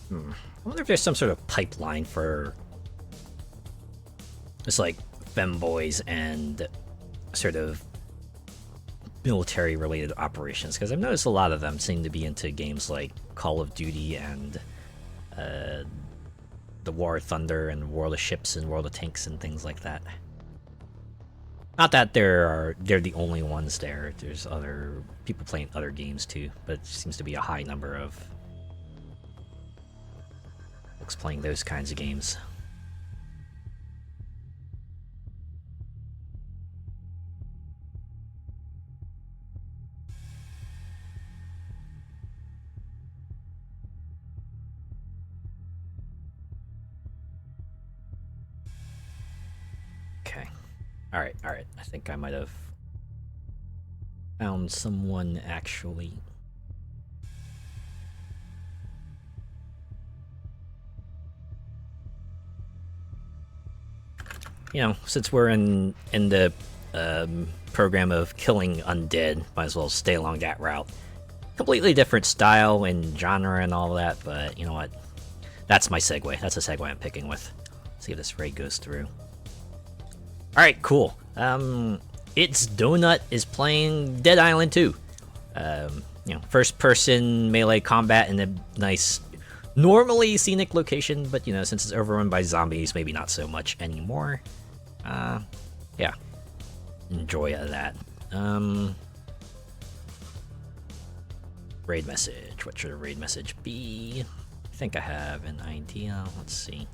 I wonder if there's some sort of pipeline for just like femboys and sort of military related operations, because I've noticed a lot of them seem to be into games like Call of Duty and the War of Thunder and World of Ships and World of Tanks and things like that. Not that they're the only ones there. There's other people playing other games too, but it seems to be a high number of folks playing those kinds of games. Okay. Alright. I think I might have found someone actually. You know, since we're in the program of killing undead, might as well stay along that route. Completely different style and genre and all that, but you know what? That's my segue. That's a segue I'm picking with. Let's see if this raid goes through. Alright, cool. It's Donut is playing Dead Island 2. You know, first person melee combat in a nice, normally scenic location, but you know, since it's overrun by zombies, maybe not so much anymore. Yeah. Enjoy that. Raid message. What should a raid message be? I think I have an idea. Let's see.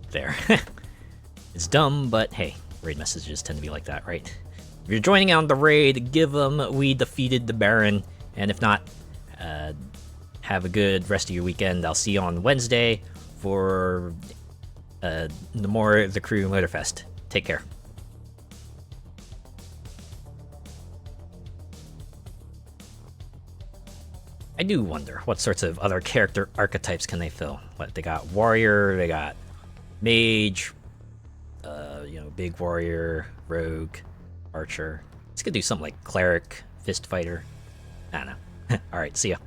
There. It's dumb, but hey, raid messages tend to be like that, right? If you're joining on the raid, give them "We defeated the Baron," and if not, have a good rest of your weekend. I'll see you on Wednesday for the Crew Motorfest. Take care. do wonder what sorts of other character archetypes can they fill. What, they got warrior, they got mage, big warrior, rogue, archer. Let's go do something like cleric, fist fighter. I don't know. Alright, see ya.